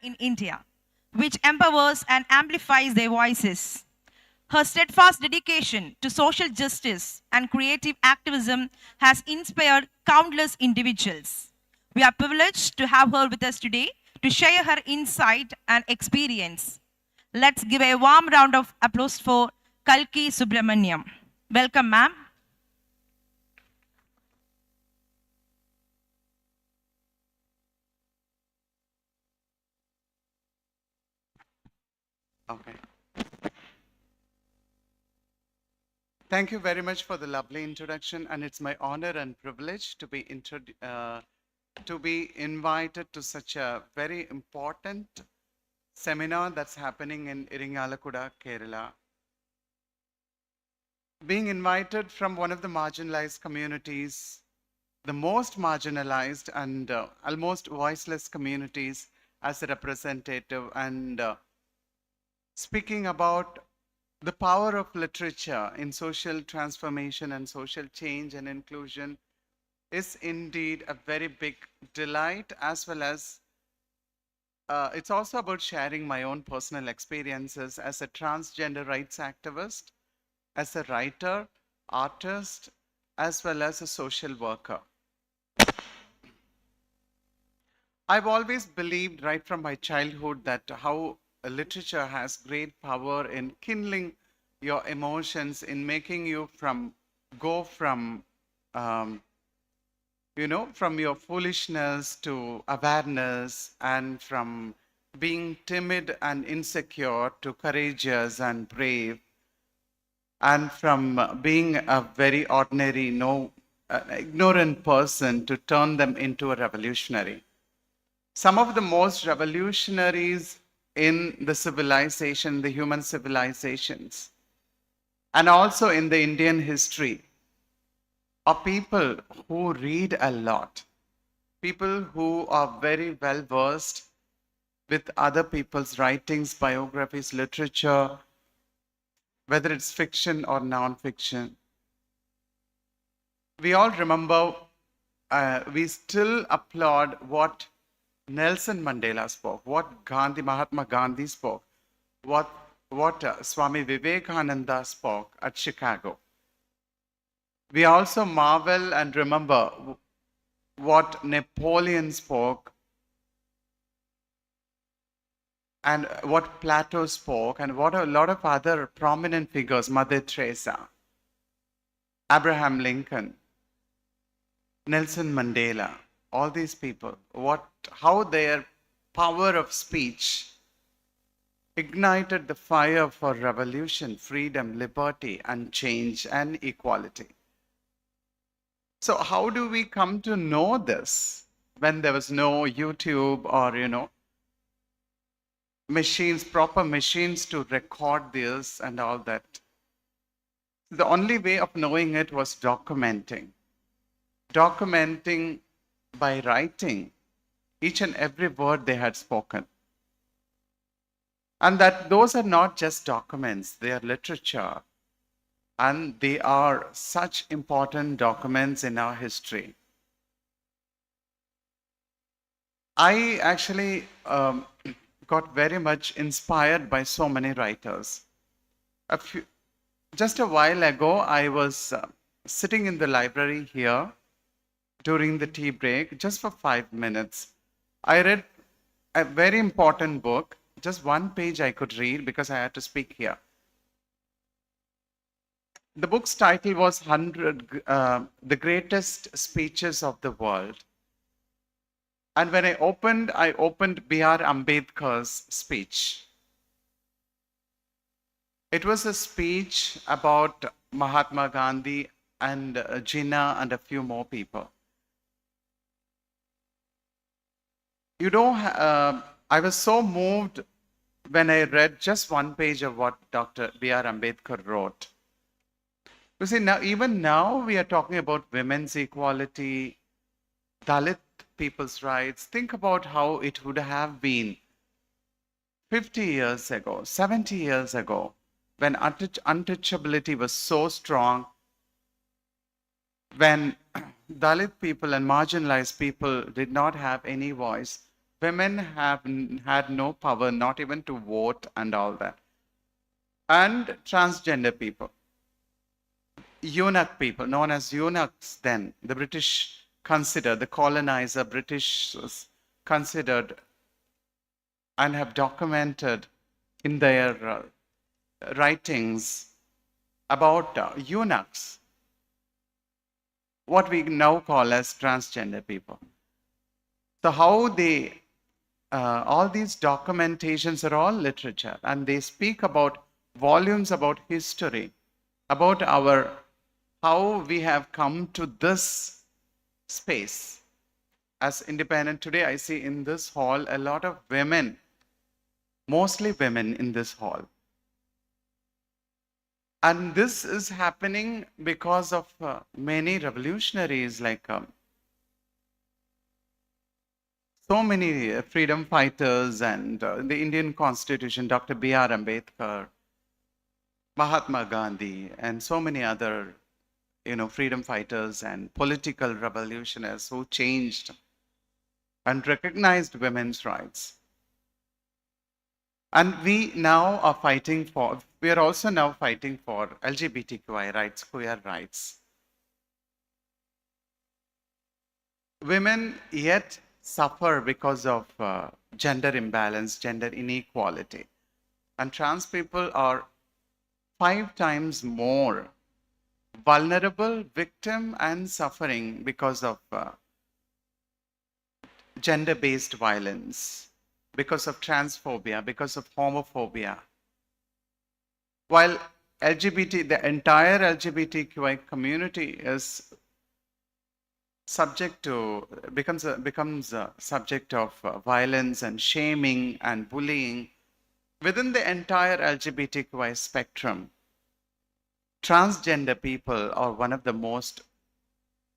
in India, which empowers and amplifies their voices. Her steadfast dedication to social justice and creative activism has inspired countless individuals. We are privileged to have her with us today to share her insight and experience. Let's give a warm round of applause for Kalki Subramaniam. Welcome, ma'am. Okay. Thank you very much for the lovely introduction, and it's my honor and privilege to be invited to such a very important seminar that's happening in Irinjalakuda, Kerala. Being invited from one of the marginalized communities, the most marginalized and almost voiceless communities as a representative, and speaking about the power of literature in social transformation and social change and inclusion is indeed a very big delight, as well as it's also about sharing my own personal experiences as a transgender rights activist, as a writer, artist, as well as a social worker. I've always believed right from my childhood that how literature has great power in kindling your emotions, in making you go from from your foolishness to awareness, and from being timid and insecure to courageous and brave, and from being a very ordinary, ignorant person to turn them into a revolutionary. Some of the most revolutionaries in the civilization, the human civilizations, and also in the Indian history, are people who read a lot, people who are very well versed with other people's writings, biographies, literature, whether it's fiction or non-fiction. We all remember, we still applaud what Nelson Mandela spoke, what Mahatma Gandhi spoke, what Swami Vivekananda spoke at Chicago. We also marvel and remember what Napoleon spoke, and what Plato spoke, and what a lot of other prominent figures, Mother Teresa, Abraham Lincoln, Nelson Mandela, all these people, how their power of speech ignited the fire for revolution, freedom, liberty, and change and equality. So how do we come to know this when there was no YouTube or, proper machines to record this and all that? The only way of knowing it was documenting by writing each and every word they had spoken. And that those are not just documents, they are literature. And they are such important documents in our history. I actually got very much inspired by so many writers. Just a while ago, I was sitting in the library here during the tea break, just for 5 minutes. I read a very important book, just one page I could read because I had to speak here. The book's title was The Greatest Speeches of the World. And when I opened B.R. Ambedkar's speech. It was a speech about Mahatma Gandhi and Jinnah and a few more people. I was so moved when I read just one page of what Dr. B.R. Ambedkar wrote. You see, even now we are talking about women's equality, Dalit people's rights. Think about how it would have been 50 years ago, 70 years ago, when untouchability was so strong, when Dalit people and marginalized people did not have any voice. Women have had no power, not even to vote and all that. And transgender people, eunuch people, known as eunuchs then, the British considered, the colonizer British considered and have documented in their writings about eunuchs, what we now call as transgender people. So how they, all these documentations are all literature, and they speak about volumes about history, about our, how we have come to this space as independent. Today I see in this hall a lot of women, mostly women in this hall. And this is happening because of many revolutionaries, like so many freedom fighters, and the Indian Constitution, Dr. B.R. Ambedkar, Mahatma Gandhi, and so many other, freedom fighters and political revolutionaries who changed and recognized women's rights. And we now are fighting for, we are also now fighting for LGBTQI rights, queer rights. Women yet suffer because of gender imbalance, gender inequality. And trans people are 5 times more vulnerable, victim, and suffering because of gender-based violence, because of transphobia, because of homophobia. While the entire LGBTQI community is subject to, becomes a subject of violence and shaming and bullying, within the entire LGBTQI spectrum, transgender people are one of the most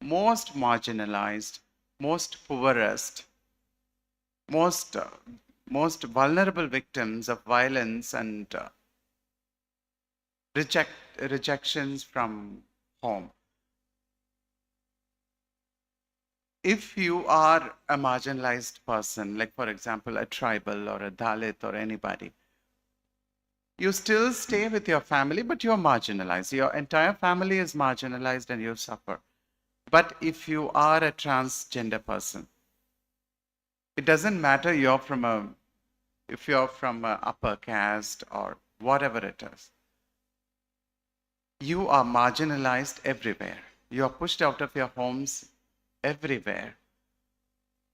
marginalized, most poorest, most vulnerable victims of violence and rejections from home. If you are a marginalized person, like for example a tribal or a Dalit or anybody, you still stay with your family, but you're marginalized. Your entire family is marginalized and you suffer. But if you are a transgender person, it doesn't matter if you're from an upper caste or whatever it is. You are marginalized everywhere. You are pushed out of your homes everywhere.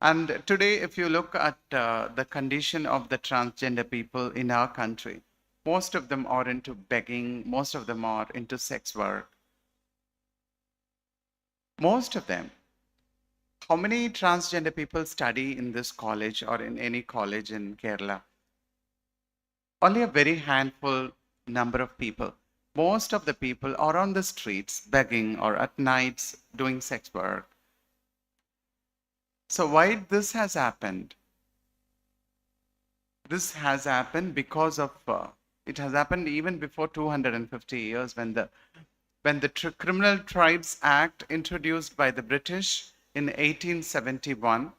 And today, if you look at the condition of the transgender people in our country, most of them are into begging, most of them are into sex work. Most of them. How many transgender people study in this college or in any college in Kerala? Only a very handful number of people. Most of the people are on the streets begging or at nights doing sex work. So why this has happened? This has happened because of, it has happened even before 250 years when the Criminal Tribes Act introduced by the British in 1871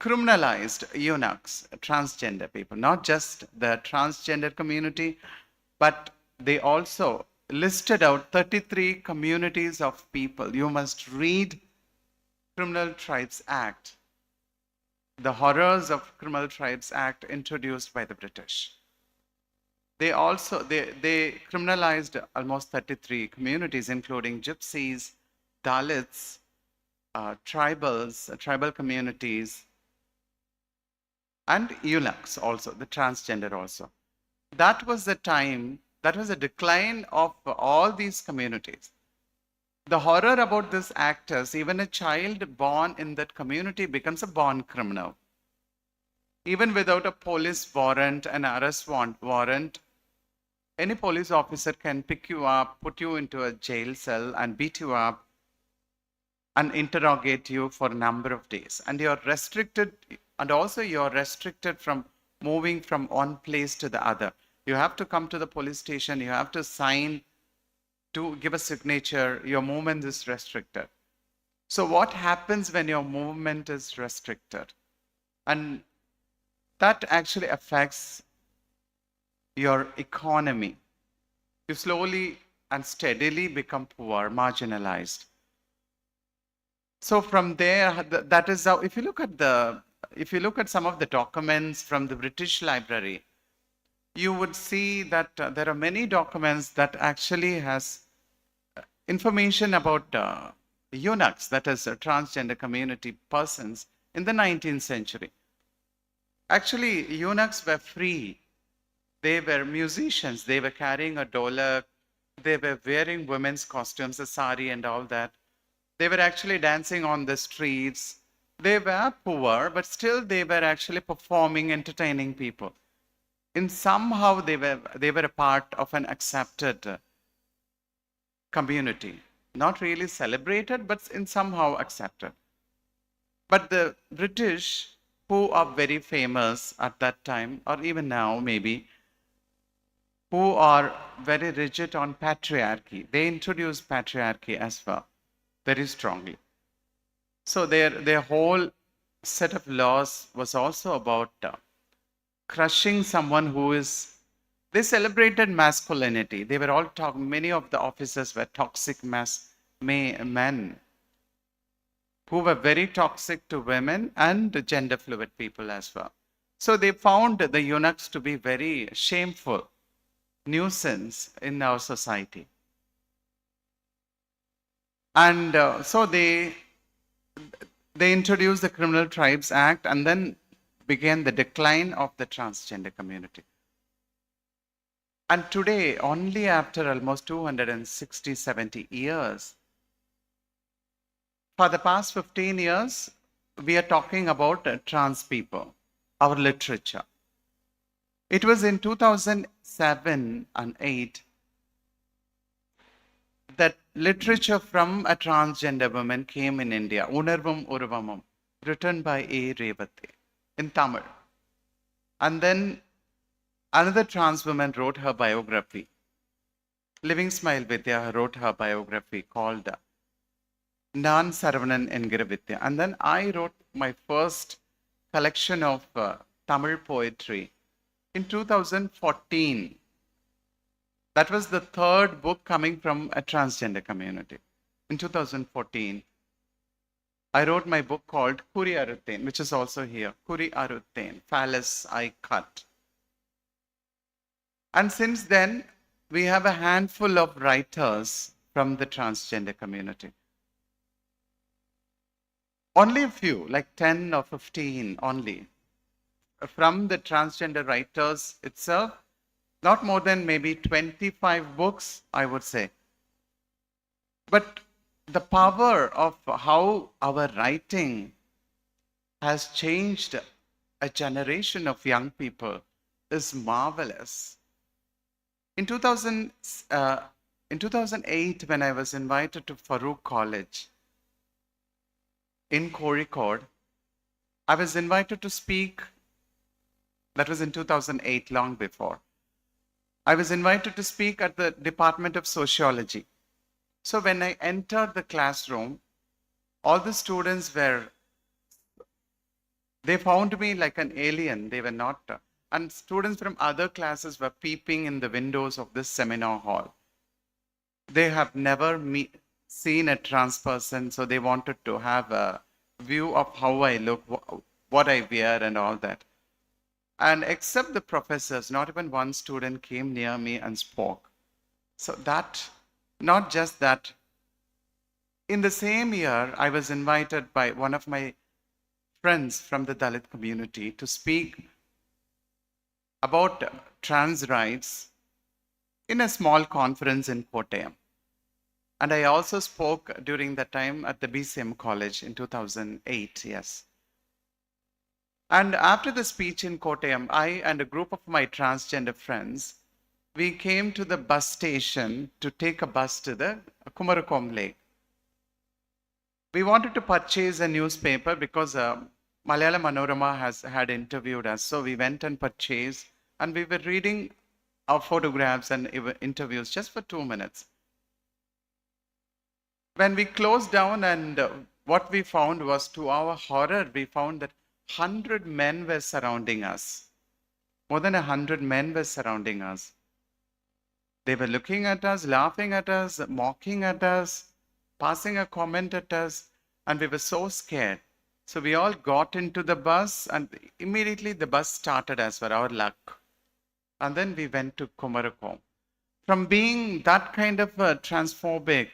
criminalized eunuchs, transgender people, not just the transgender community, but they also listed out 33 communities of people. You must read Criminal Tribes Act, the horrors of Criminal Tribes Act introduced by the British. They also, they criminalized almost 33 communities, including gypsies, Dalits, tribal communities, and eunuchs also, the transgender also. That was the time, that was the decline of all these communities. The horror about this act is even a child born in that community becomes a born criminal. Even without a police warrant, an arrest warrant, any police officer can pick you up, put you into a jail cell and beat you up and interrogate you for a number of days. And you're restricted, and also you're restricted from moving from one place to the other. You have to come to the police station, you have to sign to give a signature, your movement is restricted. So what happens when your movement is restricted? And that actually affects your economy. You slowly and steadily become poor, marginalized. So from there, that is how, if you look at some of the documents from the British Library, you would see that there are many documents that actually has information about eunuchs, that is transgender community persons in the 19th century. Actually, eunuchs were free. They were musicians. They were carrying a dolak. They were wearing women's costumes, a sari and all that. They were actually dancing on the streets. They were poor, but still they were actually performing, entertaining people. In somehow they were a part of an accepted community. Not really celebrated, but in somehow accepted. But the British, who are very famous at that time, or even now maybe, who are very rigid on patriarchy, they introduced patriarchy as well, very strongly. So their whole set of laws was also about crushing someone who is. They celebrated masculinity. They were all many of the officers were toxic men who were very toxic to women and gender fluid people as well. So they found the eunuchs to be very shameful nuisance in our society. And so they introduced the Criminal Tribes Act and then began the decline of the transgender community. And today, only after almost 260, 70 years, for the past 15 years, we are talking about trans people, our literature. It was in 2007 and 8 that literature from a transgender woman came in India, Unarvum Urvamam, written by A. Revati in Tamil. And then another trans woman wrote her biography. Living Smile Vidya wrote her biography called Nan Saravanan Engira Vidya. And then I wrote my first collection of Tamil poetry in 2014. That was the third book coming from a transgender community. In 2014, I wrote my book called Kuri Aruthen, which is also here. Kuri Aruthen, phallus I cut. And since then, we have a handful of writers from the transgender community. Only a few, like 10 or 15 only, from the transgender writers itself. Not more than maybe 25 books, I would say. But the power of how our writing has changed a generation of young people is marvelous. In 2008, when I was invited to Farooq College in Kozhikode, I was invited to speak. That was in 2008, long before. I was invited to speak at the Department of Sociology. So when I entered the classroom, all the students they found me like an alien. They were not, and students from other classes were peeping in the windows of this seminar hall. They have never seen a trans person, so they wanted to have a view of how I look, what I wear and all that. And except the professors, not even one student came near me and spoke. So that, not just that, in the same year, I was invited by one of my friends from the Dalit community to speak about trans rights in a small conference in Kottayam. And I also spoke during that time at the BCM college in 2008, yes. And after the speech in Kottayam, I and a group of my transgender friends, we came to the bus station to take a bus to the Kumarakom Lake. We wanted to purchase a newspaper because Malayalam Manorama had interviewed us. So we went and purchased, and we were reading our photographs and interviews just for 2 minutes. When we closed down, and what we found was, to our horror, we found that 100 men were surrounding us. More than 100 men were surrounding us. They were looking at us, laughing at us, mocking at us, passing a comment at us, and we were so scared. So we all got into the bus, and immediately the bus started as per our luck. And then we went to Kumarakom. From being that kind of a transphobic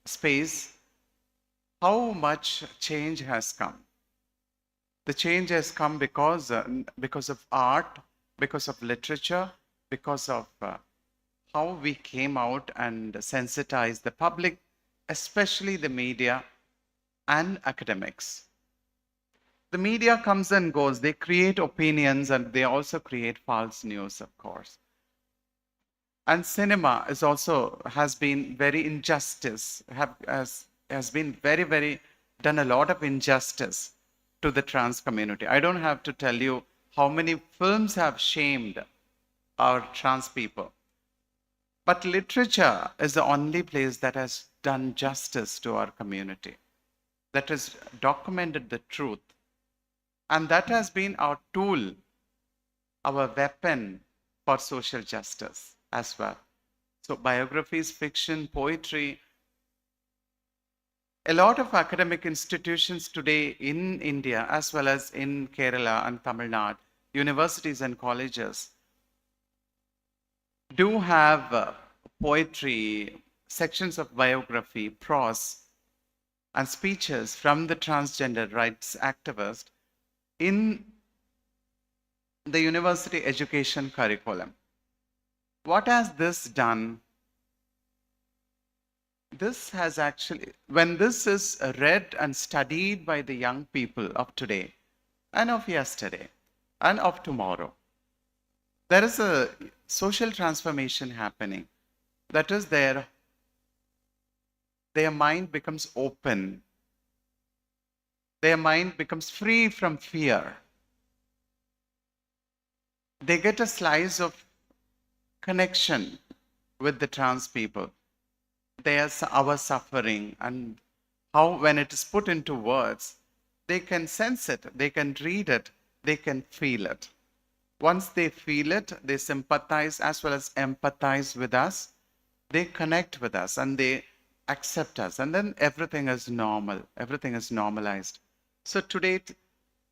space, how much change has come? The change has come because of art, because of literature, because of how we came out and sensitized the public, especially the media and academics. The media comes and goes. They create opinions and they also create false news, of course. And cinema is also has been very injustice, has been very done a lot of injustice to the trans community. I don't have to tell you how many films have shamed our trans people. But literature is the only place that has done justice to our community, that has documented the truth. And that has been our tool, our weapon for social justice as well. So, biographies, fiction, poetry, a lot of academic institutions today in India, as well as in Kerala and Tamil Nadu, universities and colleges, do have poetry, sections of biography, prose, and speeches from the transgender rights activists in the university education curriculum. What has this done? This has actually, when this is read and studied by the young people of today and of yesterday and of tomorrow, there is a social transformation happening. That is, their mind becomes open. Their mind becomes free from fear. They get a slice of connection with the trans people. There's our suffering, and how, when it is put into words, they can sense it, they can read it, they can feel it. Once they feel it, they sympathize as well as empathize with us. They connect with us and they accept us. And then everything is normal. Everything is normalized. So today,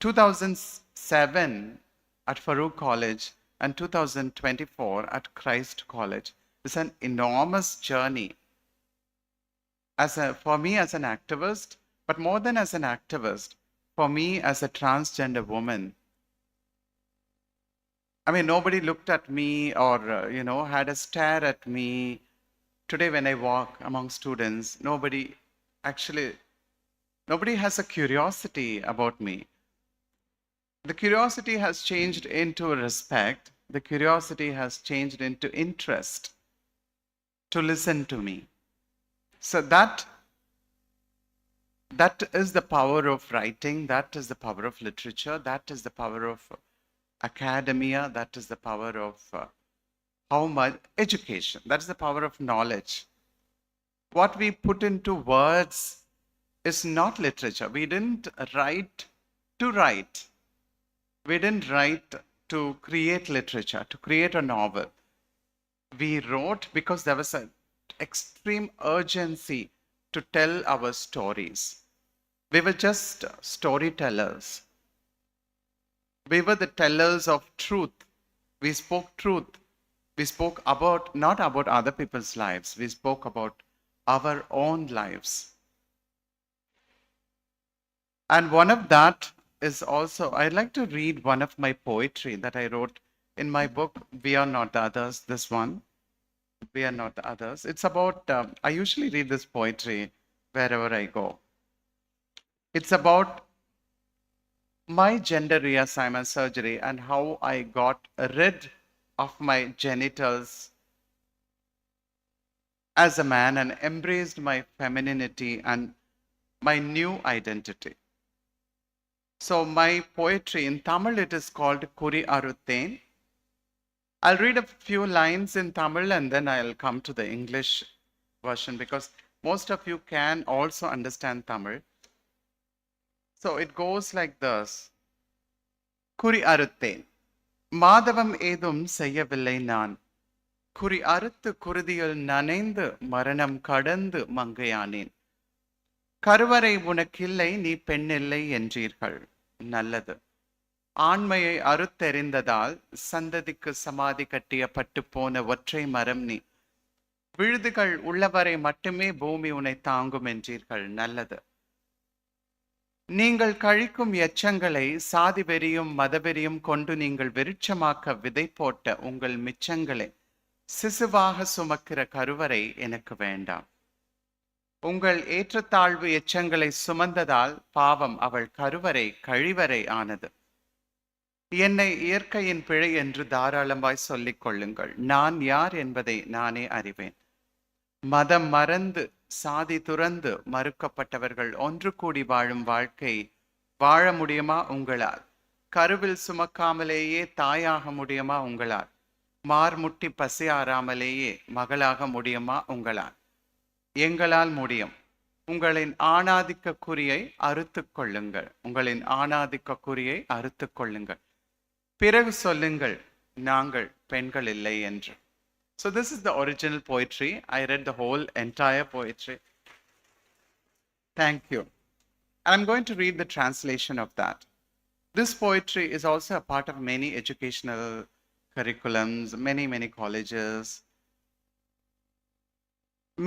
2007 at Farouk College and 2024 at Christ College is an enormous journey. For me as an activist, but more than as an activist, for me as a transgender woman, I mean, nobody looked at me or, had a stare at me. Today, when I walk among students, nobody has a curiosity about me. The curiosity has changed into respect. The curiosity has changed into interest to listen to me. So that is the power of writing. That is the power of literature. That is the power of academia. That is the power of how much education. That is the power of knowledge. What we put into words is not literature. We didn't write to write. We didn't write to create literature, to create a novel. We wrote because there was an extreme urgency to tell our stories. We were just storytellers. We were the tellers of truth. We spoke truth. We spoke about, not about other people's lives. We spoke about our own lives. And one of that is also, I'd like to read one of my poetry that I wrote in my book, We Are Not the Others, this one. We Are Not the Others. It's about, I usually read this poetry wherever I go. It's about my gender reassignment surgery and how I got rid of my genitals as a man and embraced my femininity and my new identity. So my poetry in Tamil, it is called Kuri Arutten. I'll read a few lines in Tamil and then I'll come to the English version because most of you can also understand Tamil. So it goes like this. குறி அறுத்தேன். மாதவம் ஏதும் செய்யவில்லை நான். குறி அறுத்து குருதியில் நனைந்து மரணம் கடந்து மங்கையானேன். கருவறை உனக்கில்லை, நீ பெண்ணில்லை என்றீர்கள். நல்லது. ஆண்மையை அறுத்தெறிந்ததால் சந்ததிக்கு சமாதி கட்டிய பட்டுப்போன ஒற்றை மரம் நீ. விழுதுகள் உள்ளவரை மட்டுமே பூமி உன்னை தாங்கும் என்றீர்கள். நல்லது. நீங்கள் கழிக்கும் எச்சங்களை சாதி வெறியும் மதவெறியும் கொண்டு நீங்கள் விருட்சமாக்க விதை போட்ட உங்கள் மிச்சங்களை சிசுவாக சுமக்கிற கருவறை எனக்கு வேண்டாம். உங்கள் ஏற்றத்தாழ்வு எச்சங்களை சுமந்ததால் பாவம் அவள் கருவறை கழிவறை ஆனது. என்னை இயற்கையின் பிழை என்று தாராளமாய் சொல்லிக் கொள்ளுங்கள். நான் யார் என்பதை நானே அறிவேன். மதம் மறந்து சாதி துறந்து மறுக்கப்பட்டவர்கள் ஒன்று கூடி வாழும் வாழ்க்கை வாழ முடியுமா உங்களால்? கருவில் சுமக்காமலேயே தாயாக முடியுமா உங்களால்? மார்முட்டி பசியாறாமலேயே மகளாக முடியுமா உங்களால்? எங்களால் முடியும். உங்களின் ஆணாதிக்க குறியை அறுத்துக் கொள்ளுங்கள். உங்களின் ஆணாதிக்க குறியை அறுத்துக் கொள்ளுங்கள். பிறகு சொல்லுங்கள் நாங்கள் பெண்கள் இல்லை என்று. So this is the original poetry. I read the whole entire poetry. Thank you. And I'm going to read the translation of that. This poetry is also a part of many educational curriculums, many colleges.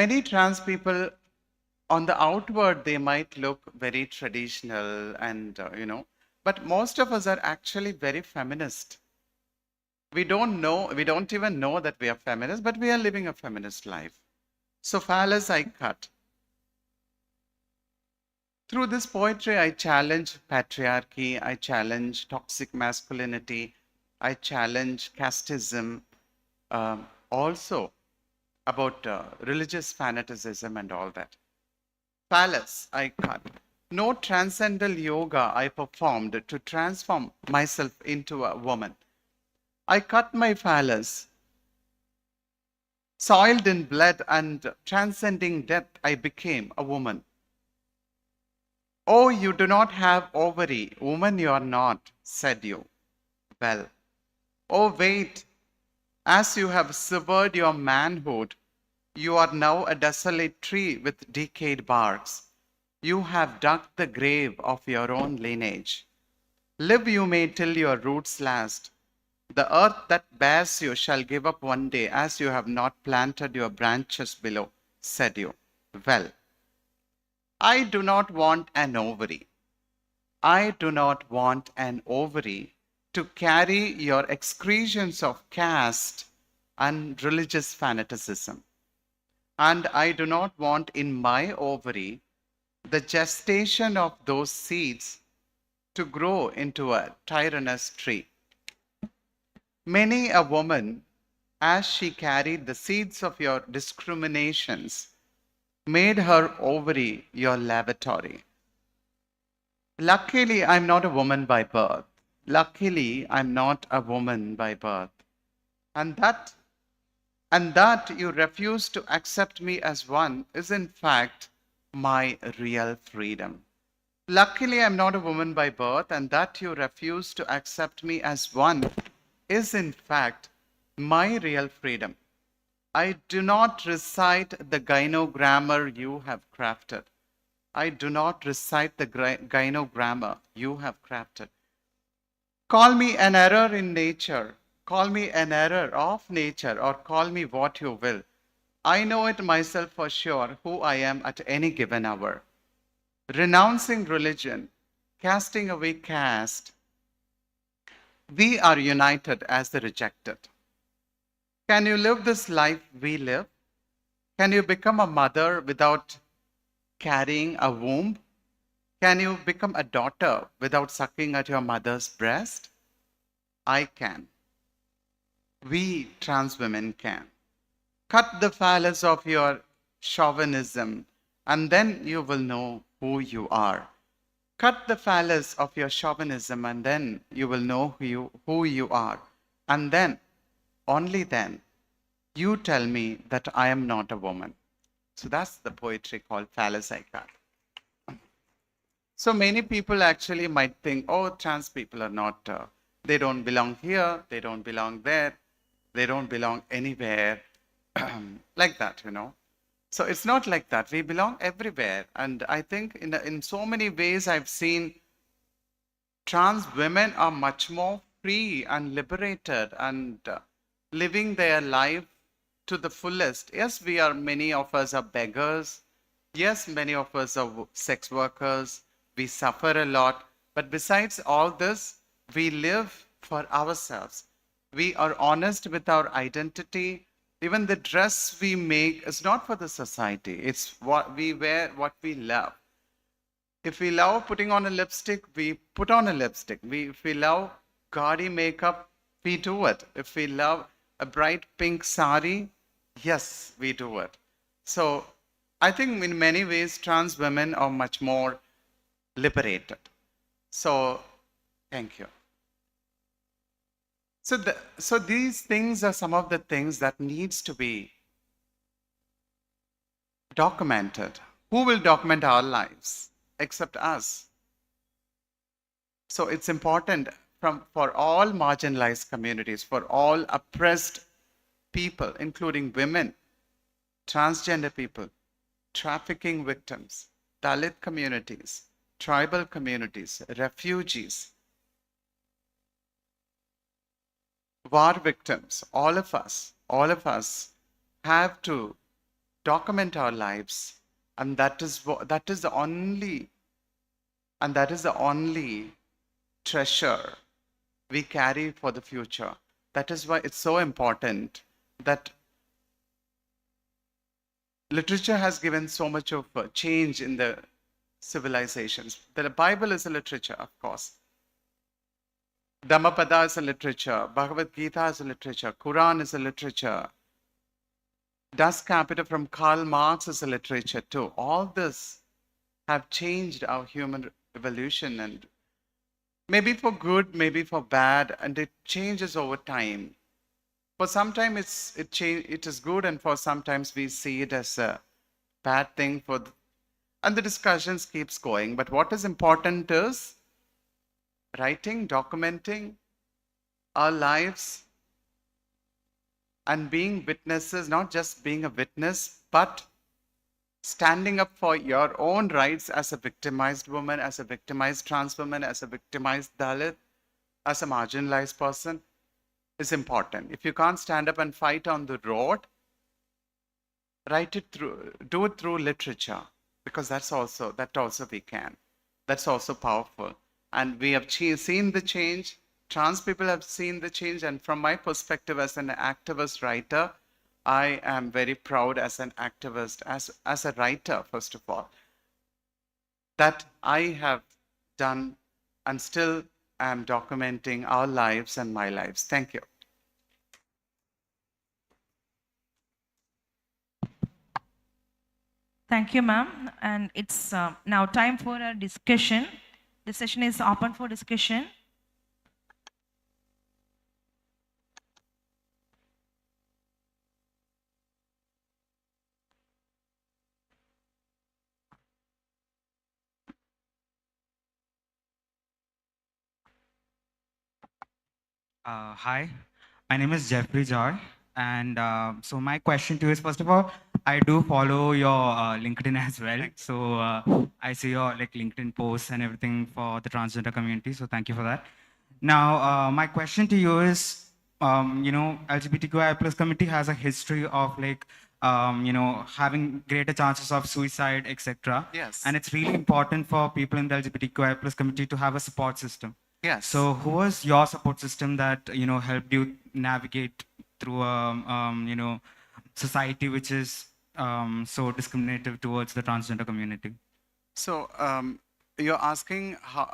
Many trans people, on the outward, they might look very traditional and, but most of us are actually very feminist. We don't even know that we are feminists, but we are living a feminist life. So phallus I cut. Through this poetry, I challenge patriarchy, I challenge toxic masculinity, I challenge casteism, also about religious fanaticism and all that. Phallus I cut. No transcendental yoga I performed to transform myself into a woman. I cut my phallus. Soiled in blood and transcending death, I became a woman. Oh, you do not have ovary, woman you are not, said you. Well, oh wait, as you have severed your manhood, you are now a desolate tree with decayed barks. You have dug the grave of your own lineage. Live you may till your roots last. The earth that bears you shall give up one day, as you have not planted your branches below, said you. Well, I do not want an ovary. I do not want an ovary to carry your excretions of caste and religious fanaticism. And I do not want in my ovary the gestation of those seeds to grow into a tyrannous tree. Many a woman, as she carried the seeds of your discriminations, made her ovary your lavatory. Luckily, I'm not a woman by birth. Luckily, I'm not a woman by birth. And that you refuse to accept me as one is in fact my real freedom. Luckily, I'm not a woman by birth, and that you refuse to accept me as one is in fact my real freedom. I do not recite the gynogrammar you have crafted. I do not recite the gynogrammar you have crafted. Call me an error in nature, call me an error of nature, or call me what you will. I know it myself for sure who I am at any given hour. Renouncing religion, casting away caste, we are united as the rejected. Can you live this life we live? Can you become a mother without carrying a womb? Can you become a daughter without sucking at your mother's breast? I can. We trans women can. Cut the phallus of your chauvinism, and then you will know who you are. Cut the phallus of your chauvinism, and then you will know who you are. And then, only then, you tell me that I am not a woman. So that's the poetry called Phallus I Cut. So many people actually might think, oh, trans people are not They don't belong here, they don't belong there, they don't belong anywhere, like that, you know. So it's not like that. We belong everywhere. And I think in so many ways I've seen trans women are much more free and liberated and living their life to the fullest. Yes, many of us are beggars. Yes, many of us are sex workers. We suffer a lot. But besides all this, we live for ourselves. We are honest with our identity. Even the dress we make is not for the society. It's what we wear, what we love. If we love putting on a lipstick, we put on a lipstick. If we love gaudy makeup, we do it. If we love a bright pink sari, yes, we do it. So I think in many ways, trans women are much more liberated. So thank you. So these things are some of the things that needs to be documented. Who will document our lives except us? So it's important for all marginalized communities, for all oppressed people, including women, transgender people, trafficking victims, Dalit communities, tribal communities, refugees, war victims, all of us have to document our lives, and that is the only treasure we carry for the future. That is why it's so important that literature has given so much of change in the civilizations. The Bible is a literature, of course. Dhammapada is a literature. Bhagavad Gita is a literature. Quran is a literature. Das Kapital from Karl Marx is a literature too. All this have changed our human evolution, and maybe for good, maybe for bad, and it changes over time. For sometimes it is good, and for sometimes we see it as a bad thing. And the discussions keeps going. But what is important is writing, documenting our lives, and being witnesses, not just being a witness, but standing up for your own rights as a victimized woman, as a victimized trans woman, as a victimized Dalit, as a marginalized person is important. If you can't stand up and fight on the road, do it through literature, because that also we can. That's also powerful. And we have seen the change. Trans people have seen the change. And from my perspective as an activist writer, I am very proud as an activist, as a writer, first of all, that I have done and still am documenting our lives and my lives. Thank you. Thank you, ma'am. And it's now time for a discussion. The session is open for discussion. Hi, my name is Jeffrey Joy, and so my question to you is, first of all, I do follow your LinkedIn as well. So I see your like LinkedIn posts and everything for the transgender community. So thank you for that. Now, my question to you is, LGBTQI plus community has a history of like, having greater chances of suicide, etc. Yes. And it's really important for people in the LGBTQI plus community to have a support system. Yes. So who was your support system that, helped you navigate through a, society which is so discriminative towards the transgender community? So you're asking how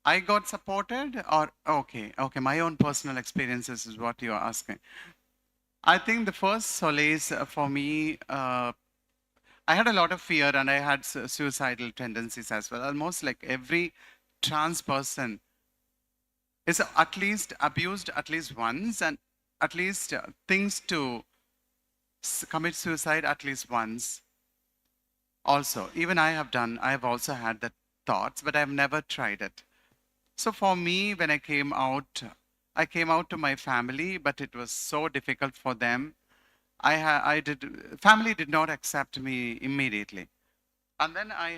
I got supported, or okay, my own personal experiences is what you're asking. I think the first solace for me, I had a lot of fear, and I had suicidal tendencies as well. Almost like every trans person is at least abused at least once, and at least thinks to commit suicide at least once. Also, even I have also had the thoughts, but I've never tried it. So for me, when I came out to my family, but it was so difficult for them. Family did not accept me immediately. And then I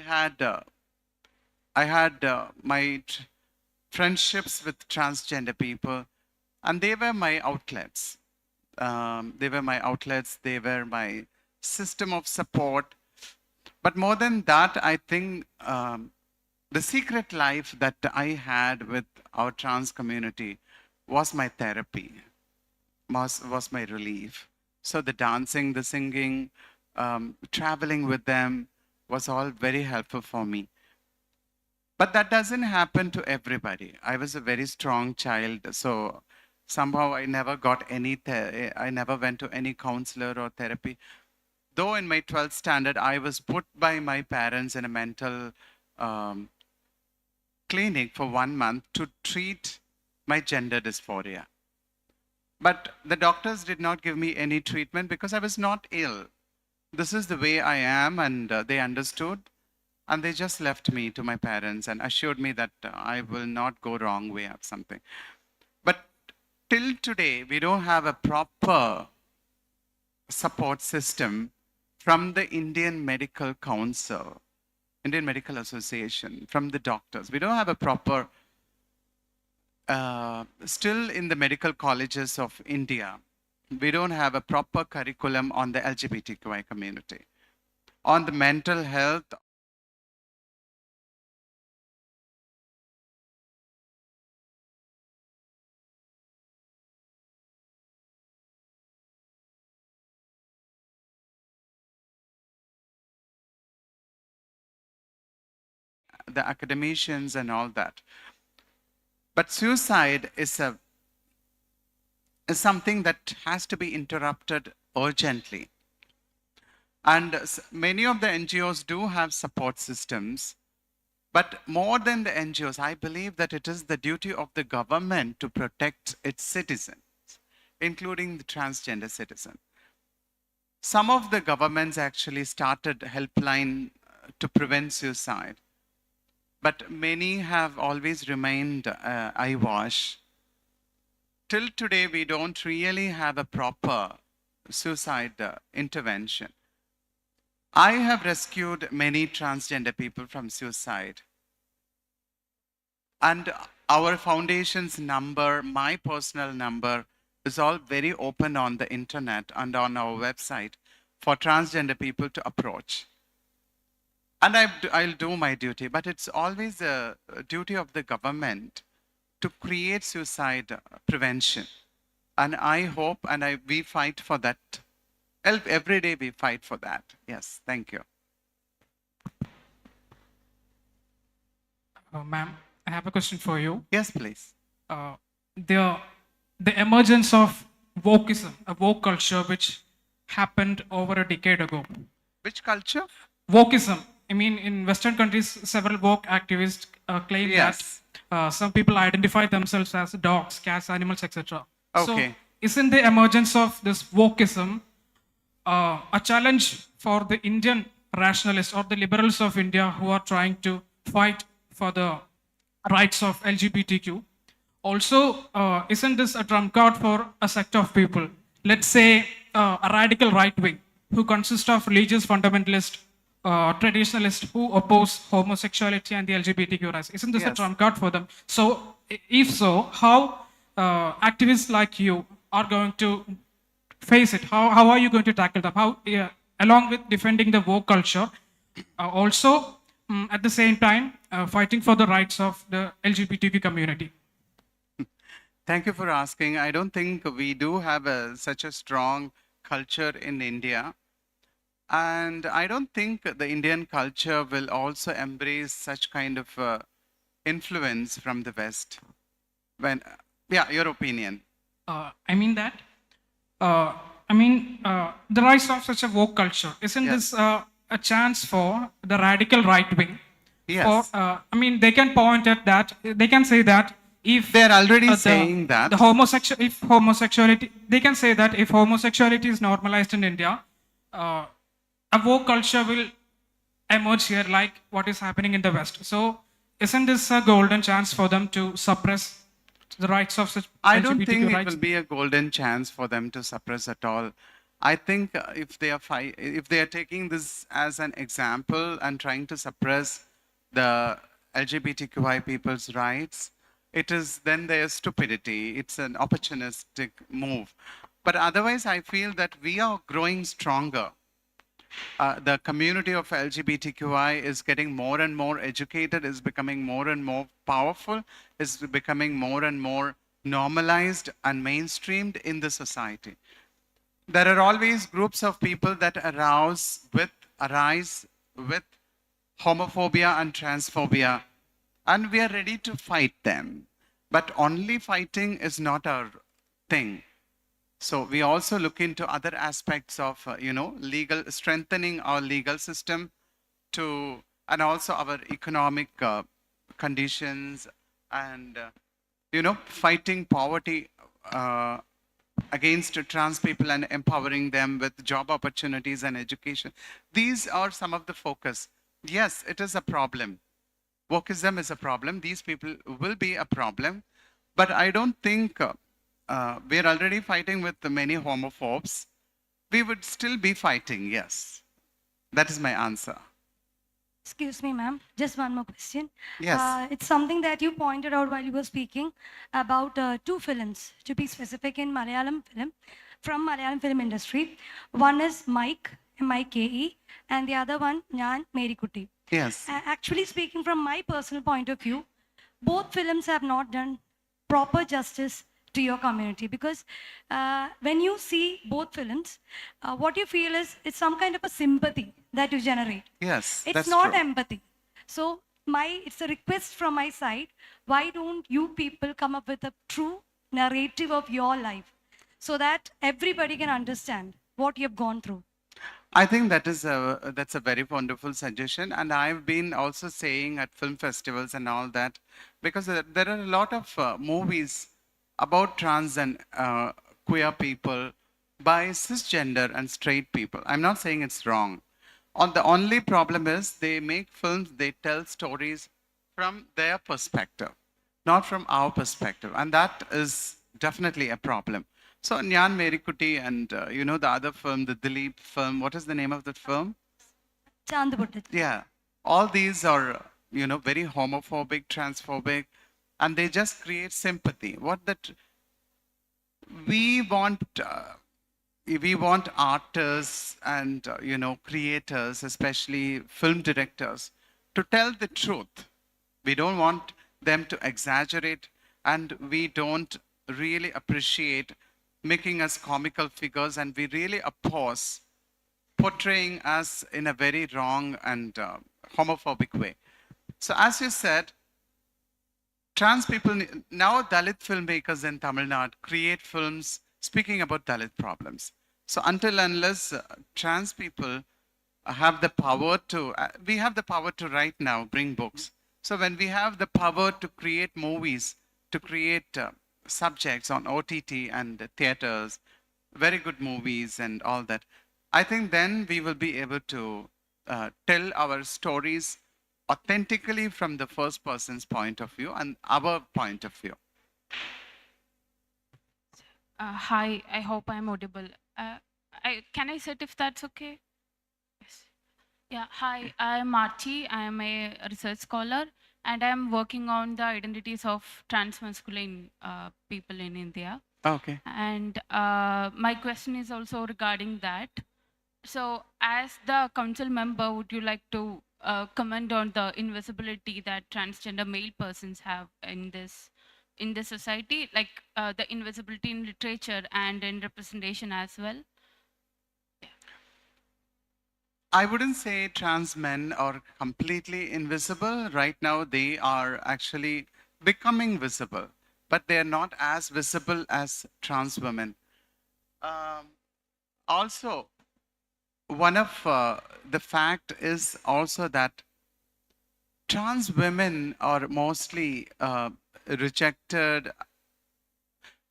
had my friendships with transgender people, and they were my outlets. They were my system of support. But more than that, I think the secret life that I had with our trans community was my therapy, was my relief. So the dancing, the singing, traveling with them was all very helpful for me. But that doesn't happen to everybody. I was a very strong child, so somehow I never I never went to any counselor or therapy. Though in my 12th standard, I was put by my parents in a mental um, clinic for 1 month to treat my gender dysphoria. But the doctors did not give me any treatment because I was not ill. This is the way I am, and they understood. And they just left me to my parents and assured me that I will not go wrong way or something. But till today, we don't have a proper support system from the Indian Medical Council, Indian Medical Association, from the doctors. We don't have a proper, still in the medical colleges of India, we don't have a proper curriculum on the LGBTQI community. On the mental health, the academicians and all that. But suicide is something that has to be interrupted urgently. And many of the NGOs do have support systems. But more than the NGOs, I believe that it is the duty of the government to protect its citizens, including the transgender citizen. Some of the governments actually started helpline to prevent suicide. But many have always remained eyewash. Till today, we don't really have a proper suicide intervention. I have rescued many transgender people from suicide. And our foundation's number, my personal number, is all very open on the internet and on our website for transgender people to approach. And I'll do my duty, but it's always a duty of the government to create suicide prevention. And I hope, and we fight for that. Every day we fight for that. Yes, thank you. Ma'am, I have a question for you. Yes, please. Uh, the emergence of wokeism, a woke culture, which happened over a decade ago. Which culture? Wokeism. I mean, in Western countries, several woke activists claim Yes. that some people identify themselves as dogs, cats, animals, etc. Okay. So, isn't the emergence of this wokeism a challenge for the Indian rationalists or the liberals of India who are trying to fight for the rights of LGBTQ? Also, isn't this a trump card for a sect of people? Let's say a radical right wing who consists of religious fundamentalists, traditionalists who oppose homosexuality and the LGBTQ rights. Isn't this a Yes. trump card for them? So, if so, how activists like you are going to face it? How are you going to tackle them? How, along with defending the woke culture, also at the same time fighting for the rights of the LGBTQ community? Thank you for asking. I don't think we do have such a strong culture in India. And I don't think the Indian culture will also embrace such kind of influence from the West. Yeah, your opinion. I mean that. The rise of such a woke culture, isn't Yes. this a chance for the radical right wing? Yes. They can point at that. They can say that if They're already saying that. if homosexuality, they can say that if homosexuality is normalized in India, a woke culture will emerge here, like what is happening in the West. So, isn't this a golden chance for them to suppress the rights of such I don't LGBTQ think it rights? will be a golden chance for them to suppress at all. I think if they are taking this as an example and trying to suppress the LGBTQI people's rights, it is then their stupidity. It's an opportunistic move. But otherwise, I feel that we are growing stronger. The community of LGBTQI is getting more and more educated, is becoming more and more powerful, is becoming more and more normalized and mainstreamed in the society. There are always groups of people that arise with homophobia and transphobia, and we are ready to fight them. But only fighting is not our thing. So we also look into other aspects of, legal, strengthening our legal system and also our economic conditions and, fighting poverty against trans people and empowering them with job opportunities and education. These are some of the focus. Yes, it is a problem. Wokeism is a problem. These people will be a problem. But I don't think we're already fighting with many homophobes. We would still be fighting, yes. That is my answer. Excuse me, ma'am. Just one more question. Yes. It's something that you pointed out while you were speaking about two films, to be specific, in Malayalam film, from Malayalam film industry. One is Mike, M-I-K-E, and the other one, Nyan Merikutti. Yes. Actually speaking, from my personal point of view, both films have not done proper justice to your community, because when you see both films, what you feel is it's some kind of a sympathy that you generate. Yes, It's that's not true. empathy. So it's a request from my side. Why don't you people come up with a true narrative of your life so that everybody can understand what you've gone through? I think that's a very wonderful suggestion, and I've been also saying at film festivals and all that, because there are a lot of movies about trans and queer people by cisgender and straight people. I'm not saying it's wrong. The only problem is they make films, they tell stories from their perspective, not from our perspective, and that is definitely a problem. So Nyan Merikutti and the other film, the Dilip film. What is the name of that film? Chandaputtu. Yeah, all these are very homophobic, transphobic, and they just create sympathy. We want. We want artists and creators, especially film directors, to tell the truth. We don't want them to exaggerate, and we don't really appreciate making us comical figures, and we really oppose portraying us in a very wrong and homophobic way. So as you said, trans people, now Dalit filmmakers in Tamil Nadu create films speaking about Dalit problems. So until unless trans people have the power to, we have the power to right now bring books. So when we have the power to create movies, to create subjects on OTT and theaters, very good movies and all that, I think then we will be able to tell our stories authentically from the first person's point of view and our point of view. Hi, I hope I'm audible. Can I sit if that's okay? Yes. Yeah, hi, I'm Marchi. I'm a research scholar and I'm working on the identities of transmasculine people in India. Okay. And my question is also regarding that. So, as the council member, would you like to comment on the invisibility that transgender male persons have in this society, like the invisibility in literature and in representation as well? I wouldn't say trans men are completely invisible. Right now, they are actually becoming visible, but they are not as visible as trans women. Also, one of the fact is also that trans women are mostly rejected.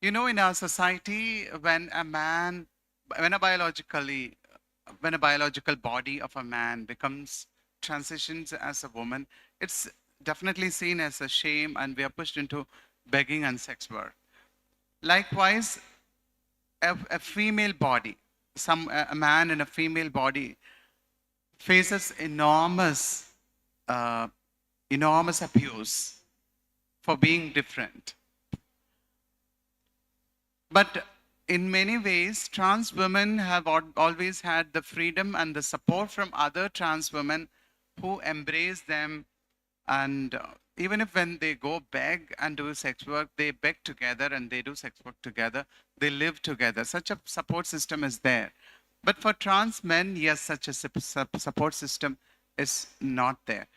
In our society, when a biological body of a man transitions as a woman, it's definitely seen as a shame, and we are pushed into begging and sex work. Likewise, a female body, a man in a female body faces uh, enormous abuse for being different. But in many ways, trans women have always had the freedom and the support from other trans women who embrace them. And even if when they go beg and do sex work, they beg together and they do sex work together. They live together. Such a support system is there. But for trans men, yes, such a support system is not there.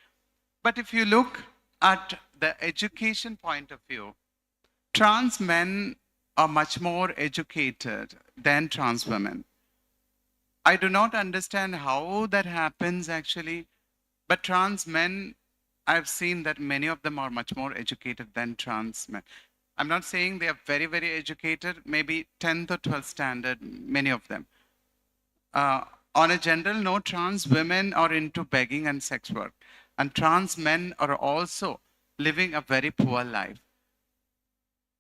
But if you look at the education point of view, trans men are much more educated than trans women. I do not understand how that happens actually, but trans men, I've seen that many of them are much more educated than trans men. I'm not saying they are very, very educated, maybe 10th or 12th standard, many of them. On a general note, trans women are into begging and sex work, and trans men are also living a very poor life.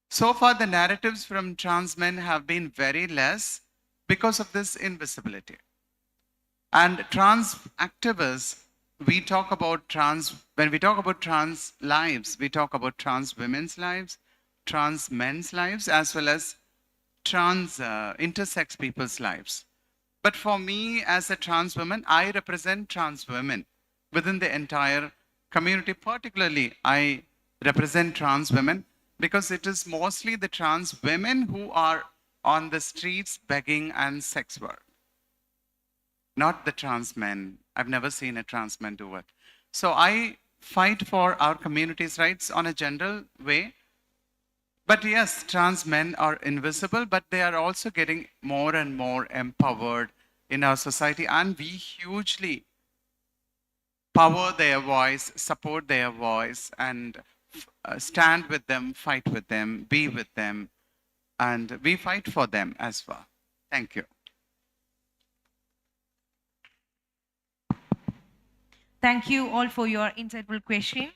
So far, the narratives from trans men have been very less because of this invisibility. And trans activists, we talk about when we talk about trans lives, we talk about trans women's lives, trans men's lives, as well as trans intersex people's lives. But for me, as a trans woman, I represent trans women within the entire community. Particularly, I represent trans women because it is mostly the trans women who are on the streets begging and sex work, not the trans men. I've never seen a trans man do it. So I fight for our community's rights on a general way. But yes, trans men are invisible, but they are also getting more and more empowered in our society, and we hugely power their voice, support their voice, and stand with them, fight with them, be with them, and we fight for them as well. Thank you. Thank you all for your insightful question.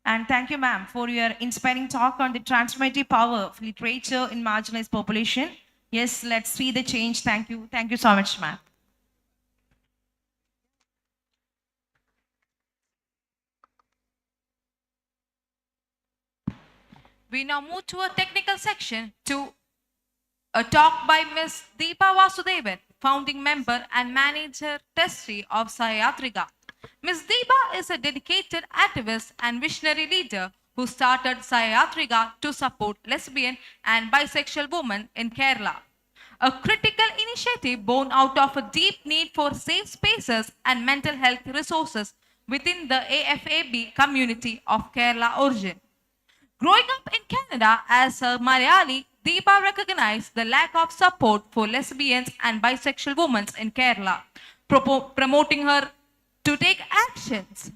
And thank you, ma'am, for your inspiring talk on the transformative power of literature in marginalized population. Yes, let's see the change. Thank you. Thank you so much, ma'am. We now move to a technical section to a talk by Ms. Deepa Vasudevan, founding member and manager trustee of Sahayatrika. Ms. Deepa is a dedicated activist and visionary leader who started Sahayatrika to support lesbian and bisexual women in Kerala. A critical initiative born out of a deep need for safe spaces and mental health resources within the AFAB community of Kerala origin. Growing up in Canada as a Malayali, Deepa recognized the lack of support for lesbians and bisexual women in Kerala, promoting her to take actions.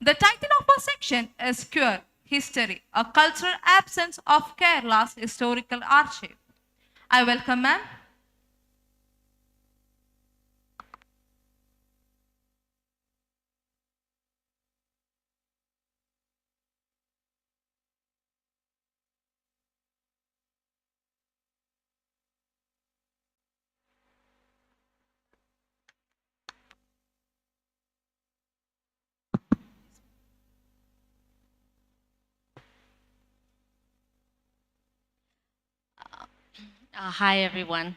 The title of her section is Queer History, a cultural absence of Kerala's historical archive. I welcome ma'am. Hi, everyone.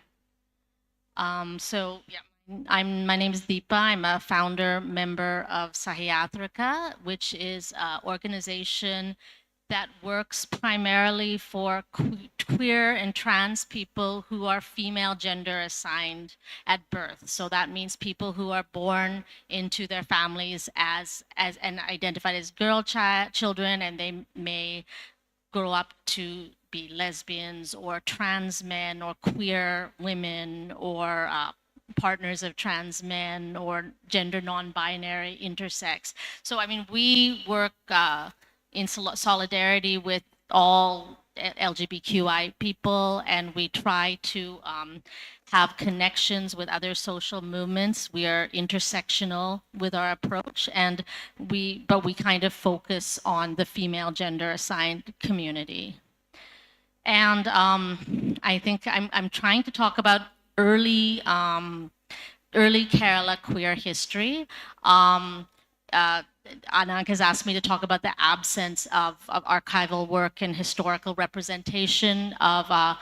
My name is Deepa. I'm a founder member of Sahayatrika, which is an organization that works primarily for queer and trans people who are female gender assigned at birth. So that means people who are born into their families as and identified as children, and they may grow up to be lesbians or trans men or queer women or partners of trans men or gender non-binary intersex. So I mean, we work in solidarity with all LGBTQI people, and we try to have connections with other social movements. We are intersectional with our approach, and but we kind of focus on the female gender assigned community. And I think I'm trying to talk about early Kerala queer history. Anank has asked me to talk about the absence of archival work and historical representation of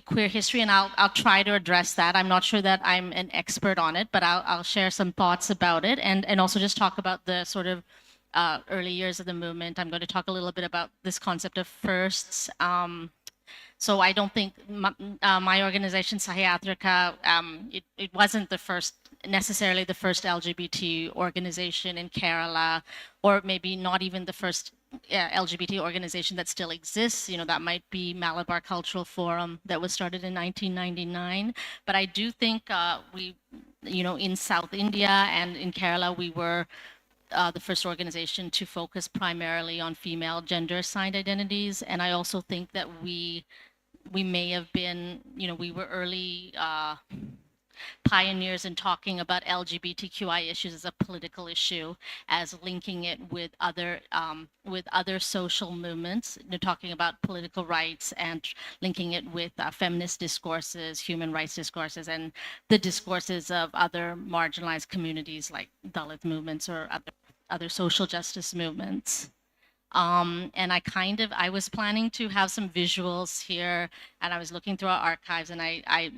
queer history, and I'll try to address that. I'm not sure that I'm an expert on it, but I'll share some thoughts about it, and also just talk about the sort of early years of the movement. I'm going to talk a little bit about this concept of firsts. So I don't think my organization, Sahayatrika, it wasn't the first, necessarily the first LGBT organization in Kerala, or maybe not even the first LGBT organization that still exists. You know, that might be Malabar Cultural Forum that was started in 1999. But I do think we, you know, in South India and in Kerala, we were the first organization to focus primarily on female gender assigned identities. And I also think that we may have been, you know, we were early pioneers in talking about LGBTQI issues as a political issue, as linking it with other social movements, you know, talking about political rights and linking it with feminist discourses, human rights discourses, and the discourses of other marginalized communities like Dalit movements or other social justice movements. And I was planning to have some visuals here, and I was looking through our archives, and I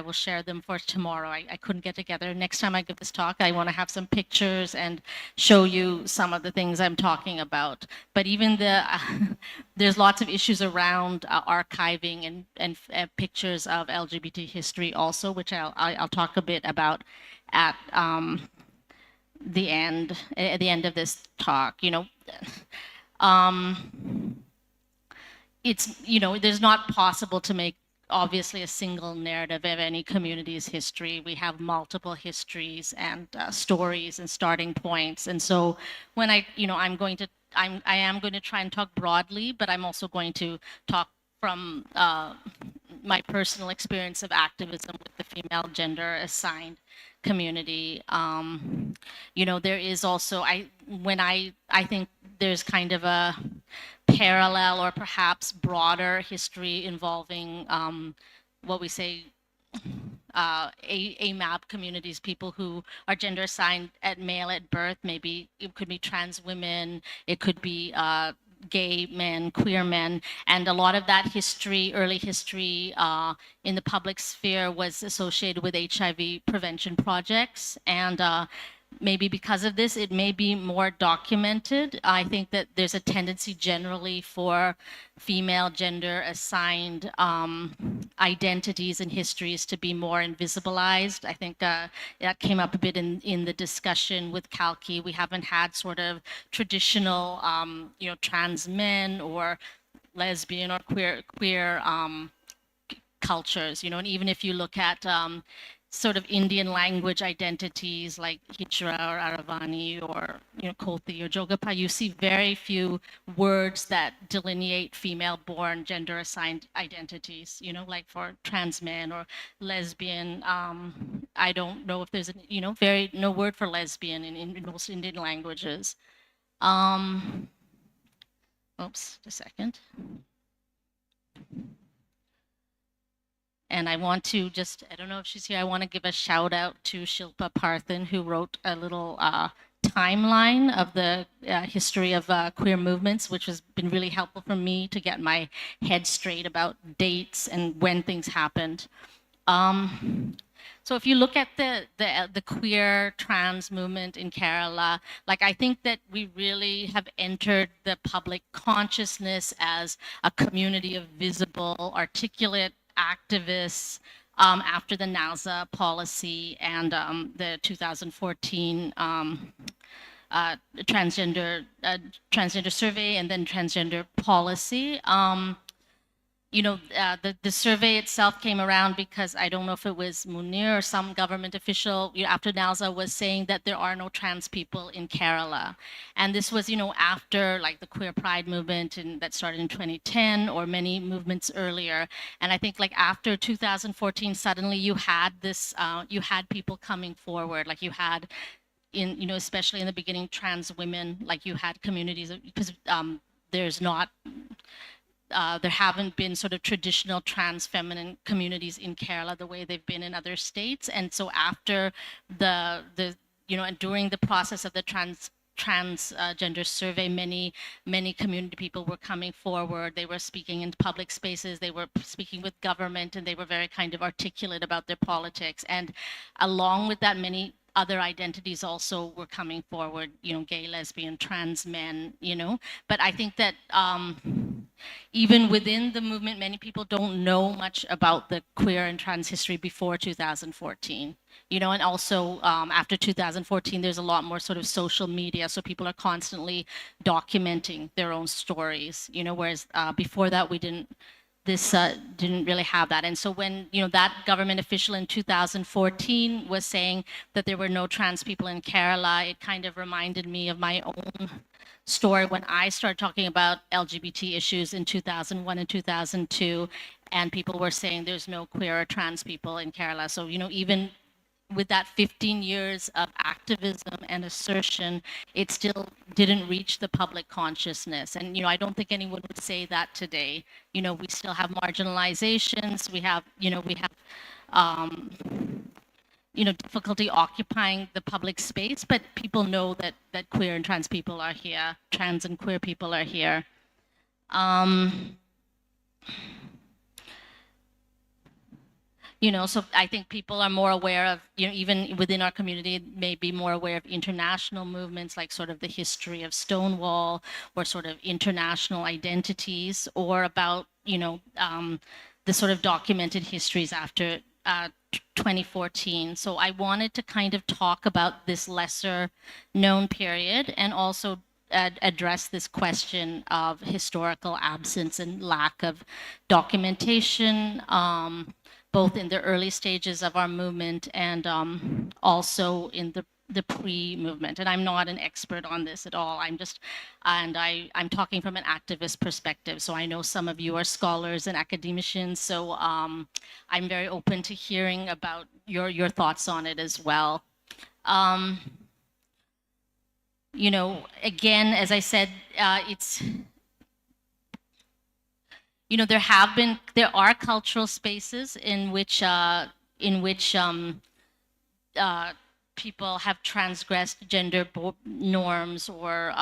will share them for tomorrow. I couldn't get together. Next time I give this talk, I want to have some pictures and show you some of the things I'm talking about. But even there's lots of issues around archiving and pictures of LGBT history also, which I'll talk a bit about at the end of this talk. You know, it's, you know, there's not possible to make obviously a single narrative of any community's history. We have multiple histories and stories and starting points. And so when I am going to try and talk broadly, but I'm also going to talk from my personal experience of activism with the female gender assigned community. You know, there is also, I think there's kind of a parallel or perhaps broader history involving what we say AMAP communities, people who are gender assigned at male at birth. Maybe it could be trans women, it could be gay men, queer men, and a lot of that history, early history in the public sphere was associated with HIV prevention projects. And maybe because of this, it may be more documented. I think that there's a tendency generally for female gender assigned identities and histories to be more invisibilized. I think that came up a bit in the discussion with Kalki. We haven't had sort of traditional, you know, trans men or lesbian or queer cultures, you know, and even if you look at sort of Indian language identities like Hijra or Aravani or, you know, Kothi or Jogapa, you see very few words that delineate female-born gender-assigned identities. You know, like for trans men or lesbian. I don't know if there's no word for lesbian in most Indian languages. Oops, just a second. And I want to just, I don't know if she's here, I want to give a shout out to Shilpa Parthan, who wrote a little timeline of the history of queer movements, which has been really helpful for me to get my head straight about dates and when things happened. So if you look at the queer trans movement in Kerala, like I think that we really have entered the public consciousness as a community of visible, articulate activists after the NASA policy and the 2014 transgender survey and then transgender policy. the survey itself came around because I don't know if it was Munir or some government official, after NALSA was saying that there are no trans people in Kerala. And this was, after like the queer pride movement that started in 2010 or many movements earlier. And I think like after 2014, suddenly you had you had people coming forward, like you had especially in the beginning, trans women, like you had communities, because there's not, there haven't been sort of traditional trans feminine communities in Kerala the way they've been in other states. And so after and during the process of the transgender survey, many community people were coming forward. They were speaking in public spaces, they were speaking with government, and they were very kind of articulate about their politics. And along with that, many other identities also were coming forward, gay, lesbian, trans men, but I think that even within the movement, many people don't know much about the queer and trans history before 2014, and also after 2014, there's a lot more sort of social media, so people are constantly documenting their own stories, whereas before that we didn't really have that. And so when, that government official in 2014 was saying that there were no trans people in Kerala, it kind of reminded me of my own story when I started talking about LGBT issues in 2001 and 2002, and people were saying there's no queer or trans people in Kerala. So, even with that 15 years of activism and assertion, it still didn't reach the public consciousness. And, I don't think anyone would say that today. We still have marginalizations. We have, difficulty occupying the public space, but people know that queer and trans people are here, trans and queer people are here. So I think people are more aware of, even within our community, maybe more aware of international movements, like sort of the history of Stonewall, or sort of international identities, or about, the sort of documented histories after 2014. So I wanted to kind of talk about this lesser known period, and also address this question of historical absence and lack of documentation, both in the early stages of our movement and also in the pre-movement. And I'm not an expert on this at all. I'm I'm talking from an activist perspective. So I know some of you are scholars and academicians. So I'm very open to hearing about your thoughts on it as well. Again, as I said, it's, there are cultural spaces in which people have transgressed gender norms or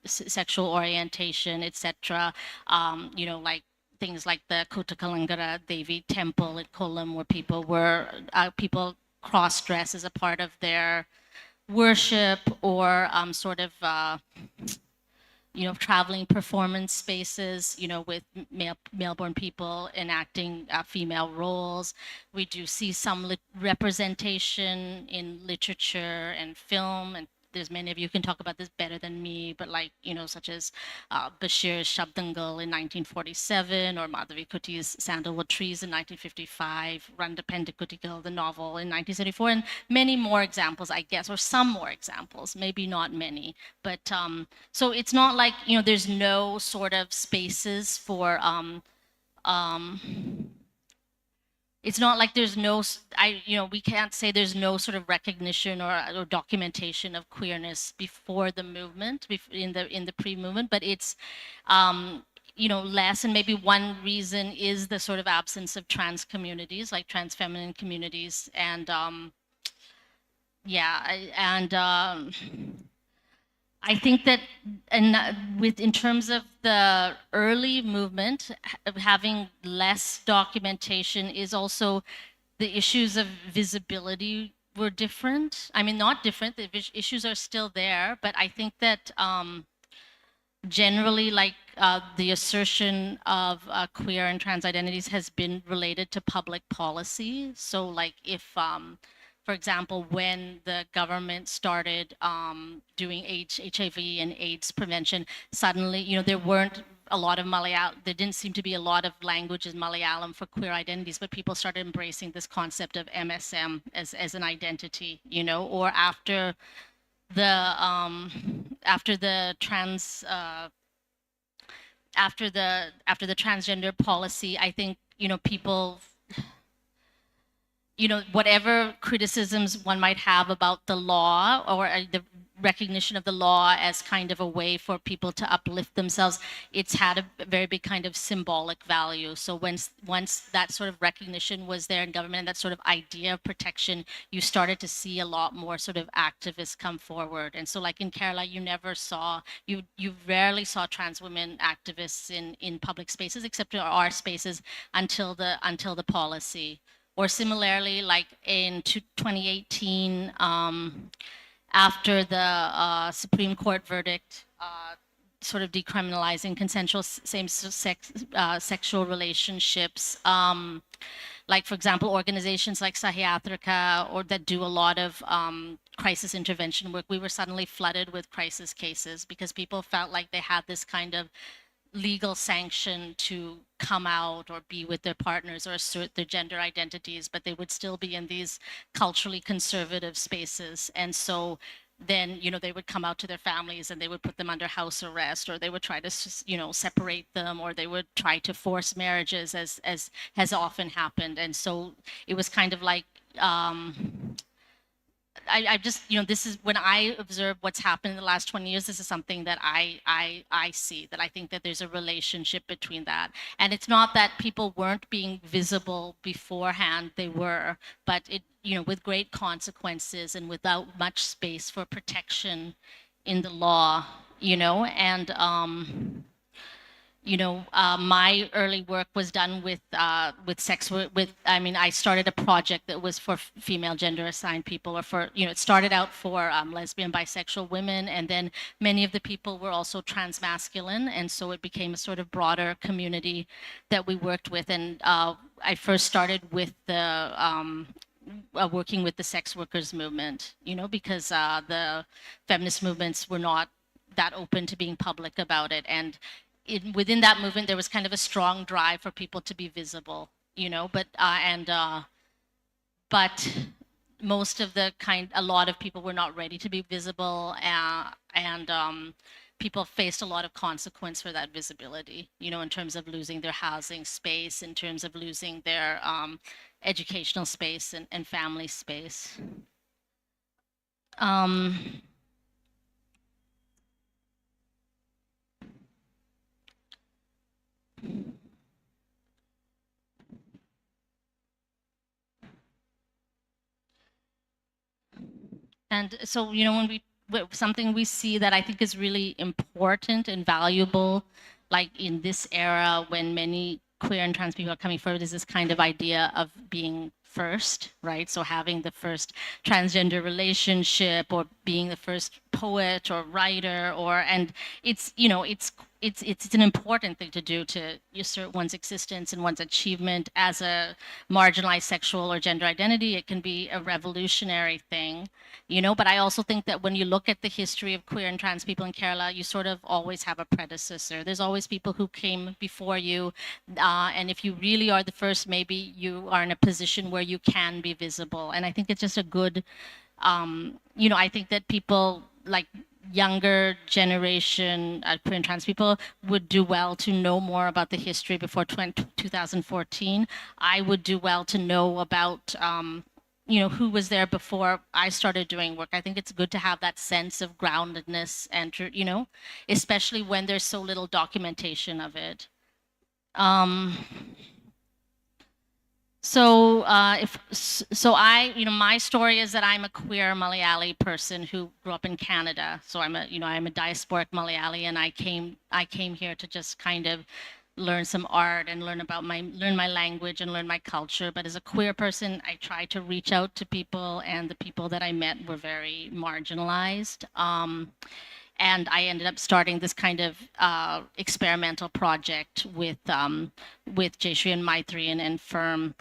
sexual orientation, etc. Like things like the Kottakalangara Devi temple at Kollam, where people cross-dress as a part of their worship, or sort of traveling performance spaces, with male-born people enacting female roles. We do see some representation in literature and film, and there's many of you can talk about this better than me, but like, such as Bashir's Shabdangal in 1947, or Madhavi Kutti's Sandalwood Trees in 1955, Randa Pendikutikal, the novel, in 1974, and many more examples, I guess, or some more examples, maybe not many. But so it's not like, there's no sort of spaces for it's not like there's no, we can't say there's no sort of recognition or documentation of queerness before the movement, in the pre-movement, but it's, less. And maybe one reason is the sort of absence of trans communities, like trans feminine communities. And I think that in terms of the early movement, having less documentation is also the issues of visibility were different. I mean, not different, the issues are still there, but I think that generally, like the assertion of queer and trans identities has been related to public policy. So like if, for example, when the government started doing HIV and AIDS prevention, suddenly, there weren't a lot of Malayalam, there didn't seem to be a lot of language in Malayalam for queer identities, but people started embracing this concept of MSM as an identity, you know, or after the transgender policy, I think, you know, people, you know, whatever criticisms one might have about the law or the recognition of the law as kind of a way for people to uplift themselves, it's had a very big kind of symbolic value. So once that sort of recognition was there in government, that sort of idea of protection, you started to see a lot more sort of activists come forward. And so like in Kerala, you rarely saw trans women activists in public spaces, except in our spaces until the policy. Or similarly, like in 2018, after the Supreme Court verdict, sort of decriminalizing consensual same-sex sexual relationships, like for example, organizations like Sahiatrika or that do a lot of crisis intervention work, we were suddenly flooded with crisis cases because people felt like they had this kind of legal sanction to come out or be with their partners or assert their gender identities, but they would still be in these culturally conservative spaces. And so then, you know, they would come out to their families and they would put them under house arrest, or they would try to, you know, separate them, or they would try to force marriages, as has often happened. And so it was kind of like, I just, you know, this is when I observe what's happened in the last 20 years, this is something that I see, that I think that there's a relationship between that. And it's not that people weren't being visible beforehand, they were, but it, you know, with great consequences and without much space for protection in the law, you know, and you know, my early work was done with sex work. I mean, I started a project that was for female gender assigned people, or for, you know, it started out for lesbian, bisexual women, and then many of the people were also transmasculine, and so it became a sort of broader community that we worked with. And I first started with the working with the sex workers movement, you know, because the feminist movements were not that open to being public about it. And within that movement, there was kind of a strong drive for people to be visible, you know, but most of a lot of people were not ready to be visible, and people faced a lot of consequence for that visibility, you know, in terms of losing their housing space, in terms of losing their educational space and family space. And so, you know, something we see that I think is really important and valuable, like in this era when many queer and trans people are coming forward, is this kind of idea of being first, right? So having the first transgender relationship, or being the first poet or writer, and it's, you know, it's an important thing to do, to assert one's existence and one's achievement as a marginalized sexual or gender identity. It can be a revolutionary thing, you know, but I also think that when you look at the history of queer and trans people in Kerala, you sort of always have a predecessor. There's always people who came before you, and if you really are the first, maybe you are in a position where you can be visible. And I think it's just a good, you know, I think that people like younger generation queer and trans people would do well to know more about the history before 2014. I would do well to know about, you know, who was there before I started doing work. I think it's good to have that sense of groundedness, and, you know, especially when there's so little documentation of it. So you know, my story is that I'm a queer Malayali person who grew up in Canada. So I'm a diasporic Malayali, and I came here to just kind of learn some art and learn my language and learn my culture. But as a queer person, I tried to reach out to people, and the people that I met were very marginalized. and I ended up starting this kind of experimental project with Jayshree and Maitri and Firm,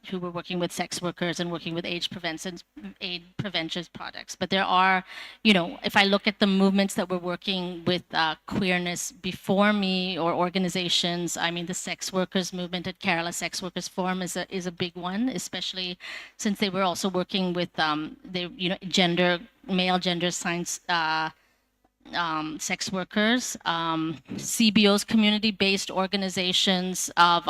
who were working with sex workers and working with aid prevention products. But there are, if I look at the movements that were working with queerness before me or organizations, I mean, the sex workers movement at Kerala Sex Workers Forum is a big one, especially since they were also working with male gender science sex workers, CBOs, community-based organizations of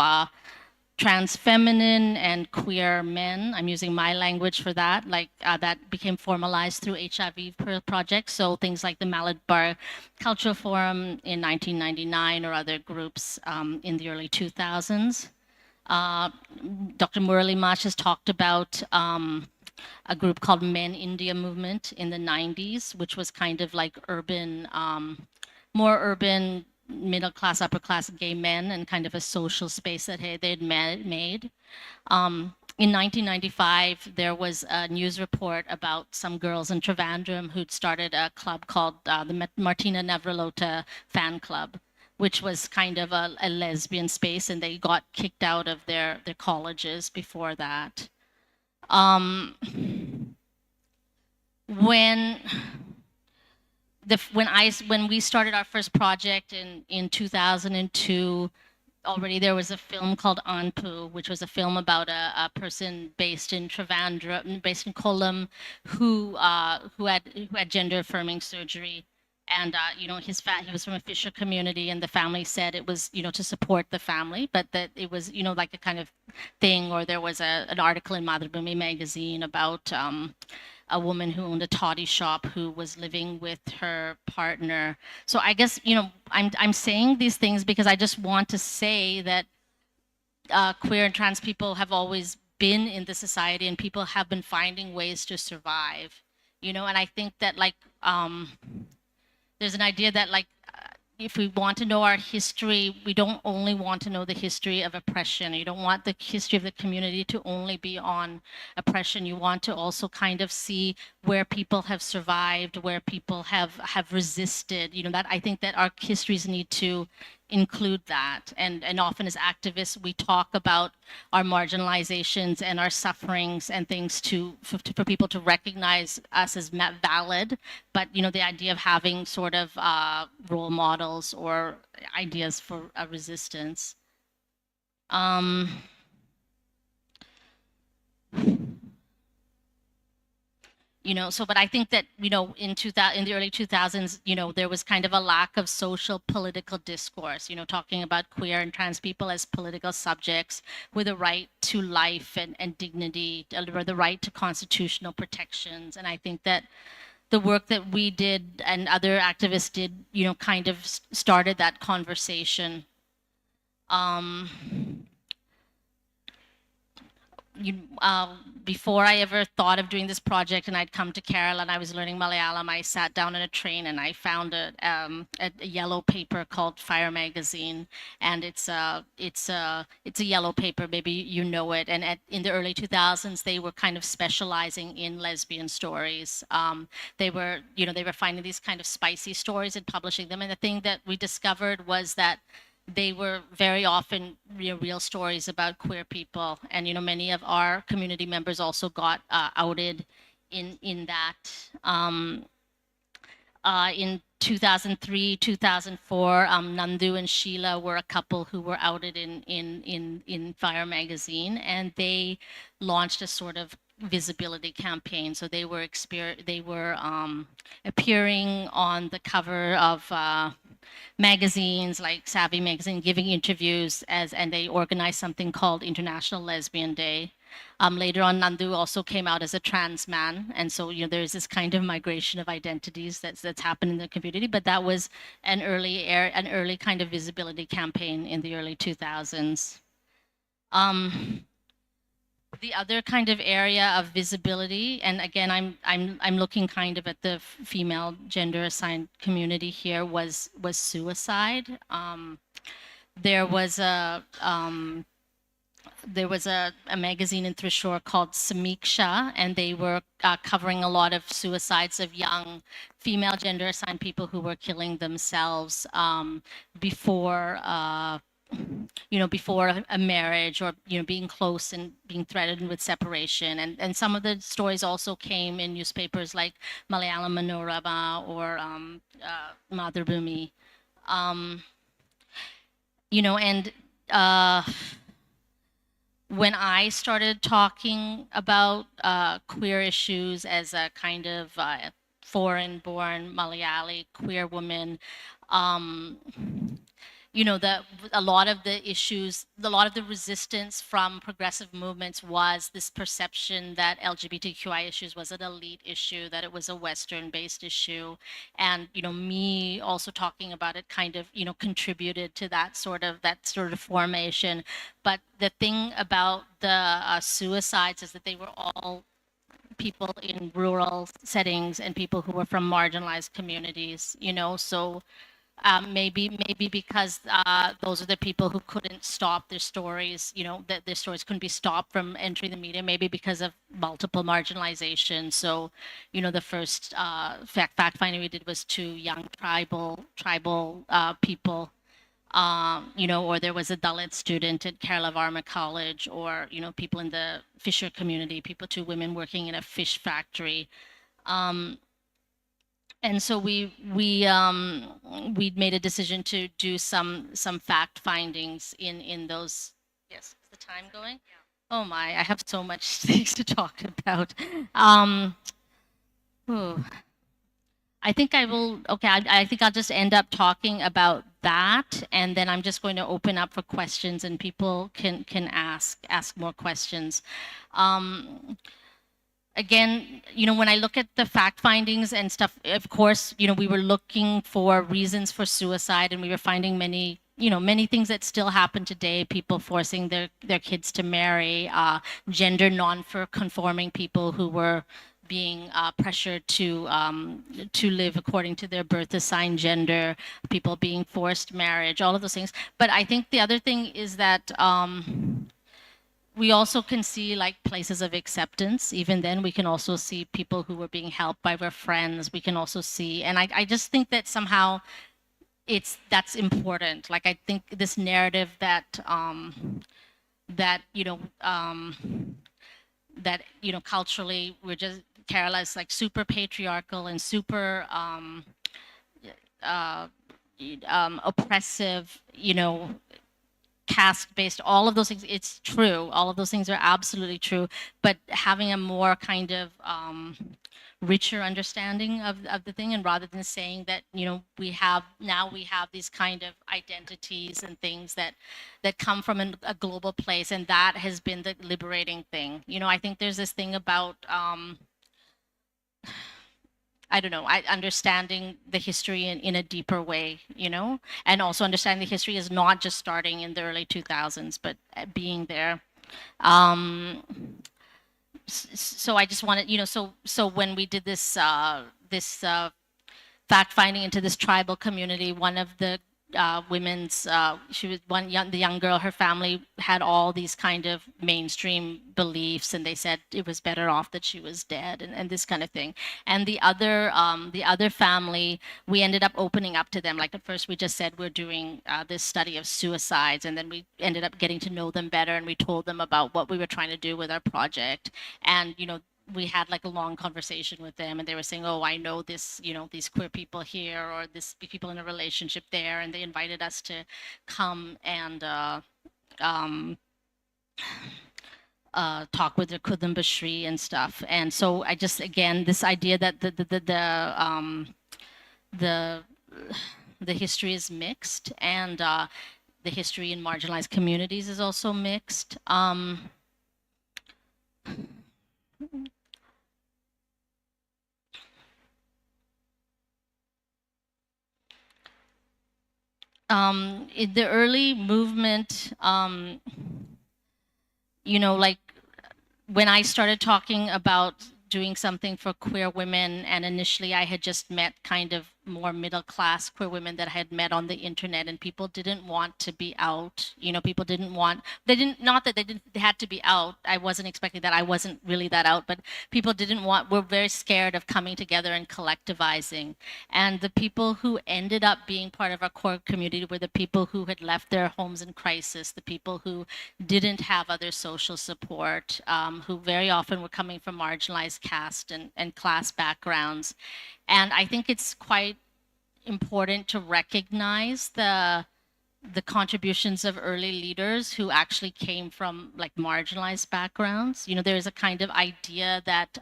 trans feminine and queer men. I'm using my language for that, that became formalized through HIV projects. So things like the Malabar Cultural Forum in 1999 or other groups in the early 2000s. Dr. Murali Mash has talked about a group called Men India Movement in the 90s, which was kind of like urban, more urban, middle class, upper class gay men, and kind of a social space that they'd made. In 1995, there was a news report about some girls in Trivandrum who'd started a club called the Martina Navratilova Fan Club, which was kind of a lesbian space, and they got kicked out of their colleges before that. When we started our first project in 2002, already there was a film called Anpu, which was a film about a person based in Trivandrum, based in Kollam, who had gender affirming surgery. And he was from a fisher community, and the family said it was to support the family, but that it was like a kind of thing. Or there was an article in Madhubhumi magazine about a woman who owned a toddy shop who was living with her partner. So I guess I'm saying these things because I just want to say that queer and trans people have always been in the society, and people have been finding ways to survive. And I think that there's an idea that if we want to know our history, we don't only want to know the history of oppression. You don't want the history of the community to only be on oppression. You want to also kind of see where people have survived, where people have resisted. That I think that our histories need to include that. And often as activists, we talk about our marginalizations and our sufferings and things for people to recognize us as valid. But, the idea of having sort of role models or ideas for resistance. But I think that, in the early 2000s, there was kind of a lack of social political discourse, talking about queer and trans people as political subjects with a right to life and dignity, or the right to constitutional protections. And I think that the work that we did and other activists did, kind of started that conversation. Before I ever thought of doing this project, and I'd come to Kerala and I was learning Malayalam, I sat down on a train and I found a yellow paper called Fire Magazine, and it's a yellow paper, maybe you know it. And in the early 2000s, they were kind of specializing in lesbian stories. They were finding these kind of spicy stories and publishing them. And the thing that we discovered was that they were very often real stories about queer people, and many of our community members also got outed in that. In 2003, 2004, Nandu and Sheila were a couple who were outed in Fire Magazine, and they launched a sort of visibility campaign. So they were appearing on the cover of magazines like Savvy Magazine, giving interviews and they organized something called International Lesbian Day. Later on, Nandu also came out as a trans man, and so there's this kind of migration of identities that's happened in the community. But that was an early kind of visibility campaign in the early 2000s. The other kind of area of visibility, and again, I'm looking kind of at the female gender assigned community here, was suicide. There was there was a magazine in Thrissur called Samiksha, and they were covering a lot of suicides of young female gender assigned people who were killing themselves before before a marriage, or being close and being threatened with separation. And some of the stories also came in newspapers like Malayalam Manorama or Madhubhumi. And when I started talking about queer issues as a kind of foreign-born Malayali queer woman, that a lot of the issues, a lot of the resistance from progressive movements was this perception that LGBTQI issues was an elite issue, that it was a Western-based issue. And, me also talking about it kind of, contributed to that sort of formation. But the thing about the suicides is that they were all people in rural settings and people who were from marginalized communities, so maybe because those are the people who couldn't stop their stories, that their stories couldn't be stopped from entering the media, maybe because of multiple marginalization. So, the first fact finding we did was 2 young tribal people, or there was a Dalit student at Kerala Varma College, or, people in the fisher community, 2 women working in a fish factory. And so we made a decision to do some fact findings in those. Yes, is the time going? Yeah. Oh my, I have so much things to talk about. I think I will. Okay, I think I'll just end up talking about that, and then I'm just going to open up for questions, and people can ask more questions. Again, when I look at the fact findings and stuff, of course, we were looking for reasons for suicide, and we were finding many things that still happen today. People forcing their kids to marry, gender non-conforming people who were being pressured to live according to their birth assigned gender, people being forced marriage, all of those things. But I think the other thing is that we also can see like places of acceptance. Even then, we can also see people who were being helped by their friends. We can also see, and I just think that somehow that's important. Like, I think this narrative that culturally we're just, Kerala is like super patriarchal and super oppressive, caste-based, all of those things, it's true. All of those things are absolutely true. But having a more kind of richer understanding of the thing, and rather than saying that, we have these kind of identities and things that come from a global place, and that has been the liberating thing. I think there's this thing about I don't know, understanding the history in a deeper way, and also understanding the history is not just starting in the early 2000s, but being there. So I just wanted, so when we did this fact finding into this tribal community, one of the women's, she was the young girl, her family had all these kind of mainstream beliefs, and they said it was better off that she was dead, and this kind of thing. And the other family, we ended up opening up to them. Like, at first we just said we're doing this study of suicides, and then we ended up getting to know them better, and we told them about what we were trying to do with our project. And we had like a long conversation with them, and they were saying, oh, I know this, these queer people here, or this people in a relationship there, and they invited us to come and talk with their Kudumbashri and stuff. And so I just, again, this idea that the history is mixed, and the history in marginalized communities is also mixed. In the early movement, like when I started talking about doing something for queer women, and initially I had just met kind of more middle class queer women that I had met on the internet, and people didn't want to be out. You know, people didn't want, they didn't, not that they had to be out. I wasn't expecting that. I wasn't really that out, but people didn't want, were very scared of coming together and collectivizing. And the people who ended up being part of our core community were the people who had left their homes in crisis, the people who didn't have other social support, who very often were coming from marginalized caste and class backgrounds. And I think it's quite important to recognize the contributions of early leaders who actually came from like marginalized backgrounds. You know, there's a kind of idea that,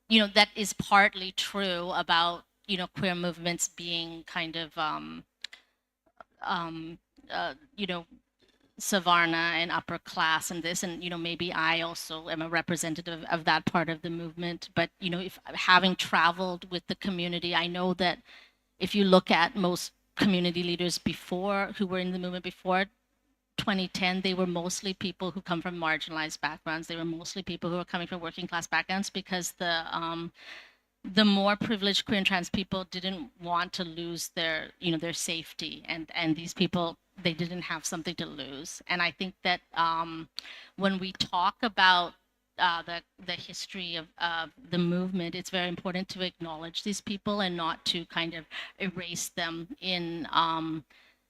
you know, that is partly true about, you know, queer movements being kind of, you know, Savarna and upper class and this, and you know, maybe I also am a representative of that part of the movement. But you know, if having traveled with the community, I know that if you look at most community leaders before, who were in the movement before 2010, they were mostly people who come from marginalized backgrounds. They were mostly people who are coming from working class backgrounds, because the more privileged queer and trans people didn't want to lose their, you know, their safety, and these people, they didn't have something to lose. And I think that when we talk about the history of the movement, it's very important to acknowledge these people and not to kind of erase them in,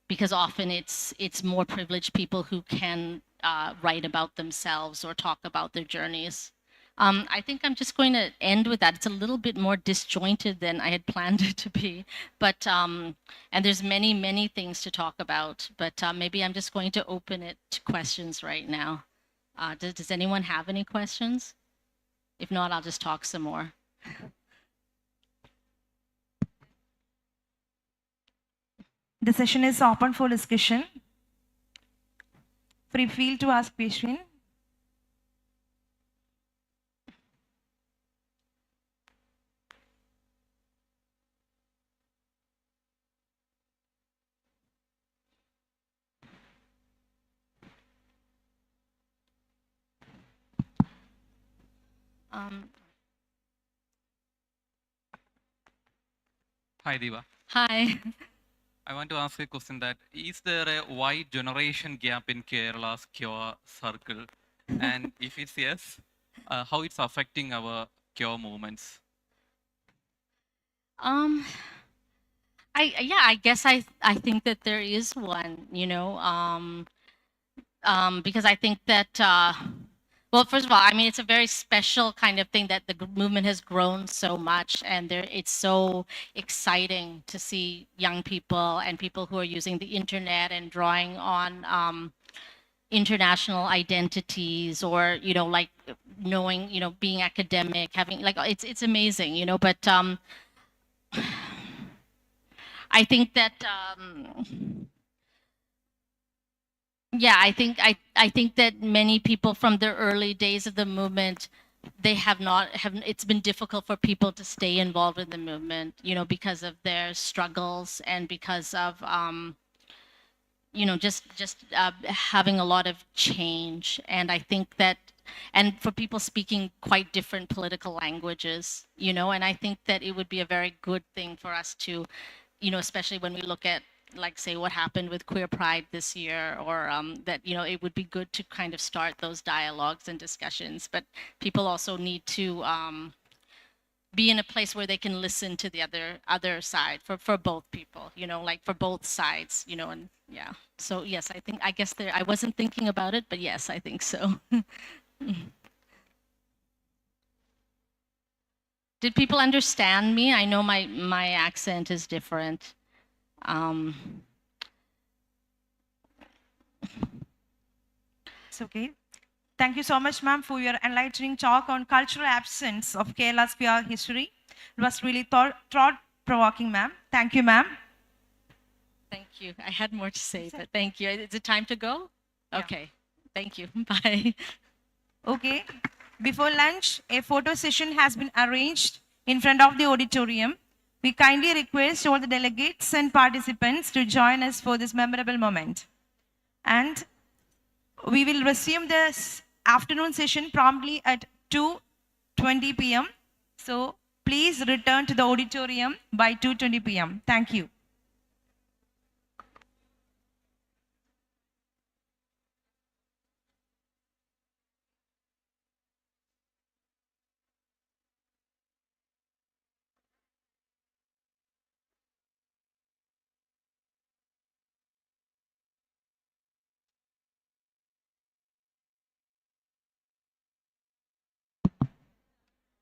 because often it's more privileged people who can write about themselves or talk about their journeys. I think I'm just going to end with that. It's a little bit more disjointed than I had planned it to be, but and there's many, many things to talk about, but maybe I'm just going to open it to questions right now. Does anyone have any questions? If not, I'll just talk some more. The session is open for discussion. Free feel to ask question. Hi, Diva. Hi. I want to ask a question that is there a wide generation gap in Kerala's cure circle? And if it's yes, how it's affecting our cure movements? I guess I think that there is one, you know, because I think that, well, first of all, I mean, it's a very special kind of thing that the movement has grown so much, and it's so exciting to see young people and people who are using the internet and drawing on international identities, or, you know, like knowing, you know, being academic, having like, it's amazing, you know, but I think that, yeah, I think that many people from the early days of the movement, they have it's been difficult for people to stay involved in the movement, you know, because of their struggles and because of, you know, just having a lot of change. And I think that, and for people speaking quite different political languages, you know, and I think that it would be a very good thing for us to, you know, especially when we look at, like, say, what happened with Queer Pride this year, or that, you know, it would be good to kind of start those dialogues and discussions. But people also need to be in a place where they can listen to the other side for both people, you know, like for both sides, you know. And yeah, so yes, I guess I wasn't thinking about it, but yes, I think so. Did people understand me? I know my accent is different. It's okay. Thank you so much, ma'am, for your enlightening talk on cultural absence of Kerala's queer history. It was really thought-provoking, ma'am. Thank you, ma'am. Thank you. I had more to say, but thank you. Is it time to go? Yeah. Okay. Thank you. Bye. Okay. Before lunch, a photo session has been arranged in front of the auditorium. We kindly request all the delegates and participants to join us for this memorable moment. And we will resume this afternoon session promptly at 2:20 p.m. So please return to the auditorium by 2:20 p.m. Thank you.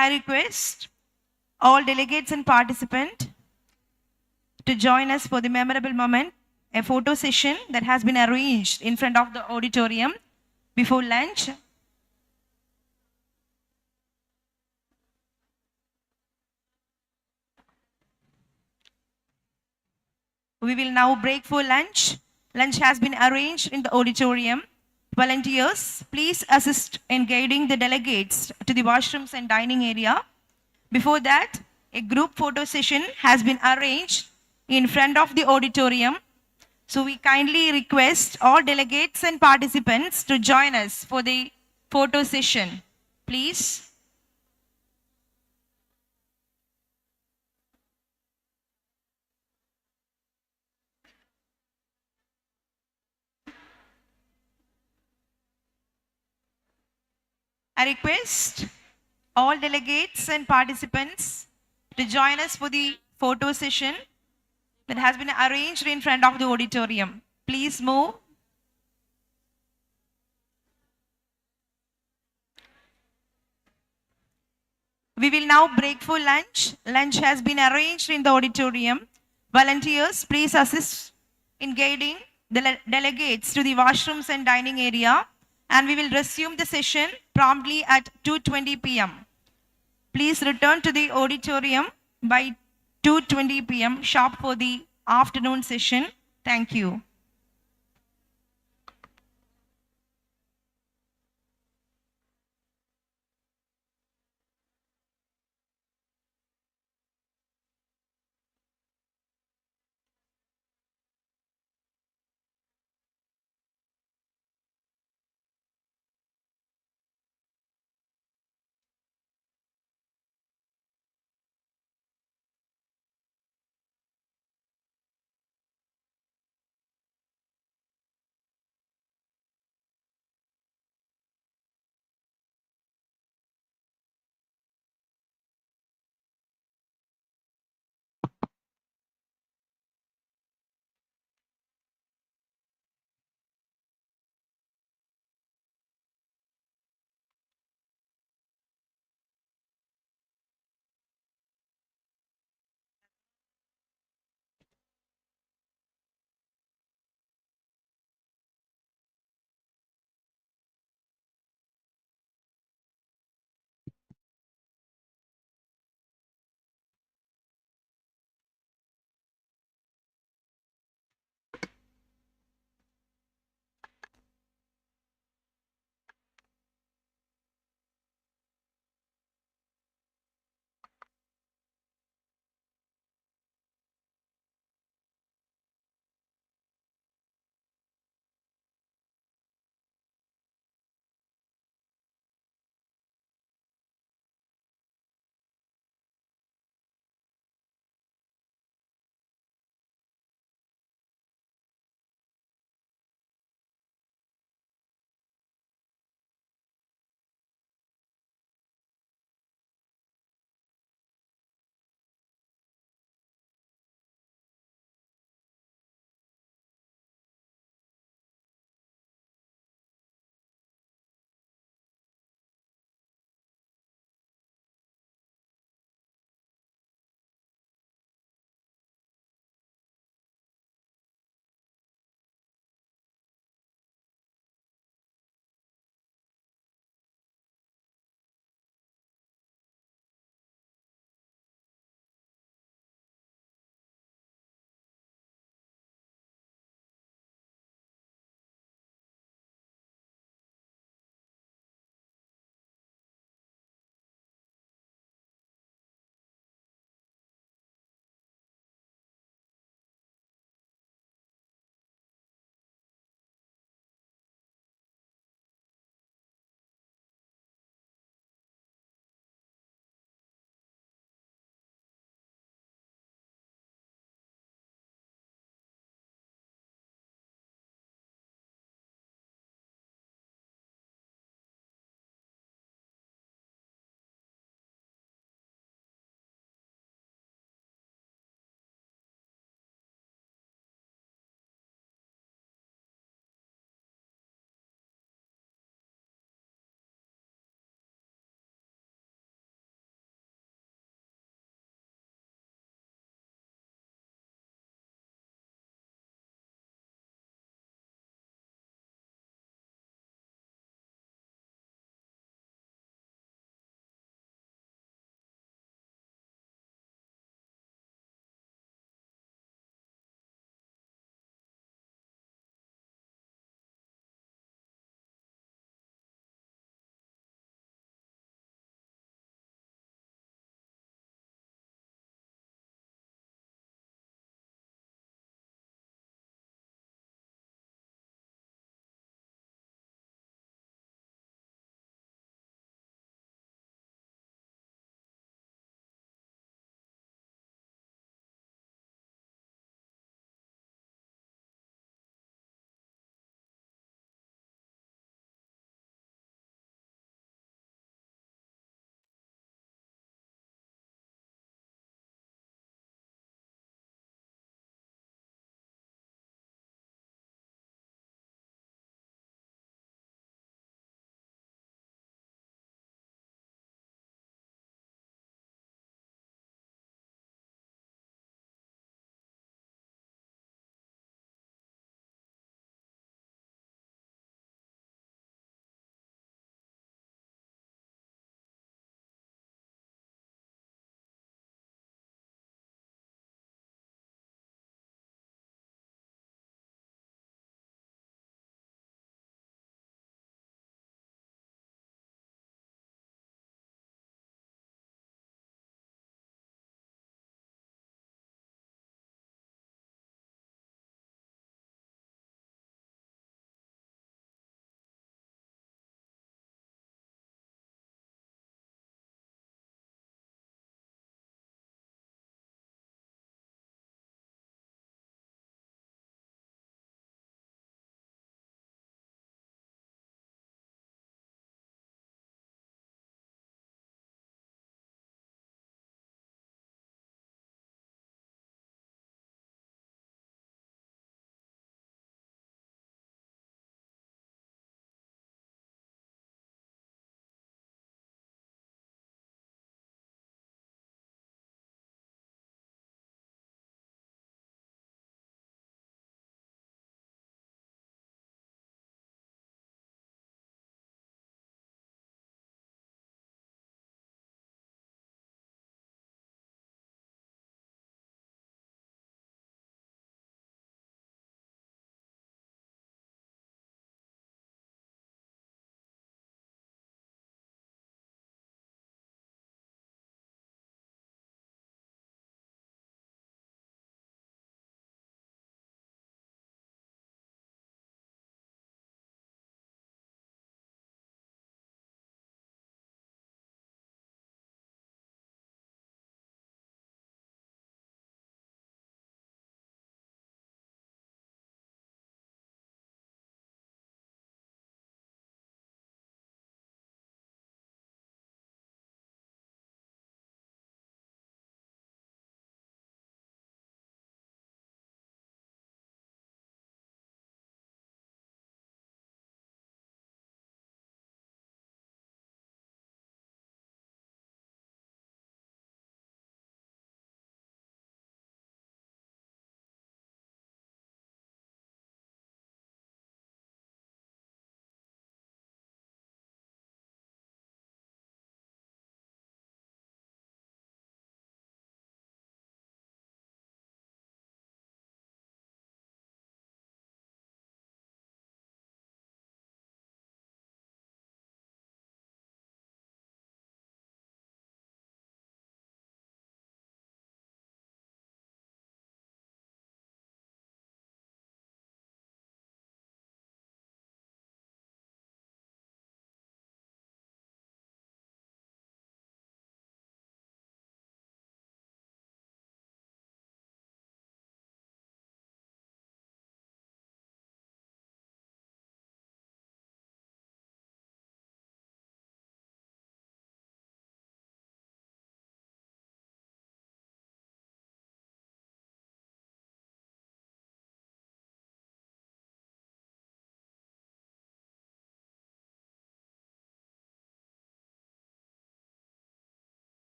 I request all delegates and participants to join us for the memorable moment, a photo session that has been arranged in front of the auditorium before lunch. We will now break for lunch. Lunch has been arranged in the auditorium. Volunteers, please assist in guiding the delegates to the washrooms and dining area. Before that, a group photo session has been arranged in front of the auditorium. So we kindly request all delegates and participants to join us for the photo session. Please. I request all delegates and participants to join us for the photo session that has been arranged in front of the auditorium. Please move. We will now break for lunch. Lunch has been arranged in the auditorium. Volunteers, please assist in guiding the delegates to the washrooms and dining area, and we will resume the session promptly at 2:20 p.m. Please return to the auditorium by 2:20 p.m. sharp for the afternoon session. Thank you.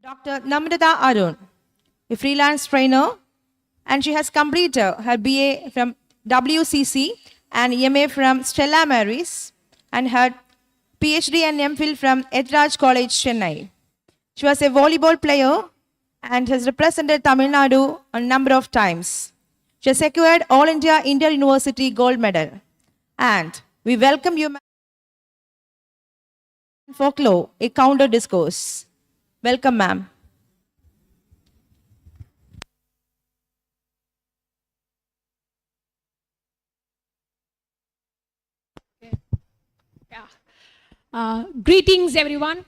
Dr. Namrata Arun, a freelance trainer, and she has completed her BA from WCC and MA from Stella Maris and her PhD and MPhil from Etraj College, Chennai. She was a volleyball player and has represented Tamil Nadu a number of times. She has secured All India Inter-University Gold Medal. And we welcome you, ma'am. Folklore, a counter discourse. Welcome, ma'am. Greetings, everyone.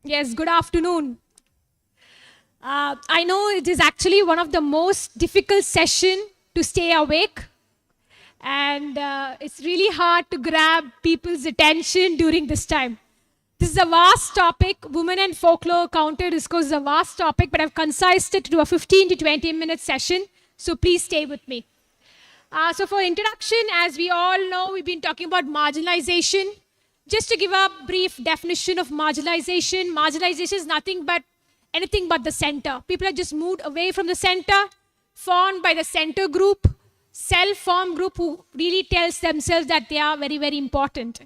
Yes, good afternoon. I know it is actually one of the most difficult session to stay awake, and it's really hard to grab people's attention during this time. This is a vast topic. Women and folklore counter discourse is a vast topic, but I've concised it to a 15 to 20-minute session, so please stay with me. So for introduction, as we all know, we've been talking about marginalization. Just to give a brief definition of marginalization, marginalization is anything but the center. People are just moved away from the center, formed by the center group, self-formed group who really tells themselves that they are very, very important.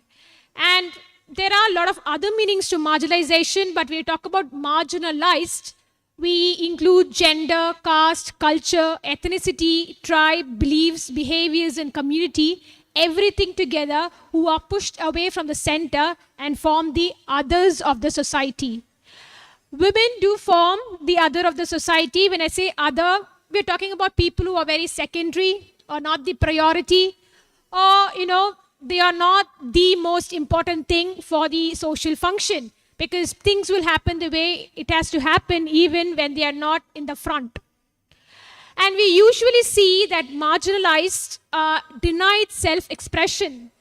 And there are a lot of other meanings to marginalization, but when we talk about marginalized, we include gender, caste, culture, ethnicity, tribe, beliefs, behaviors, and community, everything together, who are pushed away from the center and form the others of the society. Women do form the other of the society. When I say other, we're talking about people who are very secondary or not the priority, or, they are not the most important thing for the social function, because things will happen the way it has to happen even when they are not in the front. And we usually see that marginalized denied self-expression.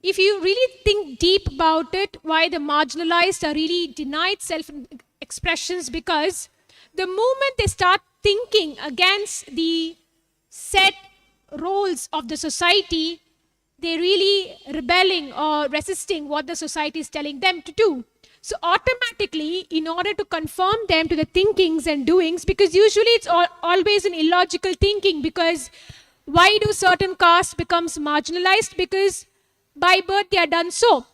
If you really think deep about it, why the marginalized are really denied self-expressions, because the moment they start thinking against the set roles of the society, they're really rebelling or resisting what the society is telling them to do. So automatically, in order to conform them to the thinkings and doings, because usually it's always an illogical thinking, because why do certain castes becomes marginalized? Because by birth they are done so.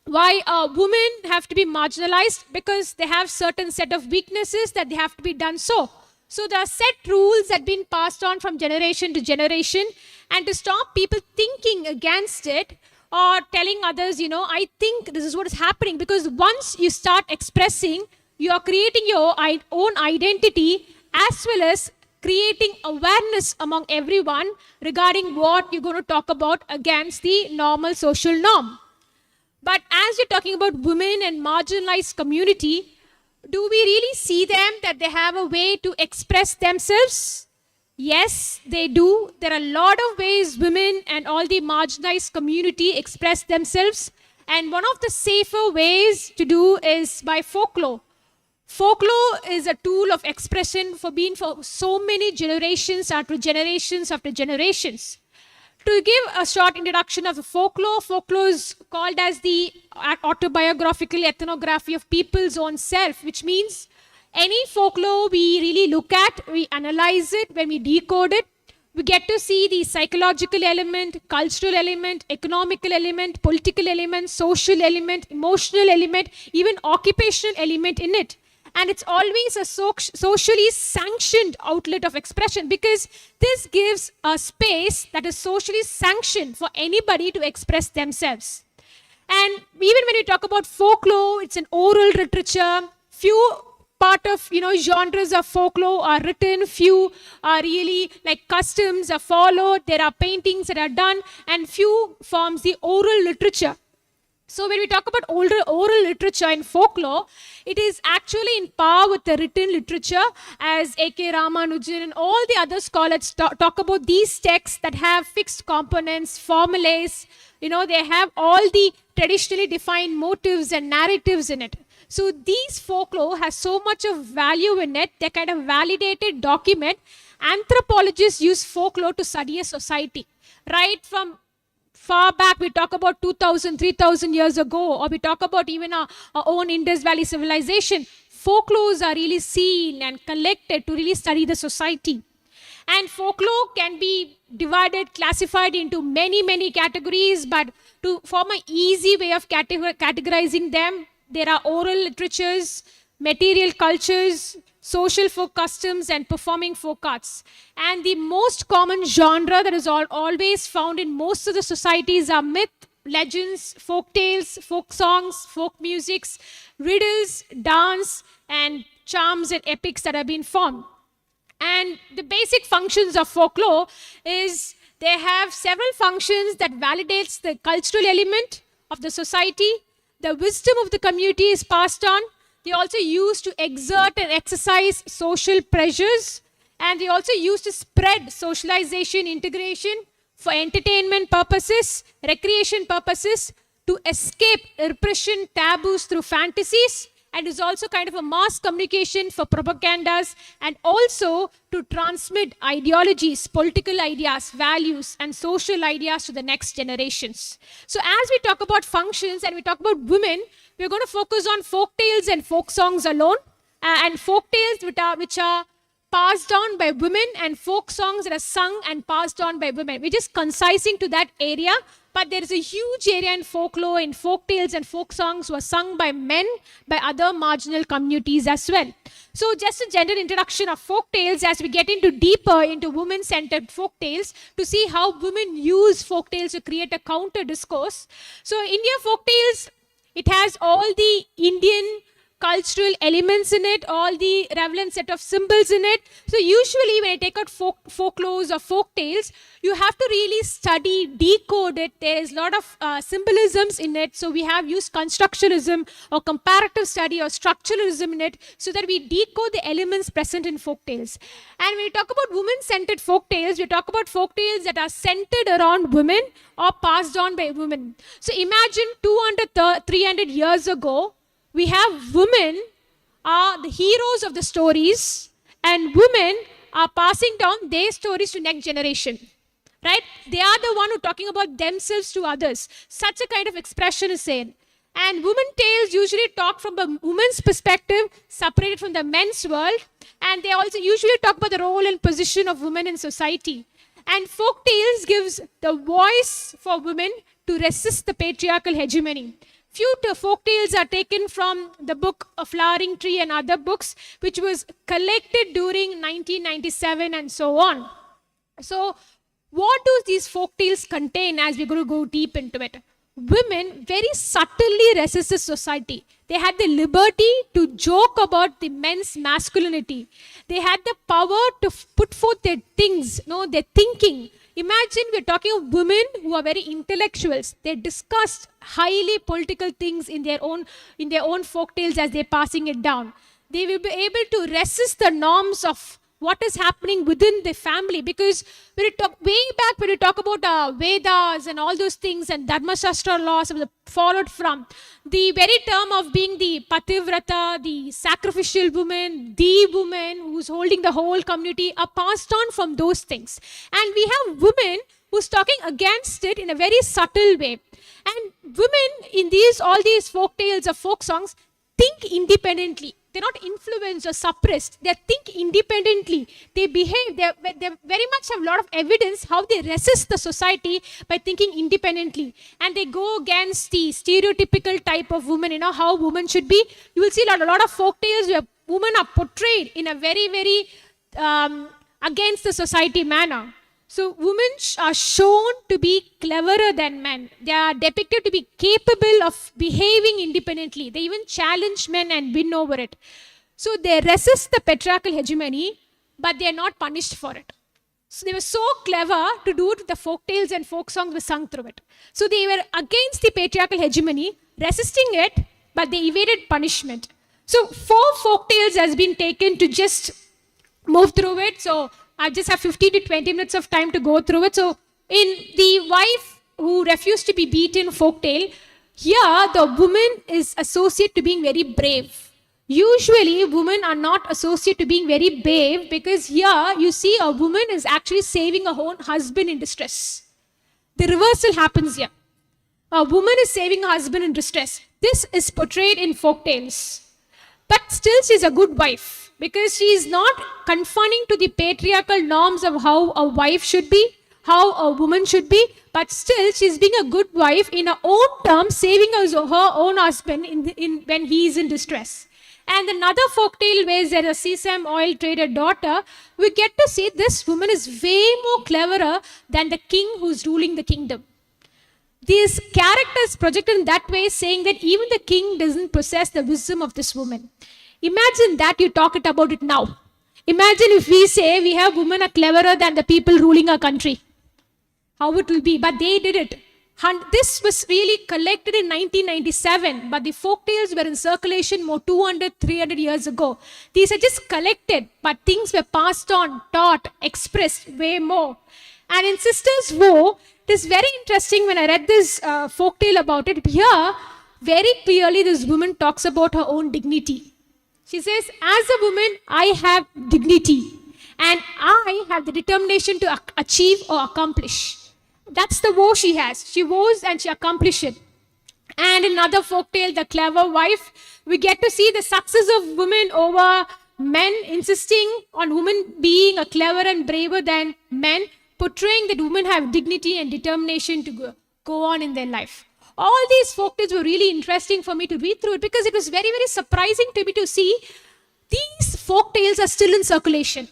Why women have to be marginalized? Because they have certain set of weaknesses that they have to be done so. So there are set rules that have been passed on from generation to generation, and to stop people thinking against it, or telling others, I think this is what is happening. Because once you start expressing, you are creating your own identity, as well as creating awareness among everyone regarding what you're going to talk about against the normal social norm. But as you're talking about women and marginalized community, do we really see them that they have a way to express themselves? Yes, they do. There are a lot of ways women and all the marginalized community express themselves. And one of the safer ways to do is by folklore. Folklore is a tool of expression for so many generations after generations after generations. To give a short introduction of the folklore, folklore is called as the autobiographical ethnography of people's own self, which means any folklore we really look at, we analyze it, when we decode it, we get to see the psychological element, cultural element, economical element, political element, social element, emotional element, even occupational element in it. And it's always a socially sanctioned outlet of expression, because this gives a space that is socially sanctioned for anybody to express themselves. And even when you talk about folklore, it's an oral literature. Few part of genres of folklore are written, few are really like customs are followed, there are paintings that are done, and few forms the oral literature. So when we talk about oral literature in folklore, it is actually in par with the written literature, as A.K. Ramanujan and all the other scholars talk about these texts that have fixed components, formulas, they have all the traditionally defined motives and narratives in it. So these folklore has so much of value in it, they kind of validated document. Anthropologists use folklore to study a society. Right from far back, we talk about 2,000, 3,000 years ago, or we talk about even our own Indus Valley civilization. folklores are really seen and collected to really study the society. And folklore can be divided, classified into many, many categories, but to form an easy way of categorizing them, there are oral literatures, material cultures, social folk customs, and performing folk arts. And the most common genre that is always found in most of the societies are myth, legends, folk tales, folk songs, folk musics, riddles, dance, and charms and epics that have been formed. And the basic functions of folklore is they have several functions that validates the cultural element of the society. The wisdom of the community is passed on. They also use to exert and exercise social pressures. And they also use to spread socialization, integration for entertainment purposes, recreation purposes, to escape repression, taboos through fantasies, and is also kind of a mass communication for propagandas, and also to transmit ideologies, political ideas, values, and social ideas to the next generations. So as we talk about functions and we talk about women, we're going to focus on folk tales and folk songs alone, and folk tales which are passed on by women, and folk songs that are sung and passed on by women. We're just concising to that area, but there is a huge area in folklore, in folk tales and folk songs who are sung by men, by other marginal communities as well. So just a general introduction of folk tales as we get into deeper into women-centered folk tales to see how women use folk tales to create a counter discourse. So India folk tales, it has all the Indian cultural elements in it, all the relevant set of symbols in it. So usually when I take out folklores or folk tales, you have to really study, decode it. There is a lot of symbolisms in it. So we have used constructionism or comparative study or structuralism in it so that we decode the elements present in folk tales. And when we talk about women-centered folk tales, we talk about folk tales that are centered around women or passed on by women. So imagine 200, 300 years ago, we have women are the heroes of the stories, and women are passing down their stories to next generation, right? They are the one who are talking about themselves to others. Such a kind of expression is said. And women tales usually talk from a woman's perspective, separated from the men's world. And they also usually talk about the role and position of women in society. And folk tales gives the voice for women to resist the patriarchal hegemony. Few folk tales are taken from the book A Flowering Tree and other books, which was collected during 1997 and so on. So what do these folk tales contain as we're going to go deep into it? Women very subtly resist the society. They had the liberty to joke about the men's masculinity. They had the power to put forth their things, their thinking. Imagine we're talking of women who are very intellectuals. They discussed highly political things in their own folk tales as they're passing it down. They will be able to resist the norms of what is happening within the family, because when you talk way back, when you talk about Vedas and all those things and Dharmashastra laws followed from the very term of being the Pativrata, the sacrificial woman, the woman who's holding the whole community, are passed on from those things. And we have women who's talking against it in a very subtle way. And women in all these folk tales or folk songs think independently. They're not influenced or suppressed. They think independently. They behave. They very much have a lot of evidence how they resist the society by thinking independently. And they go against the stereotypical type of woman, how women should be. You will see a lot of folk tales where women are portrayed in a very, very against the society manner. So women are shown to be cleverer than men. They are depicted to be capable of behaving independently. They even challenge men and win over it. So they resist the patriarchal hegemony, but they are not punished for it. So they were so clever to do it with the folk tales and folk songs were sung through it. So they were against the patriarchal hegemony, resisting it, but they evaded punishment. So 4 folk tales has been taken to just move through it. So I just have 15 to 20 minutes of time to go through it. So in the wife who refused to be beaten folktale, here the woman is associated to being very brave. Usually women are not associated to being very brave, because here you see a woman is actually saving her own husband in distress. The reversal happens here. A woman is saving her husband in distress. This is portrayed in folktales. but still she's a good wife because she is not conforming to the patriarchal norms of how a wife should be, how a woman should be, but still she's being a good wife in her own terms, saving her own husband when he is in distress. And another folktale where there is a sesame oil trader daughter, we get to see this woman is way more cleverer than the king who's ruling the kingdom. These characters projected in that way, saying that even the king doesn't possess the wisdom of this woman. Imagine that you talk about it now. Imagine if we say we have women are cleverer than the people ruling our country. How it will be, but they did it. This was really collected in 1997, but the folk tales were in circulation more 200, 300 years ago. These are just collected, but things were passed on, taught, expressed way more. And in Sisters Woe, it is very interesting when I read this folk tale about it. Here, very clearly, this woman talks about her own dignity. She says, as a woman, I have dignity, and I have the determination to achieve or accomplish. That's the woe she has. She vows and she accomplishes it. And in another folktale, The Clever Wife, we get to see the success of women over men, insisting on women being a clever and braver than men, portraying that women have dignity and determination to go on in their life. All these folktales were really interesting for me to read through it because it was very, very surprising to me to see these folktales are still in circulation.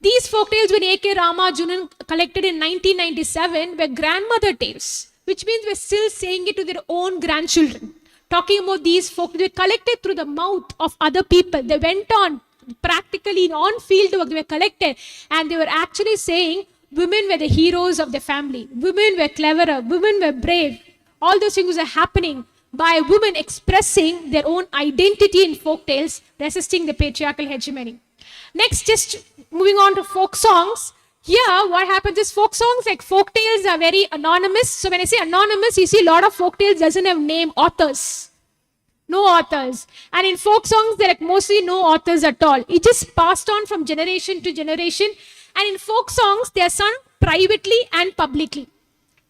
These folktales when A.K. Ramanujan collected in 1997 were grandmother tales, which means we're still saying it to their own grandchildren. Talking about these folk, they were collected through the mouth of other people. They went on practically on field work, they were collected, and they were actually saying women were the heroes of the family. Women were cleverer, women were brave. All those things are happening by women expressing their own identity in folk tales, resisting the patriarchal hegemony. Next, just moving on to folk songs. Here, what happens is folk songs like folk tales are very anonymous. So when I say anonymous, you see a lot of folk tales doesn't have name authors. No authors. And in folk songs, there are mostly no authors at all. It just passed on from generation to generation. And in folk songs, they are sung privately and publicly.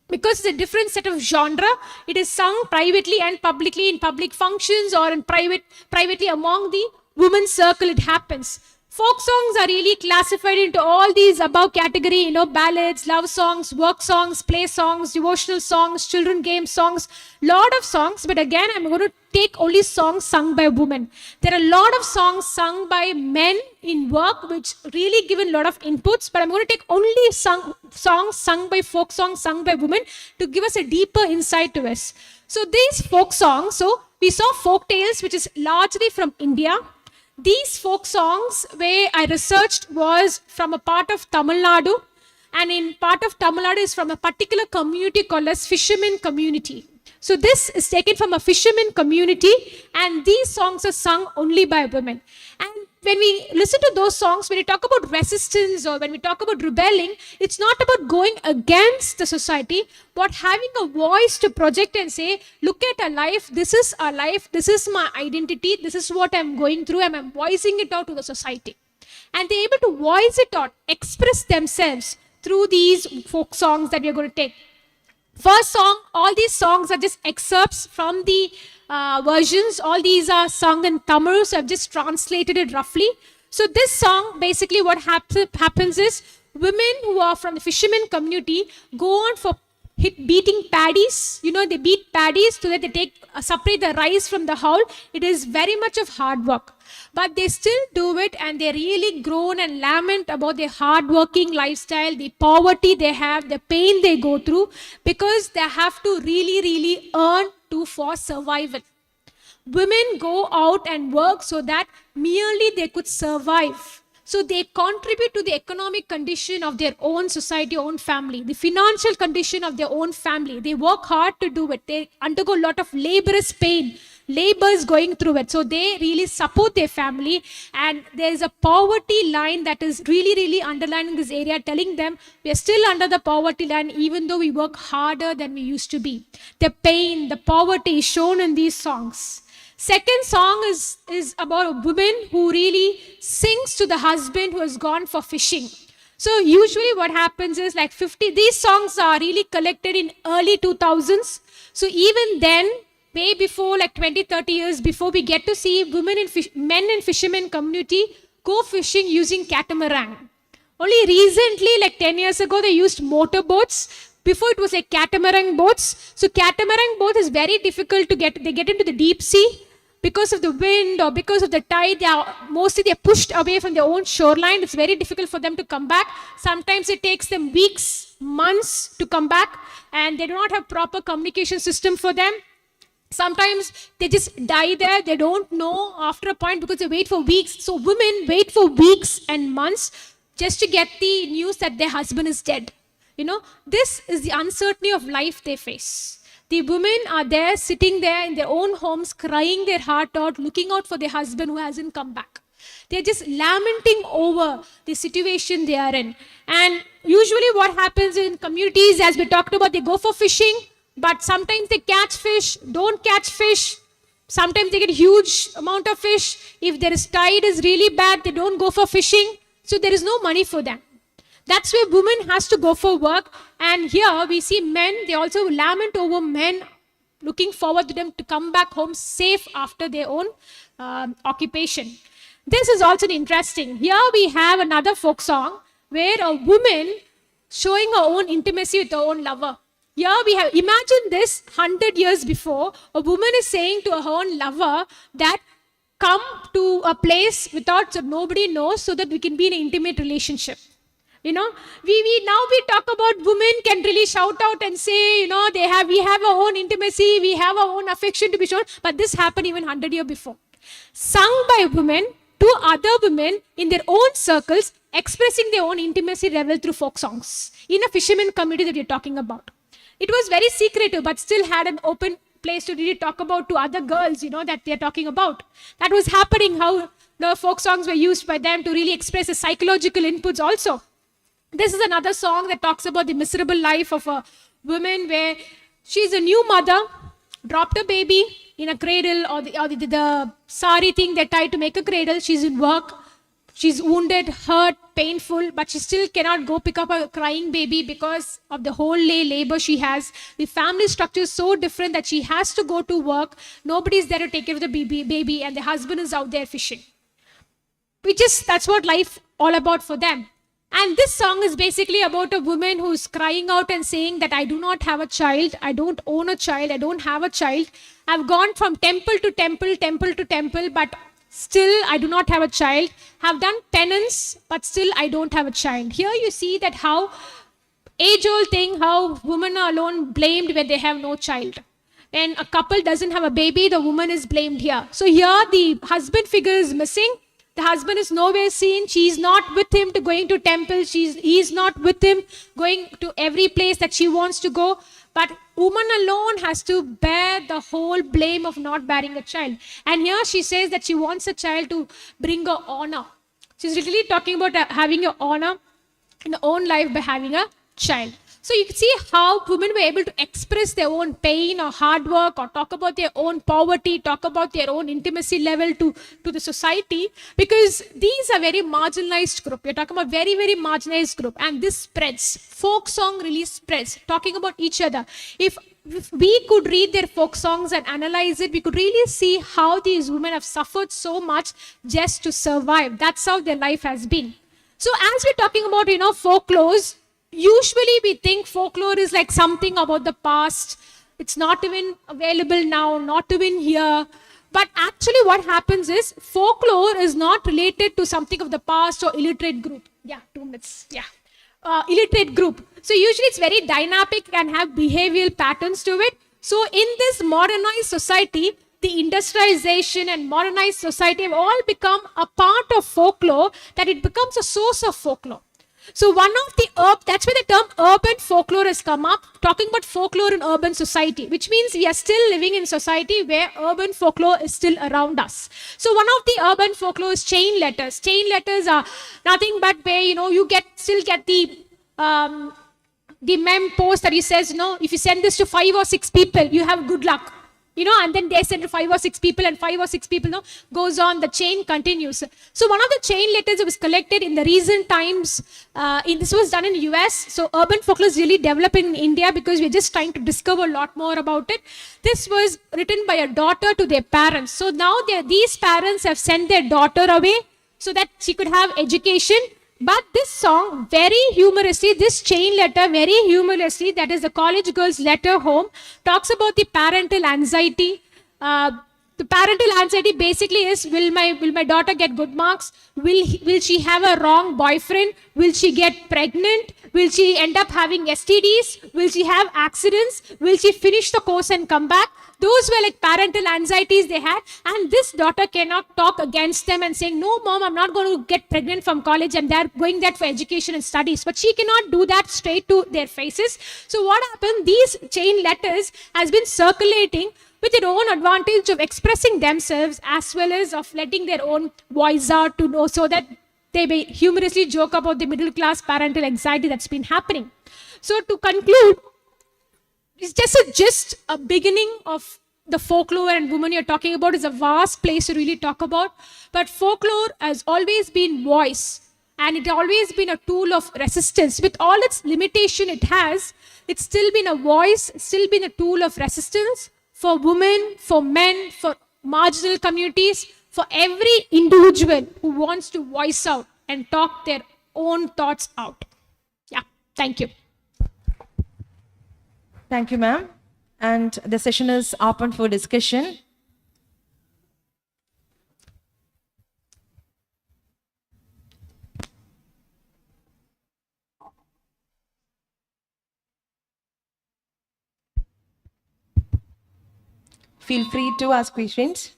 Because it's a different set of genre, it is sung privately and publicly in public functions or in privately among the women's circle it happens. Folk songs are really classified into all these above category, ballads, love songs, work songs, play songs, devotional songs, children game songs, lot of songs. But again, I'm going to take only songs sung by women. There are a lot of songs sung by men in work, which really give a lot of inputs. But I'm going to take only songs sung by folk songs sung by women to give us a deeper insight to us. So these folk songs, so we saw folk tales, which is largely from India. These folk songs where I researched was from a part of Tamil Nadu, and in part of Tamil Nadu is from a particular community called as fisherman community. So this is taken from a fisherman community, and these songs are sung only by women. And when we listen to those songs, when we talk about resistance or when we talk about rebelling, it's not about going against the society, but having a voice to project and say, look at our life, this is my identity, this is what I'm going through, and I'm voicing it out to the society. And they're able to voice it out, express themselves through these folk songs that we're going to take. First song, all these songs are just excerpts from the versions. All these are sung in Tamil, so I've just translated it roughly. So this song, basically what happens is women who are from the fisherman community go on for beating paddies. They beat paddies so that they separate the rice from the hull. It is very much of hard work. But they still do it, and they really groan and lament about their hard-working lifestyle, the poverty they have, the pain they go through, because they have to really, really earn for survival. Women go out and work so that merely they could survive. So they contribute to the economic condition of their own society, own family, the financial condition of their own family. They work hard to do it. They undergo a lot of laborious pain, labors going through it. So they really support their family. And there is a poverty line that is really, really underlining this area, telling them we are still under the poverty line, even though we work harder than we used to be. The pain, the poverty is shown in these songs. Second song is about a woman who really sings to the husband who has gone for fishing. So usually what happens is these songs are really collected in early 2000s. So even then, way before, like 20, 30 years before, we get to see men in fishermen community go fishing using catamaran. Only recently, like 10 years ago, they used motorboats. Before it was like catamaran boats. So catamaran boat is very difficult to get. They get into the deep sea because of the wind or because of the tide. They're pushed away from their own shoreline. It's very difficult for them to come back. Sometimes it takes them weeks, months to come back, and they do not have proper communication system for them. Sometimes they just die there. They don't know after a point because they wait for weeks. So women wait for weeks and months just to get the news that their husband is dead. This is the uncertainty of life they face. The women are there, sitting there in their own homes, crying their heart out, looking out for their husband who hasn't come back. They're just lamenting over the situation they are in. And usually what happens in communities, as we talked about, they go for fishing, but sometimes they catch fish, don't catch fish. Sometimes they get huge amount of fish. If their tide is really bad, they don't go for fishing. So there is no money for them. That's where women has to go for work. And here we see men, they also lament over men, looking forward to them to come back home safe after their own occupation. This is also interesting. Here we have another folk song where a woman showing her own intimacy with her own lover. Here we have, imagine this 100 years before, a woman is saying to her own lover that come to a place without so nobody knows so that we can be in an intimate relationship. We now we talk about women can really shout out and say, we have our own intimacy, we have our own affection to be shown, but this happened even 100 years before. Sung by women to other women in their own circles, expressing their own intimacy level through folk songs in a fisherman community that we're talking about. It was very secretive, but still had an open place to really talk about to other girls, that they're talking about. That was happening, how the folk songs were used by them to really express the psychological inputs also. This is another song that talks about the miserable life of a woman where she's a new mother, dropped a baby in a cradle or the sari thing they tied to make a cradle. She's in work. She's wounded, hurt, painful, but she still cannot go pick up a crying baby because of the whole day labor she has. The family structure is so different that she has to go to work. Nobody's there to take care of the baby, and the husband is out there fishing. That's what life all about for them. And this song is basically about a woman who's crying out and saying that I do not have a child, I don't own a child, I don't have a child. I've gone from temple to temple, temple to temple, but still I do not have a child. Have done penance, but still I don't have a child. Here you see that how age-old thing, how women are alone blamed when they have no child. When a couple doesn't have a baby, the woman is blamed here. So here the husband figure is missing. The husband is nowhere seen. She's not with him to going to temple. He's not with him going to every place that she wants to go. But woman alone has to bear the whole blame of not bearing a child. And here she says that she wants a child to bring her honor. She's literally talking about having your honor in her own life by having a child. So you can see how women were able to express their own pain or hard work or talk about their own poverty, talk about their own intimacy level to the society, because these are very marginalized group. We're talking about very, very marginalized group, and this spreads. Folk song really spreads, talking about each other. If we could read their folk songs and analyze it, we could really see how these women have suffered so much just to survive. That's how their life has been. So as we're talking about, folklores, usually we think folklore is like something about the past. It's not even available now, not even here. But actually what happens is folklore is not related to something of the past or illiterate group. Yeah, 2 minutes. Yeah. Illiterate group. So usually it's very dynamic and have behavioral patterns to it. So in this modernized society, the industrialization and modernized society have all become a part of folklore, that it becomes a source of folklore. So that's where the term urban folklore has come up, talking about folklore in urban society, which means we are still living in society where urban folklore is still around us. So one of the urban folklore is chain letters. Chain letters are nothing but where, you still get the meme post that he says, if you send this to 5 or 6 people, you have good luck. and then they send 5 or 6 people, and 5 or 6 people, goes on, the chain continues. So one of the chain letters was collected in the recent times. This was done in US. So urban folklore is really developing in India because we're just trying to discover a lot more about it. This was written by a daughter to their parents. So now these parents have sent their daughter away so that she could have education. But this song, very humorously, this chain letter, very humorously, that is the college girl's letter home, talks about the parental anxiety. The parental anxiety basically is, will my daughter get good marks? Will she have a wrong boyfriend? Will she get pregnant? Will she end up having STDs? Will she have accidents? Will she finish the course and come back? Those were like parental anxieties they had, and this daughter cannot talk against them and saying, no mom, I'm not going to get pregnant from college, and they're going there for education and studies. But she cannot do that straight to their faces. So what happened, these chain letters has been circulating with their own advantage of expressing themselves as well as of letting their own voice out to know, so that they may humorously joke about the middle class parental anxiety that's been happening. So to conclude, it's just a beginning of the folklore and women you're talking about. Is a vast place to really talk about. But folklore has always been voice, and it always been a tool of resistance. With all its limitation it has, it's still been a voice, still been a tool of resistance for women, for men, for marginal communities, for every individual who wants to voice out and talk their own thoughts out. Yeah, thank you. Thank you, ma'am. And the session is open for discussion. Feel free to ask questions.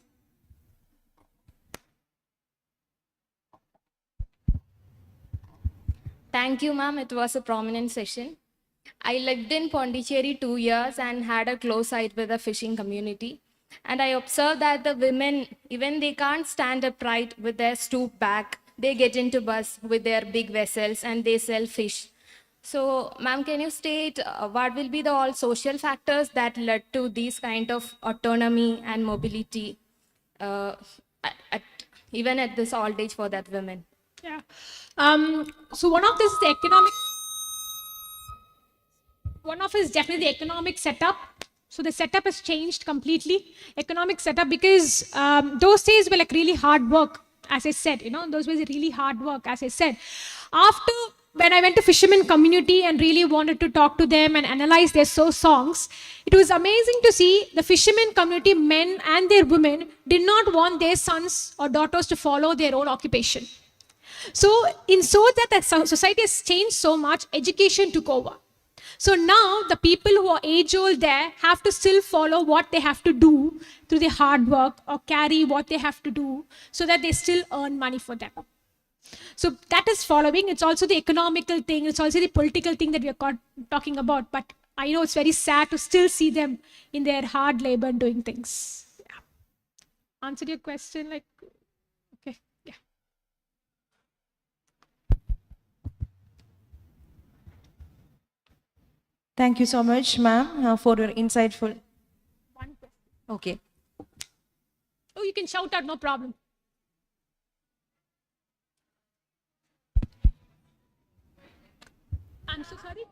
Thank you, ma'am. It was a prominent session. I lived in Pondicherry 2 years and had a close sight with the fishing community. And I observed that the women, even they can't stand upright with their stoop back, they get into bus with their big vessels and they sell fish. So, ma'am, can you state what will be the all social factors that led to these kind of autonomy and mobility, even at this old age for that women? Yeah. So one of this is the economic. One of it is definitely the economic setup. So the setup has changed completely. Economic setup, because those days were like really hard work, as I said. Those were really hard work, as I said. After, when I went to fishermen community and really wanted to talk to them and analyze their songs, it was amazing to see the fishermen community, men and their women, did not want their sons or daughters to follow their own occupation. So that the society has changed so much, education took over. So now the people who are age old there have to still follow what they have to do through their hard work, or carry what they have to do so that they still earn money for them. So that is following. It's also the economical thing. It's also the political thing that we are talking about. But I know it's very sad to still see them in their hard labor and doing things. Yeah. Answered your question? Okay. Yeah. Thank you so much, ma'am, for your insightful. One question. Okay. Oh, you can shout out, no problem. I'm so sorry.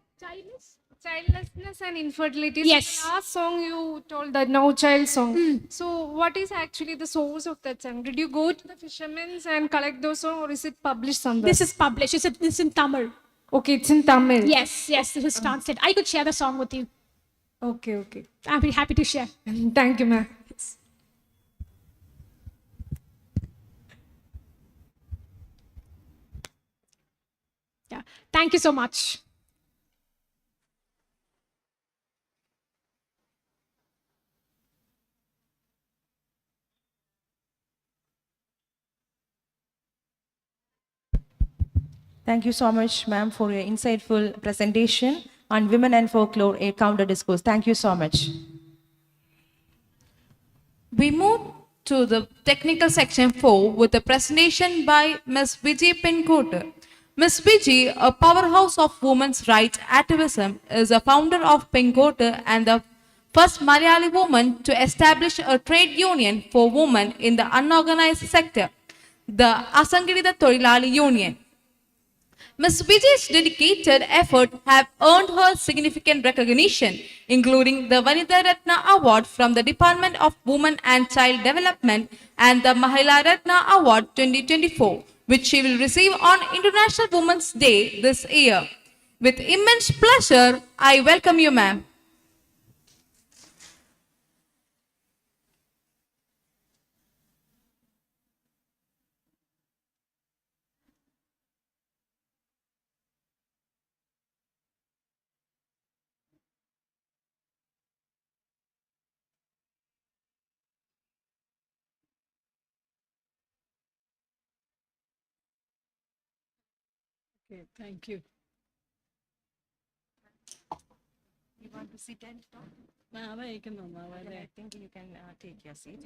Childlessness and infertility. Yes. So the last song you told, the No Child song. So what is actually the source of that song? Did you go to the fishermen and collect those songs, or is it published somewhere? This is published. It's in Tamil. Okay, it's in Tamil. Yes, this is translated. I could share the song with you. Okay. I'll be happy to share. Thank you, ma'am. Yes. Yeah. Thank you so much. Thank you so much, ma'am, for your insightful presentation on Women and Folklore, a counter discourse. Thank you so much. We move to the technical section 4 with a presentation by Ms. Vijay Penkote. Ms. Vijay, a powerhouse of women's rights activism, is a founder of Penkote and the first Malayali woman to establish a trade union for women in the unorganized sector, the Asangirita Torilali Union. Ms. Vijay's dedicated effort have earned her significant recognition, including the Vanitha Ratna Award from the Department of Women and Child Development and the Mahila Ratna Award 2024, which she will receive on International Women's Day this year. With immense pleasure, I welcome you, ma'am. Okay, thank you. You want to sit and talk? I Then I think you can take your seat.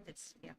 That's, yeah.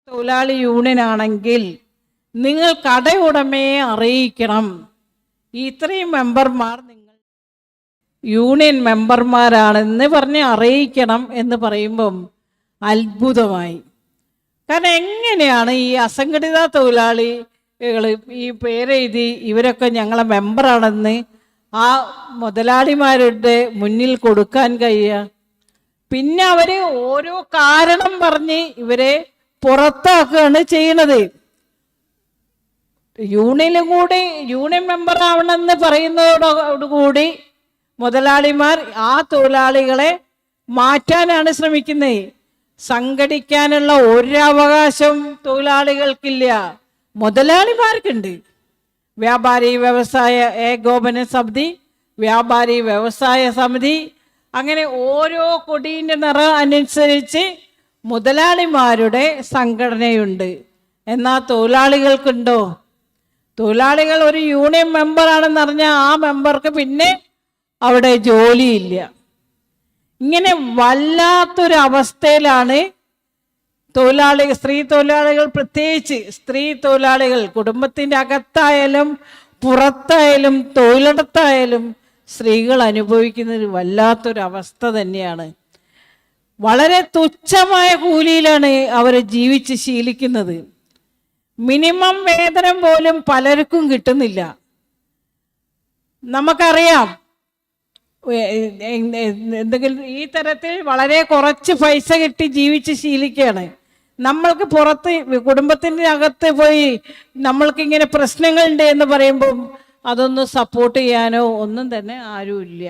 തൊഴിലാളി union ആണെങ്കിൽ നിങ്ങൾ കടയുടമയെ അറിയിക്കണം. ഇത്രയും മെമ്പർമാർ നിങ്ങൾ union മെമ്പർമാരാണെന്ന് പറഞ്ഞ് അറിയിക്കണം എന്ന് പറയുമ്പം അത്ഭുതമായി. കാരണം എങ്ങനെയാണ് ഈ അസംഘടിത തൊഴിലാളികൾ ഈ പേരെഴുതി ഇവരൊക്കെ ഞങ്ങളെ മെമ്പറാണെന്ന് ആ മുതലാളിമാരുടെ മുന്നിൽ കൊടുക്കാൻ കഴിയുക? പിന്നെ അവർ ഓരോ കാരണം പറഞ്ഞ് ഇവരെ പുറത്താക്കുകയാണ് ചെയ്യണത്. യൂണിയൻ മെമ്പർ ആവണമെന്ന് പറയുന്നതോടുകൂടി മുതലാളിമാർ ആ തൊഴിലാളികളെ മാറ്റാനാണ് ശ്രമിക്കുന്നത്. സംഘടിക്കാനുള്ള ഒരു അവകാശം തൊഴിലാളികൾക്കില്ല, മുതലാളിമാർക്കുണ്ട്. വ്യാപാരി വ്യവസായ ഏകോപന സമിതി, വ്യാപാരി വ്യവസായ സമിതി, അങ്ങനെ ഓരോ കൊടിയുടെ നിറം അനുസരിച്ച് മുതലാളിമാരുടെ സംഘടനയുണ്ട്. എന്നാൽ തൊഴിലാളികൾക്കുണ്ടോ? തൊഴിലാളികൾ ഒരു യൂണിയൻ മെമ്പറാണെന്ന് പറഞ്ഞാൽ ആ മെമ്പർക്ക് പിന്നെ അവിടെ ജോലിയില്ല. ഇങ്ങനെ വല്ലാത്തൊരവസ്ഥയിലാണ് സ്ത്രീ തൊഴിലാളികൾ, പ്രത്യേകിച്ച് സ്ത്രീ തൊഴിലാളികൾ, കുടുംബത്തിൻ്റെ അകത്തായാലും പുറത്തായാലും തൊഴിലിടത്തായാലും സ്ത്രീകൾ അനുഭവിക്കുന്നത് വല്ലാത്തൊരവസ്ഥ തന്നെയാണ്. വളരെ തുച്ഛമായ കൂലിയിലാണ് അവർ ജീവിച്ച് ശീലിക്കുന്നത്. മിനിമം വേതനം പോലും പലർക്കും കിട്ടുന്നില്ല. നമുക്കറിയാം, എന്തെങ്കിലും ഈ തരത്തിൽ വളരെ കുറച്ച് പൈസ കിട്ടി ജീവിച്ച് ശീലിക്കുകയാണ്. നമ്മൾക്ക് പുറത്ത് കുടുംബത്തിൻ്റെ അകത്ത് പോയി നമ്മൾക്കിങ്ങനെ പ്രശ്നങ്ങളുണ്ട് എന്ന് പറയുമ്പം അതൊന്നും സപ്പോർട്ട് ചെയ്യാനോ ഒന്നും തന്നെ ആരുമില്ല.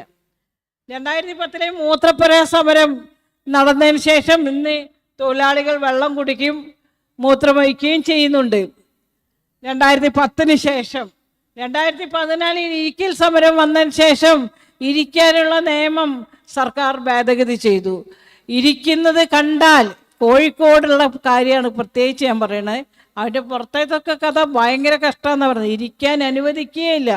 2010 മൂത്രപ്പുര സമരം നടന്നതിന് ശേഷം ഇന്ന് തൊഴിലാളികൾ വെള്ളം കുടിക്കും, മൂത്രമൊഴിക്കുകയും ചെയ്യുന്നുണ്ട്. 2010 ശേഷം 2014 ഇരിക്കൽ സമരം വന്നതിന് ശേഷം ഇരിക്കാനുള്ള നിയമം സർക്കാർ ഭേദഗതി ചെയ്തു. ഇരിക്കുന്നത് കണ്ടാൽ, കോഴിക്കോടുള്ള കാര്യമാണ് പ്രത്യേകിച്ച് ഞാൻ പറയണത്, അവരുടെ പുറത്തേക്കൊക്കെ കഥ ഭയങ്കര കഷ്ടമെന്നാണ് പറയുന്നത്. ഇരിക്കാൻ അനുവദിക്കുകയില്ല.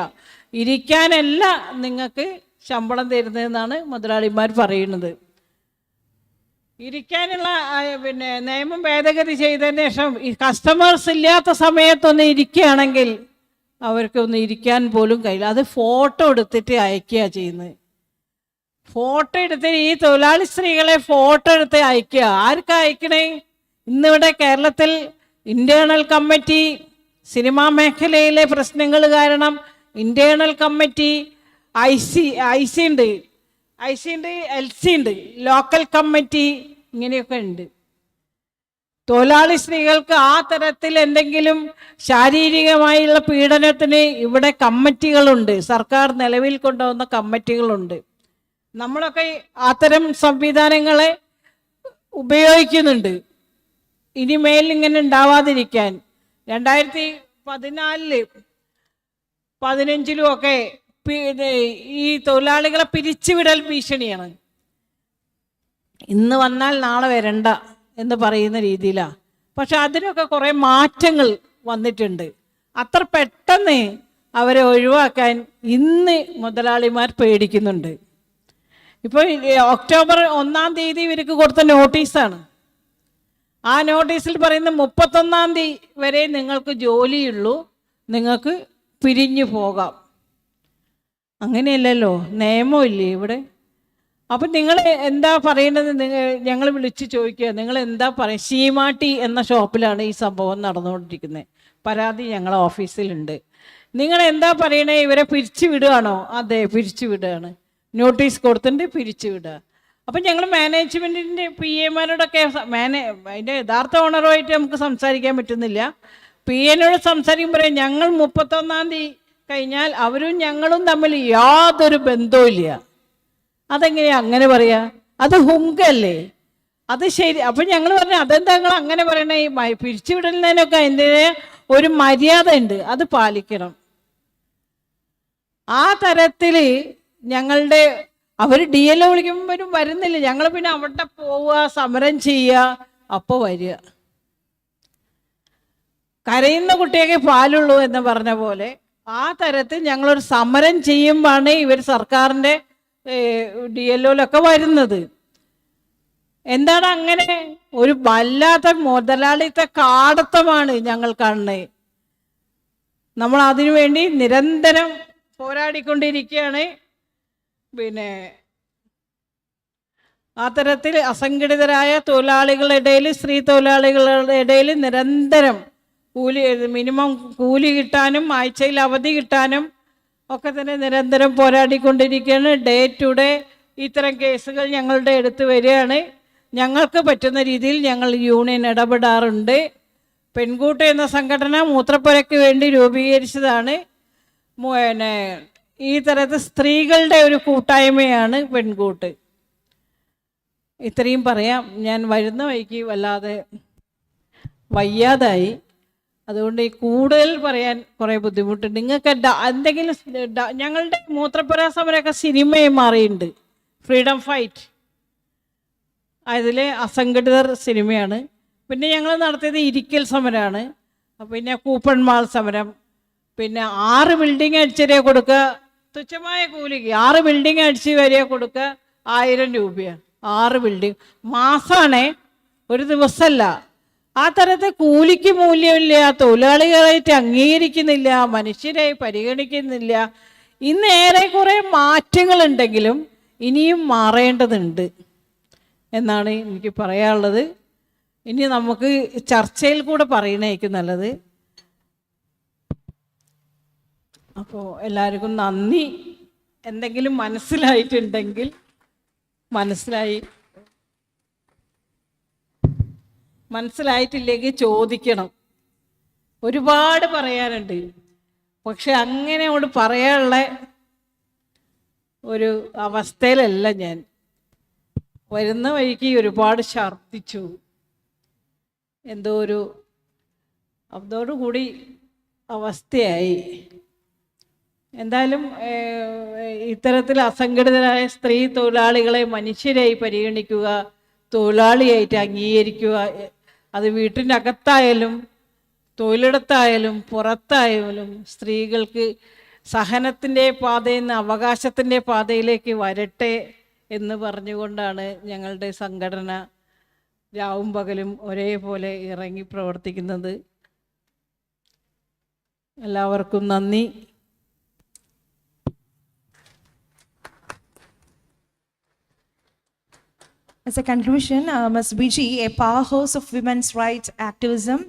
ഇരിക്കാനല്ല നിങ്ങൾക്ക് ശമ്പളം തരുന്നതെന്നാണ് മുതലാളിമാർ പറയുന്നത്. ഇരിക്കാനുള്ള നിയമം ഭേദഗതി ചെയ്തതിന് ശേഷം ഈ കസ്റ്റമേഴ്സ് ഇല്ലാത്ത സമയത്തൊന്ന് ഇരിക്കുകയാണെങ്കിൽ അവർക്കൊന്ന് ഇരിക്കാൻ പോലും കഴിയില്ല. അത് ഫോട്ടോ എടുത്തിട്ട് അയക്കുക ചെയ്യുന്നത്. ഫോട്ടോ എടുത്ത് ഈ തൊഴിലാളി സ്ത്രീകളെ ഫോട്ടോ എടുത്ത് അയക്കുക. ആർക്കാ അയക്കണേ? ഇന്നിവിടെ കേരളത്തിൽ ഇന്റേണൽ കമ്മിറ്റി, സിനിമാ മേഖലയിലെ പ്രശ്നങ്ങൾ കാരണം ഇന്റേണൽ കമ്മിറ്റി, ഐ സി ഉണ്ട്, LC ഉണ്ട്, ലോക്കൽ കമ്മിറ്റി, ഇങ്ങനെയൊക്കെ ഉണ്ട്. തൊഴിലാളി സ്ത്രീകൾക്ക് ആ തരത്തിൽ എന്തെങ്കിലും ശാരീരികമായുള്ള പീഡനത്തിന് ഇവിടെ കമ്മിറ്റികളുണ്ട്, സർക്കാർ നിലവിൽ കൊണ്ടുവന്ന കമ്മിറ്റികളുണ്ട്. നമ്മളൊക്കെ അത്തരം സംവിധാനങ്ങളെ ഉപയോഗിക്കുന്നുണ്ട്. ഇനിമേൽ ഇങ്ങനെ ഉണ്ടാവാതിരിക്കാൻ. 2014, 2015 ഒക്കെ ഈ തൊഴിലാളികളെ പിരിച്ചുവിടൽ ഭീഷണിയാണ്. ഇന്ന് വന്നാൽ നാളെ വരണ്ട എന്ന് പറയുന്ന രീതിയിലാണ്. പക്ഷെ അതിനൊക്കെ കുറേ മാറ്റങ്ങൾ വന്നിട്ടുണ്ട്. അത്ര പെട്ടെന്ന് അവരെ ഒഴിവാക്കാൻ ഇന്ന് മുതലാളിമാർ പേടിക്കുന്നുണ്ട്. ഇപ്പോൾ ഒക്ടോബർ 1 തീയതി ഇവർക്ക് കൊടുത്ത നോട്ടീസാണ്. ആ നോട്ടീസിൽ പറയുന്ന 31 വരെ നിങ്ങൾക്ക് ജോലിയുള്ളൂ, നിങ്ങൾക്ക് പിരിഞ്ഞു പോകാം. അങ്ങനെയല്ലല്ലോ, നിയമമില്ലേ ഇവിടെ? അപ്പം നിങ്ങൾ എന്താ പറയുന്നത്? ഞങ്ങൾ വിളിച്ച് ചോദിക്കുക, നിങ്ങൾ എന്താ പറയുക? ശീമാട്ടി എന്ന ഷോപ്പിലാണ് ഈ സംഭവം നടന്നുകൊണ്ടിരിക്കുന്നത്. പരാതി ഞങ്ങളെ ഓഫീസിലുണ്ട്. നിങ്ങൾ എന്താ പറയണേ? ഇവരെ പിരിച്ചു വിടുകയാണോ? അതെ, പിരിച്ചു വിടുകയാണ്. നോട്ടീസ് കൊടുത്തിട്ട് പിരിച്ചു വിടുക. അപ്പം ഞങ്ങൾ മാനേജ്മെൻറ്റിൻ്റെ PA-മാരോടൊക്കെ അതിൻ്റെ യഥാർത്ഥ ഓണറുമായിട്ട് നമുക്ക് സംസാരിക്കാൻ പറ്റുന്നില്ല. PA-നോട് സംസാരിക്കുമ്പോൾ ഞങ്ങൾ 31 കഴിഞ്ഞാൽ അവരും ഞങ്ങളും തമ്മിൽ യാതൊരു ബന്ധവുമില്ല. അതെങ്ങനെയാ അങ്ങനെ പറയാ? അത് ഹുങ്കല്ലേ? അത് ശരി. അപ്പം ഞങ്ങൾ പറഞ്ഞു, അതെന്താ നിങ്ങൾ അങ്ങനെ പറയണേ? പിരിച്ചുവിടുന്നതിനൊക്കെ അതിൻ്റെ ഒരു മര്യാദ ഉണ്ട്, അത് പാലിക്കണം. ആ തരത്തിൽ ഞങ്ങളുടെ അവർ DLO വിളിക്കുമ്പോഴും വരുന്നില്ല. ഞങ്ങൾ പിന്നെ അവിടെ പോവുക, സമരം ചെയ്യുക, അപ്പോൾ വരിക. കരയുന്ന കുട്ടിയൊക്കെ പാലുള്ളൂ എന്ന് പറഞ്ഞ പോലെ ആ തരത്തിൽ ഞങ്ങളൊരു സമരം ചെയ്യുമ്പോഴാണ് ഇവർ സർക്കാരിൻ്റെ DLOയിലൊക്കെ വരുന്നത്. എന്താണ് അങ്ങനെ? ഒരു വല്ലാത്ത മുതലാളിത്ത കാടത്തമാണ് ഞങ്ങൾ കാണുന്നത്. നമ്മൾ അതിനു വേണ്ടി നിരന്തരം പോരാടിക്കൊണ്ടിരിക്കുകയാണ്. പിന്നെ ആ തരത്തിൽ അസംഘടിതരായ തൊഴിലാളികളുടെ ഇടയിൽ, സ്ത്രീ തൊഴിലാളികളുടെ ഇടയിൽ നിരന്തരം മിനിമം കൂലി കിട്ടാനും ആഴ്ചയിൽ അവധി കിട്ടാനും ഒക്കെ തന്നെ നിരന്തരം പോരാടിക്കൊണ്ടിരിക്കുകയാണ്. ഡേ ടു ഡേ ഇത്തരം കേസുകൾ ഞങ്ങളുടെ അടുത്ത് വരികയാണ്. ഞങ്ങൾക്ക് പറ്റുന്ന രീതിയിൽ ഞങ്ങൾ യൂണിയൻ ഇടപെടാറുണ്ട്. പെൺകൂട്ട് എന്ന സംഘടന മൂത്രപ്പുരയ്ക്ക് വേണ്ടി രൂപീകരിച്ചതാണ്. പിന്നെ ഈ തരത്തിൽ സ്ത്രീകളുടെ ഒരു കൂട്ടായ്മയാണ് പെൺകൂട്ട്. ഇത്രയും പറയാം. ഞാൻ വരുന്ന വഴിക്ക് വല്ലാതെ വയ്യാതായി, അതുകൊണ്ട് ഈ കൂടുതൽ പറയാൻ കുറേ ബുദ്ധിമുട്ടുണ്ട്. നിങ്ങൾക്ക് എന്തെങ്കിലും ഞങ്ങളുടെ മൂത്രപ്പുര സമരമൊക്കെ സിനിമയെ മാറിയിട്ടുണ്ട്. ഫ്രീഡം ഫൈറ്റ് അതിലെ അസംഘടിതർ സിനിമയാണ്. പിന്നെ ഞങ്ങൾ നടത്തിയത് ഇരിക്കൽ സമരമാണ്. പിന്നെ കൂപ്പൺ മാൾ സമരം. പിന്നെ 6 ബിൽഡിംഗ് അടിച്ചേരിയ കൊടുക്കുക, തുച്ഛമായ കൂലിക്ക് 6 ബിൽഡിംഗ് അടിച്ച് വരിക കൊടുക്കുക 1000 രൂപയാണ്. 6 ബിൽഡിംഗ് മാസമാണേ, ഒരു ദിവസമല്ല. ആ തരത്തിൽ കൂലിക്ക് മൂല്യമില്ല, തൊഴിലാളികളായിട്ട് അംഗീകരിക്കുന്നില്ല, മനുഷ്യരായി പരിഗണിക്കുന്നില്ല. ഇന്ന് ഏറെക്കുറെ മാറ്റങ്ങളുണ്ടെങ്കിലും ഇനിയും മാറേണ്ടതുണ്ട് എന്നാണ് എനിക്ക് പറയാനുള്ളത്. ഇനി നമുക്ക് ചർച്ചയിൽ കൂടെ പറയണേക്കും നല്ലത്. അപ്പോൾ എല്ലാവർക്കും നന്ദി. എന്തെങ്കിലും മനസ്സിലായിട്ടുണ്ടെങ്കിൽ മനസ്സിലായിട്ടില്ലെങ്കിൽ ചോദിക്കണം. ഒരുപാട് പറയാനുണ്ട്, പക്ഷെ അങ്ങനെ അങ്ങോട്ട് പറയാനുള്ള ഒരു അവസ്ഥയിലല്ല ഞാൻ. വരുന്ന വഴിക്ക് ഒരുപാട് ഛർദ്ദിച്ചു, എന്തോ ഒരു അതോടുകൂടി അവസ്ഥയായി. എന്തായാലും ഇത്തരത്തിൽ അസംഘടിതരായ സ്ത്രീ തൊഴിലാളികളെ മനുഷ്യരായി പരിഗണിക്കുക, തൊഴിലാളിയായിട്ട് അംഗീകരിക്കുക. അത് വീട്ടിൻ്റെ അകത്തായാലും തൊഴിലിടത്തായാലും പുറത്തായാലും സ്ത്രീകൾക്ക് സഹനത്തിൻ്റെ പാതയിൽ നിന്ന് അവകാശത്തിൻ്റെ പാതയിലേക്ക് വരട്ടെ എന്ന് പറഞ്ഞുകൊണ്ടാണ് ഞങ്ങളുടെ സംഘടന രാവും പകലും ഒരേപോലെ ഇറങ്ങി പ്രവർത്തിക്കുന്നത്. എല്ലാവർക്കും നന്ദി. As a conclusion, Ms. Viji, a powerhouse of women's rights activism,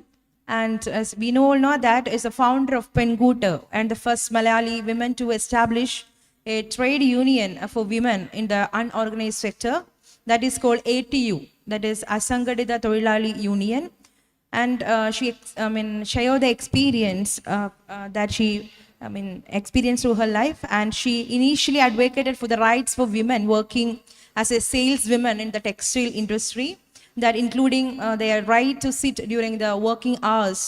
and as we all know that is the founder of Penguta and the first Malayali women to establish a trade union for women in the unorganized sector that is called ATU, that is Asangadita Thorilali Union. And she shared the experience that she experienced through her life, and she initially advocated for the rights for women working as a saleswoman in the textile industry, that including their right to sit during the working hours.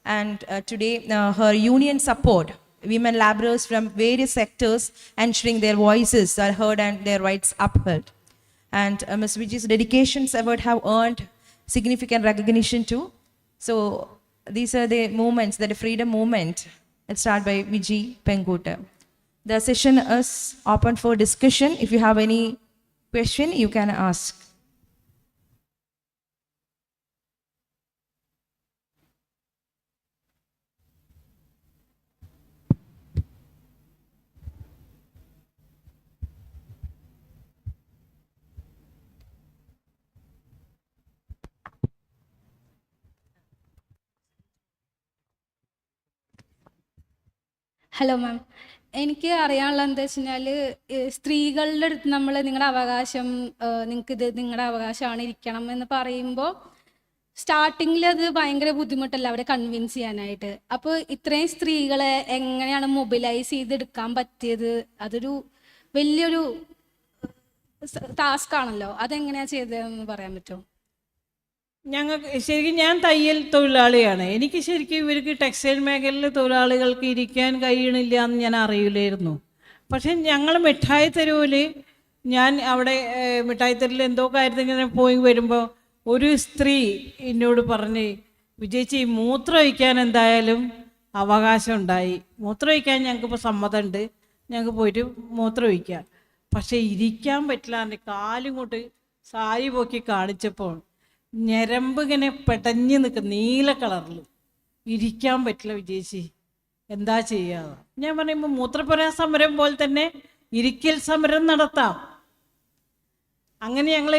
And today her union support women laborers from various sectors, ensuring their voices are heard and their rights upheld. And Ms. Viji's dedications award have earned significant recognition too. So these are the movements, that the freedom movement, it started by Viji Penguta. The session is open for discussion. If you have any question, you can ask. Hello ma'am, എനിക്ക് അറിയാനുള്ള എന്താ വെച്ച് കഴിഞ്ഞാൽ, സ്ത്രീകളുടെ അടുത്ത് നമ്മൾ നിങ്ങളുടെ അവകാശം, നിങ്ങൾക്കിത് നിങ്ങളുടെ അവകാശമാണ് ഇരിക്കണം എന്ന് പറയുമ്പോൾ സ്റ്റാർട്ടിങ്ങിൽ അത് ഭയങ്കര ബുദ്ധിമുട്ടല്ല അവരെ കൺവിൻസ് ചെയ്യാനായിട്ട്. അപ്പോൾ ഇത്രയും സ്ത്രീകളെ എങ്ങനെയാണ് മൊബിലൈസ് ചെയ്തെടുക്കാൻ പറ്റിയത്? അതൊരു വലിയൊരു ടാസ്ക് ആണല്ലോ. അതെങ്ങനെയാണ് ചെയ്തതെന്ന് പറയാൻ പറ്റുമോ? ശരിക്കും ഞാൻ തയ്യൽ തൊഴിലാളിയാണ്. എനിക്ക് ശരിക്കും ഇവർക്ക് ടെക്സ്റ്റൈൽ മേഖലയിൽ തൊഴിലാളികൾക്ക് ഇരിക്കാൻ കഴിയണില്ല എന്ന് ഞാൻ അറിയില്ലായിരുന്നു. പക്ഷെ ഞങ്ങൾ മിഠായി തെരുവിൽ, ഞാൻ അവിടെ മിഠായി തെരുവിൽ എന്തോ കാര്യത്തിൽ ഇങ്ങനെ പോയി വരുമ്പോൾ ഒരു സ്ത്രീ എന്നോട് പറഞ്ഞ്, വിജയിച്ച് മൂത്രമൊഴിക്കാൻ എന്തായാലും അവകാശം ഉണ്ടായി, മൂത്രമൊഴിക്കാൻ ഞങ്ങൾക്കിപ്പോൾ സമ്മതമുണ്ട്, ഞങ്ങൾക്ക് പോയിട്ട് മൂത്രമൊഴിക്കാം, പക്ഷേ ഇരിക്കാൻ പറ്റില്ല, എൻ്റെ കാലും കൊണ്ട് സാരി പൊക്കി കാണിച്ചപ്പോൾ ഞരമ്പ് ഇങ്ങനെ പെടഞ്ഞ് നിൽക്കും, നീല കളറിൽ. ഇരിക്കാൻ പറ്റില്ല വിജയിച്ചി, എന്താ ചെയ്യാതെ. ഞാൻ പറയുമ്പോൾ മൂത്രപ്പുര സമരം പോലെ തന്നെ ഇരിക്കൽ സമരം നടത്താം. അങ്ങനെ ഞങ്ങൾ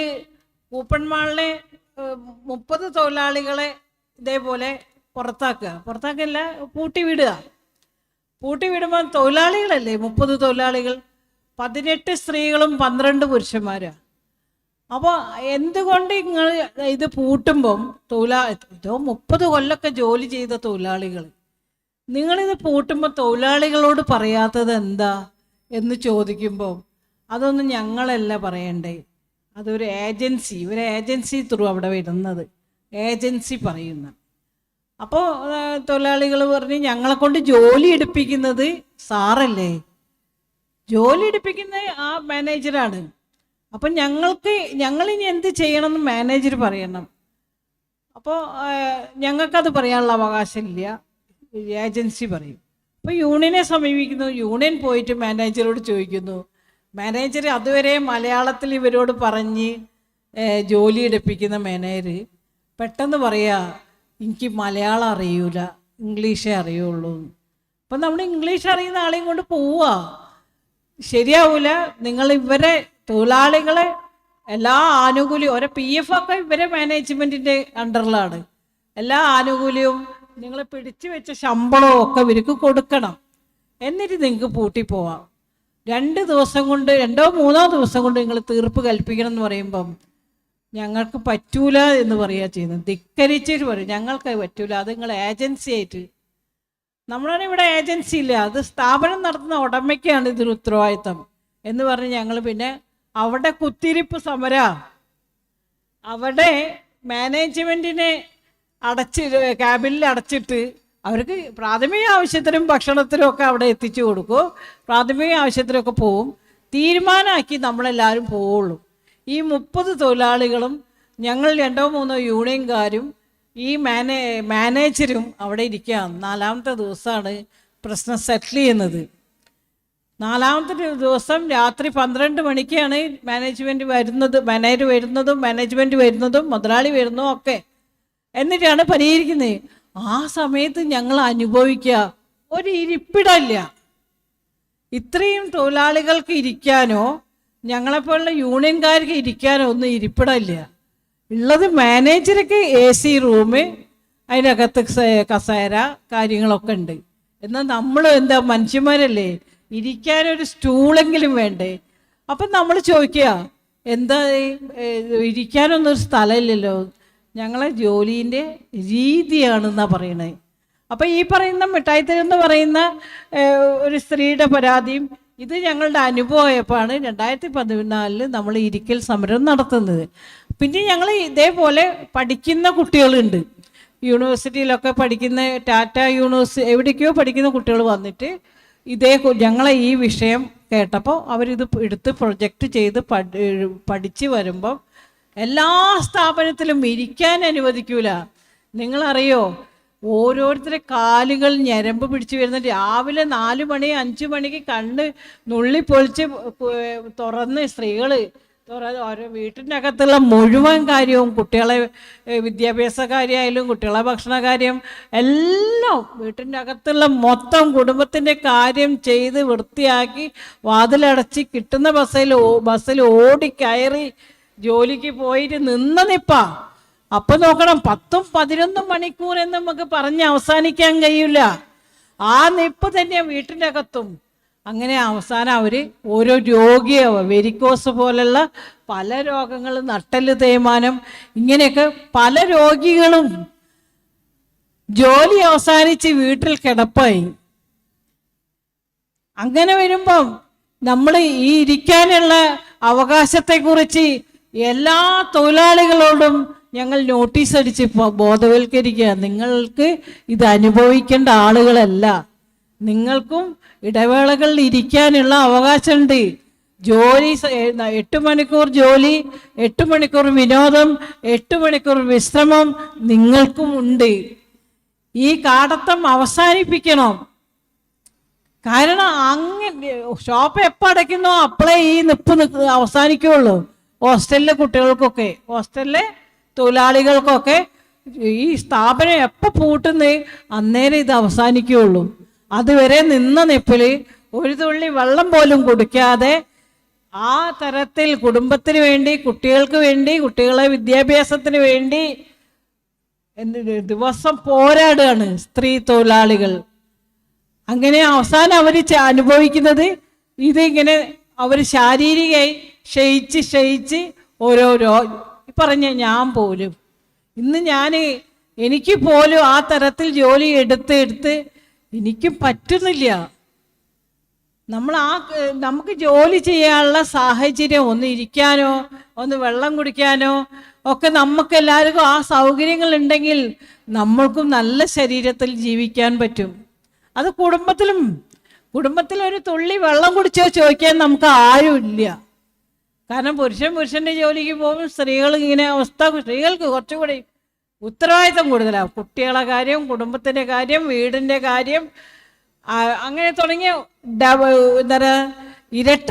കൂപ്പൺമാളിലെ 30 തൊഴിലാളികളെ ഇതേപോലെ പുറത്താക്കല്ല, പൂട്ടി വിടുമ്പോൾ തൊഴിലാളികളല്ലേ 30 തൊഴിലാളികൾ, 18 സ്ത്രീകളും 12 പുരുഷന്മാരാണ്. അപ്പോൾ എന്തുകൊണ്ട് നിങ്ങൾ ഇത് പൂട്ടുമ്പം ഇതോ 30 കൊല്ലമൊക്കെ ജോലി ചെയ്ത തൊഴിലാളികൾ, നിങ്ങളിത് പൂട്ടുമ്പോൾ തൊഴിലാളികളോട് പറയാത്തത് എന്താ എന്ന് ചോദിക്കുമ്പോൾ അതൊന്നും ഞങ്ങളല്ല പറയണ്ടേ, അതൊരു ഏജൻസി ത്രൂ അവിടെ വരുന്നത്, ഏജൻസി പറയുന്ന. അപ്പോൾ തൊഴിലാളികൾ പറഞ്ഞ് ഞങ്ങളെ കൊണ്ട് ജോലി എടുപ്പിക്കുന്നത് സാറല്ലേ, ജോലി എടുപ്പിക്കുന്നത് ആ മാനേജറാണ്. അപ്പം ഞങ്ങളിനി എന്ത് ചെയ്യണമെന്ന് മാനേജർ പറയണം. അപ്പോൾ ഞങ്ങൾക്കത് പറയാനുള്ള അവകാശമില്ല, ഏജൻസി പറയും. അപ്പോൾ യൂണിയനെ സമീപിക്കുന്നു, യൂണിയൻ പോയിട്ട് മാനേജറോട് ചോദിക്കുന്നു. മാനേജർ അതുവരെ മലയാളത്തിൽ ഇവരോട് പറഞ്ഞ് ജോലി എടുപ്പിക്കുന്ന മാനേജർ പെട്ടെന്ന് പറയാ, എനിക്ക് മലയാളം അറിയൂല, ഇംഗ്ലീഷേ അറിയുള്ളൂ. അപ്പം നമ്മൾ ഇംഗ്ലീഷ് അറിയുന്ന ആളെയും കൊണ്ട് പോവുക, ശരിയാവൂല. നിങ്ങൾ ഇവരെ തൊഴിലാളികളെ എല്ലാ ആനുകൂല്യവും, ഓരോ PF ഒക്കെ ഇവരെ മാനേജ്മെൻറ്റിൻ്റെ അണ്ടറിലാണ്. എല്ലാ ആനുകൂല്യവും നിങ്ങൾ പിടിച്ചു വെച്ച ശമ്പളവും ഒക്കെ ഇവർക്ക് കൊടുക്കണം. എന്നിട്ട് നിങ്ങൾക്ക് പൂട്ടിപ്പോവാം. 2 ദിവസം കൊണ്ട് 2-3 ദിവസം കൊണ്ട് നിങ്ങൾ തീർപ്പ് കൽപ്പിക്കണം എന്ന് പറയുമ്പം ഞങ്ങൾക്ക് പറ്റൂല എന്ന് പറയുക ചെയ്യുന്നത്. ധിക്കരിച്ചിട്ട് പറയും ഞങ്ങൾക്ക് പറ്റൂല, അത് നിങ്ങൾ ഏജൻസി ആയിട്ട്. നമ്മളാണ് ഇവിടെ ഏജൻസി ഇല്ല, അത് സ്ഥാപനം നടത്തുന്ന ഉടമയ്ക്കാണ് ഇതിന് ഉത്തരവാദിത്തം എന്ന് പറഞ്ഞ് ഞങ്ങൾ പിന്നെ അവിടെ കുത്തിരിപ്പ് സമര, അവിടെ മാനേജ്മെൻറ്റിനെ ക്യാബിനിൽ അടച്ചിട്ട് അവർക്ക് പ്രാഥമിക ആവശ്യത്തിനും ഭക്ഷണത്തിനും ഒക്കെ അവിടെ എത്തിച്ചു കൊടുക്കും, പ്രാഥമിക ആവശ്യത്തിനൊക്കെ പോവും, തീരുമാനമാക്കി നമ്മളെല്ലാവരും പോവുള്ളൂ. ഈ 30 തൊഴിലാളികളും ഞങ്ങൾ 2-3 യൂണിയൻകാരും ഈ മാനേജരും അവിടെ ഇരിക്കുക. 4ാമത്തെ ദിവസമാണ് പ്രശ്നം സെറ്റിൽ ചെയ്യുന്നത്. 4ാമത്തെ ദിവസം രാത്രി 12 മണിക്കാണ് മാനേജർ വരുന്നതും മുതലാളി വരുന്നതും ഒക്കെ. എന്നിട്ടാണ് പരിഹരിക്കുന്നത്. ആ സമയത്ത് ഞങ്ങൾ അനുഭവിക്കുക ഒരു ഇരിപ്പിടമില്ല. ഇത്രയും തൊഴിലാളികൾക്ക് ഇരിക്കാനോ ഞങ്ങളെപ്പോലുള്ള യൂണിയൻകാർക്ക് ഇരിക്കാനോ ഒന്നും ഇരിപ്പിടമില്ല. ഉള്ളത് മാനേജർക്ക് AC റൂം, അതിനകത്ത് കസേര കാര്യങ്ങളൊക്കെ ഉണ്ട്. എന്നാൽ നമ്മൾ എന്താ മനുഷ്യന്മാരല്ലേ, ഇരിക്കാനൊരു സ്റ്റൂളെങ്കിലും വേണ്ടേ. അപ്പം നമ്മൾ ചോദിക്കുക എന്താ ഇരിക്കാനൊന്നും ഒരു സ്ഥലമില്ലല്ലോ. ഞങ്ങളെ ജോലീൻ്റെ രീതിയാണെന്നാണ് പറയണത്. അപ്പം ഈ പറയുന്ന മിഠായിത്തരെന്ന് പറയുന്ന ഒരു സ്ത്രീയുടെ പരാതിയും ഇത് ഞങ്ങളുടെ അനുഭവമായപ്പോഴാണ് 2014 നമ്മൾ ഇരിക്കൽ സമരം നടത്തുന്നത്. പിന്നെ ഞങ്ങൾ ഇതേപോലെ പഠിക്കുന്ന കുട്ടികളുണ്ട്, യൂണിവേഴ്സിറ്റിയിലൊക്കെ പഠിക്കുന്ന, ടാറ്റ യൂണിവേഴ്സിറ്റി എവിടേക്കോ പഠിക്കുന്ന കുട്ടികൾ വന്നിട്ട് ഞങ്ങളെ ഈ വിഷയം കേട്ടപ്പോൾ അവരിത് എടുത്ത് പ്രൊജക്റ്റ് ചെയ്ത് പഠിച്ച് വരുമ്പം എല്ലാ സ്ഥാപനത്തിലും ഇരിക്കാൻ അനുവദിക്കൂല. നിങ്ങളറിയോ, ഓരോരുത്തരെ കാലുകൾ ഞരമ്പ് പിടിച്ച് വരുന്ന രാവിലെ 4 മണി 5 മണിക്ക് കണ്ണ് നുള്ളിപ്പൊളിച്ച് തുറന്ന് സ്ത്രീകൾ ഓരോ വീട്ടിൻ്റെ അകത്തുള്ള മുഴുവൻ കാര്യവും, കുട്ടികളെ വിദ്യാഭ്യാസ കാര്യമായാലും കുട്ടികളെ ഭക്ഷണ കാര്യം എല്ലാം, വീട്ടിൻ്റെ അകത്തുള്ള മൊത്തം കുടുംബത്തിൻ്റെ കാര്യം ചെയ്ത് വൃത്തിയാക്കി വാതിലടച്ച് കിട്ടുന്ന ബസ്സിൽ ഓടിക്കയറി ജോലിക്ക് പോയിട്ട് നിപ്പാ. അപ്പം നോക്കണം 10-11 മണിക്കൂർ എന്ന് നമുക്ക് പറഞ്ഞ് അവസാനിക്കാൻ കഴിയില്ല. ആ നിപ്പ് തന്നെയാണ് വീട്ടിൻ്റെ അകത്തും. അങ്ങനെ അവസാനം അവർ ഓരോ രോഗിയാവുക, വെരിക്കോസ് പോലുള്ള പല രോഗങ്ങളും, നട്ടല് തേയ്മാനം, ഇങ്ങനെയൊക്കെ പല രോഗികളും ജോലി അവസാനിച്ച് വീട്ടിൽ കിടപ്പായി. അങ്ങനെ വരുമ്പം നമ്മൾ ഈ ഇരിക്കാനുള്ള അവകാശത്തെക്കുറിച്ച് എല്ലാ തൊഴിലാളികളോടും ഞങ്ങൾ നോട്ടീസ് അടിച്ച് ബോധവൽക്കരിക്കുക. നിങ്ങൾക്ക് ഇത് അനുഭവിക്കേണ്ട ആളുകളല്ല, നിങ്ങൾക്കും ഇടവേളകളിൽ ഇരിക്കാനുള്ള അവകാശമുണ്ട്. ജോലി 8 മണിക്കൂർ ജോലി, 8 മണിക്കൂർ വിനോദം, 8 മണിക്കൂർ വിശ്രമം നിങ്ങൾക്കും ഉണ്ട്. ഈ കാടത്തം അവസാനിപ്പിക്കണം. കാരണം അങ്ങനെ ഷോപ്പ് എപ്പോൾ അടയ്ക്കുന്നോ അപ്പോഴേ ഈ നിപ്പ് അവസാനിക്കുള്ളൂ. ഹോസ്റ്റലിലെ കുട്ടികൾക്കൊക്കെ, ഹോസ്റ്റലിലെ തൊഴിലാളികൾക്കൊക്കെ ഈ സ്ഥാപനം എപ്പോൾ പൂട്ടുന്നേ അന്നേരം ഇത് അവസാനിക്കുകയുള്ളൂ. അതുവരെ നിന്ന നിപ്പിൽ ഒരു തുള്ളി വെള്ളം പോലും കുടിക്കാതെ ആ തരത്തിൽ കുടുംബത്തിന് വേണ്ടി, കുട്ടികൾക്ക് വേണ്ടി, കുട്ടികളെ വിദ്യാഭ്യാസത്തിന് വേണ്ടി ദിവസം പോരാടുകയാണ് സ്ത്രീ തൊഴിലാളികൾ. അങ്ങനെ അവസാനം അവർ അനുഭവിക്കുന്നത് ഇതിങ്ങനെ അവർ ശാരീരികമായി ക്ഷയിച്ച് ഓരോരോ പറഞ്ഞ ഞാൻ പോലും ഇന്ന് എനിക്ക് പോലും ആ തരത്തിൽ ജോലി എടുത്ത് എനിക്ക് പറ്റുന്നില്ല. നമുക്ക് ജോലി ചെയ്യാനുള്ള സാഹചര്യം, ഒന്ന് ഇരിക്കാനോ ഒന്ന് വെള്ളം കുടിക്കാനോ ഒക്കെ നമുക്ക് എല്ലാവർക്കും ആ സൗകര്യങ്ങൾ ഉണ്ടെങ്കിൽ നമ്മൾക്കും നല്ല ശരീരത്തിൽ ജീവിക്കാൻ പറ്റും. അത് കുടുംബത്തിൽ ഒരു തുള്ളി വെള്ളം കുടിച്ചോ ചോദിക്കാൻ നമുക്ക് ആരുമില്ല. കാരണം പുരുഷൻ്റെ ജോലിക്ക് പോകും, സ്ത്രീകൾ ഇങ്ങനെ അവസ്ഥ. സ്ത്രീകൾക്ക് കുറച്ചുകൂടി ഉത്തരവാദിത്തം കൂടുതലാണ്. കുട്ടികളെ കാര്യം, കുടുംബത്തിൻ്റെ കാര്യം, വീടിൻ്റെ കാര്യം, അങ്ങനെ തുടങ്ങിയ എന്താ പറയുക ഇരട്ട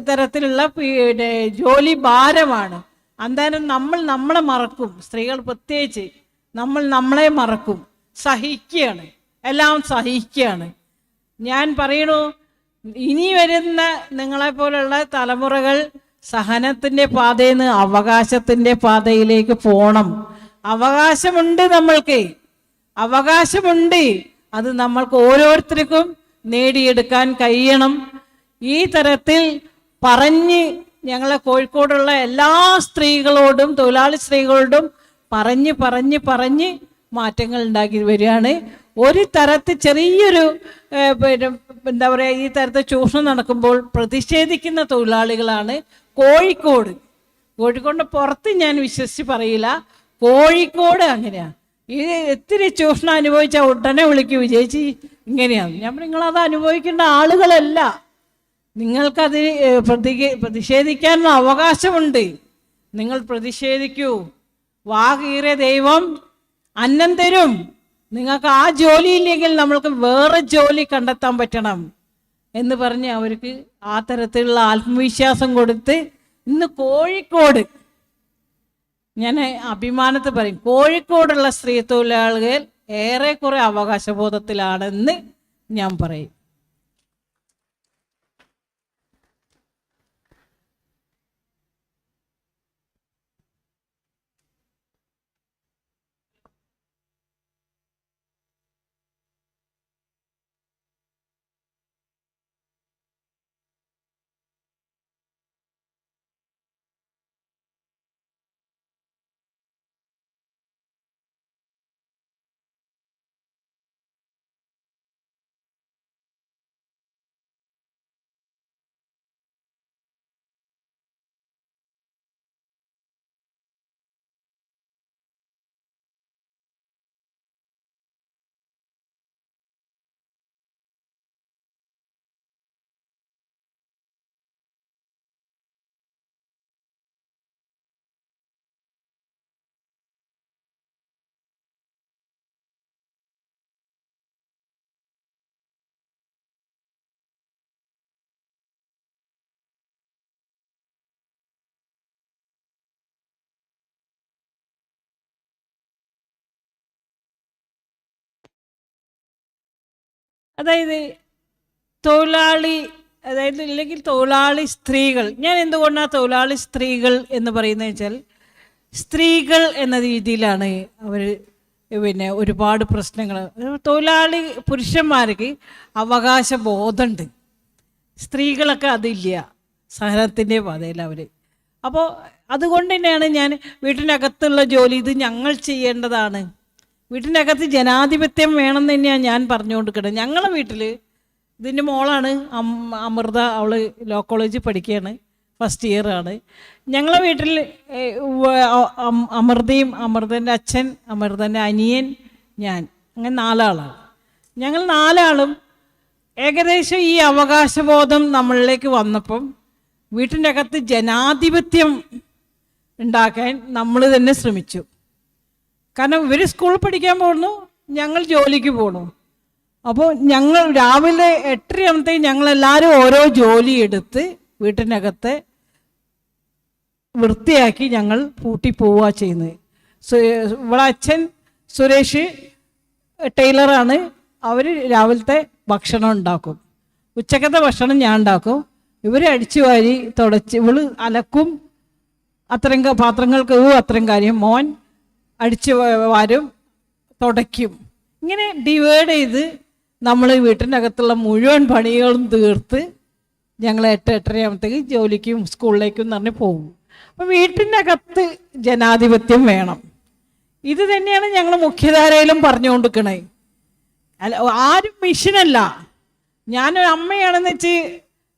തരത്തിലുള്ള ജോലി ഭാരമാണ്. അന്നേരം നമ്മളെ മറക്കും, സ്ത്രീകൾ പ്രത്യേകിച്ച് നമ്മളെ മറക്കും, സഹിക്കുകയാണ്, എല്ലാം സഹിക്കുകയാണ്. ഞാൻ പറയണു, ഇനി വരുന്ന നിങ്ങളെപ്പോലുള്ള തലമുറകൾ സഹനത്തിൻ്റെ പാതയിൽ നിന്ന് അവകാശത്തിൻ്റെ പാതയിലേക്ക് പോകണം. അവകാശമുണ്ട്, നമ്മൾക്ക് അവകാശമുണ്ട്. അത് നമ്മൾക്ക് ഓരോരുത്തർക്കും നേടിയെടുക്കാൻ കഴിയണം. ഈ തരത്തിൽ പറഞ്ഞ് ഞങ്ങളെ കോഴിക്കോടുള്ള എല്ലാ സ്ത്രീകളോടും, തൊഴിലാളി സ്ത്രീകളോടും പറഞ്ഞ് മാറ്റങ്ങൾ ഉണ്ടാക്കി വരികയാണ്. ഒരു തരത്തിൽ ചെറിയൊരു എന്താ പറയുക, ഈ തരത്തിൽ ചൂഷണം നടക്കുമ്പോൾ പ്രതിഷേധിക്കുന്ന തൊഴിലാളികളാണ് കോഴിക്കോടിൻ്റെ പുറത്ത് ഞാൻ വിശ്വസിച്ച് പറയില്ല. കോഴിക്കോട് അങ്ങനെയാണ്. ഇത് എത്തിരി ചൂഷണം അനുഭവിച്ചാൽ ഉടനെ വിളിക്കും, വിജയിച്ച് ഇങ്ങനെയാണ്. ഞാൻ നിങ്ങളത് അനുഭവിക്കേണ്ട ആളുകളല്ല. നിങ്ങൾക്കത് പ്രതിഷേധിക്കാനുള്ള അവകാശമുണ്ട്. നിങ്ങൾ പ്രതിഷേധിക്കൂ. വാകീറിയ ദൈവം അന്നം തരും. നിങ്ങൾക്ക് ആ ജോലിയില്ലെങ്കിൽ നമ്മൾക്ക് വേറെ ജോലി കണ്ടെത്താൻ പറ്റണം എന്ന് പറഞ്ഞ് അവർക്ക് ആ തരത്തിലുള്ള ആത്മവിശ്വാസം കൊടുത്ത് ഇന്ന് കോഴിക്കോട്, ഞാൻ അഭിമാനത്തിൽ പറയും, കോഴിക്കോടുള്ള സ്ത്രീ തൊഴിലാളികൾ ഏറെക്കുറെ അവകാശബോധത്തിലാണെന്ന് ഞാൻ പറയും. അതായത് ഇല്ലെങ്കിൽ തൊഴിലാളി സ്ത്രീകൾ, ഞാൻ എന്തുകൊണ്ടാണ് തൊഴിലാളി സ്ത്രീകൾ എന്ന് പറയുന്നത് വെച്ചാൽ, സ്ത്രീകൾ എന്ന രീതിയിലാണ് അവർ ഒരുപാട് പ്രശ്നങ്ങൾ. തൊഴിലാളി പുരുഷന്മാർക്ക് അവകാശ ബോധമുണ്ട്, സ്ത്രീകളൊക്കെ അതില്ല, സഹനത്തിൻ്റെ പാതയിൽ അവർ. അപ്പോൾ അതുകൊണ്ട് തന്നെയാണ് ഞാൻ വീട്ടിനകത്തുള്ള ജോലി ഇത് ഞങ്ങൾ ചെയ്യേണ്ടതാണ്. വീട്ടിനകത്ത് ജനാധിപത്യം വേണമെന്ന് തന്നെയാണ് ഞാൻ പറഞ്ഞുകൊണ്ടിരിക്കുന്നത്. ഞങ്ങളെ വീട്ടിൽ ഇതിൻ്റെ മോളാണ് അമൃത, അവൾ ലോ കോളേജിൽ പഠിക്കുകയാണ്, ഫസ്റ്റ് ഇയർ ആണ്. ഞങ്ങളെ വീട്ടിൽ അമൃതയും, അമൃതൻ്റെ അച്ഛൻ, അമൃതൻ്റെ അനിയൻ, ഞാൻ, അങ്ങനെ 4 ആളാണ്. ഞങ്ങൾ 4 ആളും ഏകദേശം ഈ അവകാശബോധം നമ്മളിലേക്ക് വന്നപ്പം വീട്ടിൻ്റെ അകത്ത് ജനാധിപത്യം ഉണ്ടാക്കാൻ നമ്മൾ തന്നെ ശ്രമിച്ചു. കാരണം ഇവർ സ്കൂളിൽ പഠിക്കാൻ പോകുന്നു, ഞങ്ങൾ ജോലിക്ക് പോകണു. അപ്പോൾ ഞങ്ങൾ രാവിലെ 8 ആകുമ്പോഴത്തേക്ക് ഞങ്ങളെല്ലാവരും ഓരോ ജോലി എടുത്ത് വീട്ടിനകത്ത് വൃത്തിയാക്കി ഞങ്ങൾ പൂട്ടിപ്പോവുക ചെയ്യുന്നത്. ഇവിടെ അച്ഛൻ സുരേഷ് ടൈലറാണ്. അവർ രാവിലത്തെ ഭക്ഷണം ഉണ്ടാക്കും, ഉച്ചക്കത്തെ ഭക്ഷണം ഞാൻ ഉണ്ടാക്കും. ഇവർ അടിച്ചു വാരി തുടച്ച്, ഇവള് അലക്കും, അത്രയും പാത്രങ്ങൾ കഴുകും, അത്രയും കാര്യം. മോൻ അടിച്ചു വാരും, തുടയ്ക്കും. ഇങ്ങനെ ഡിവൈഡ് ചെയ്ത് നമ്മൾ വീട്ടിൻ്റെ അകത്തുള്ള മുഴുവൻ പണികളും തീർത്ത് ഞങ്ങൾ 8-8:30 ജോലിക്കും സ്കൂളിലേക്കും എന്ന് പറഞ്ഞ് പോകും. അപ്പം വീട്ടിൻ്റെ അകത്ത് ജനാധിപത്യം വേണം. ഇത് തന്നെയാണ് ഞങ്ങൾ മുഖ്യധാരയിലും പറഞ്ഞുകൊണ്ടിരിക്കണേ. അല്ല, ആരും മിഷനല്ല. ഞാനൊരു അമ്മയാണെന്ന് വെച്ച്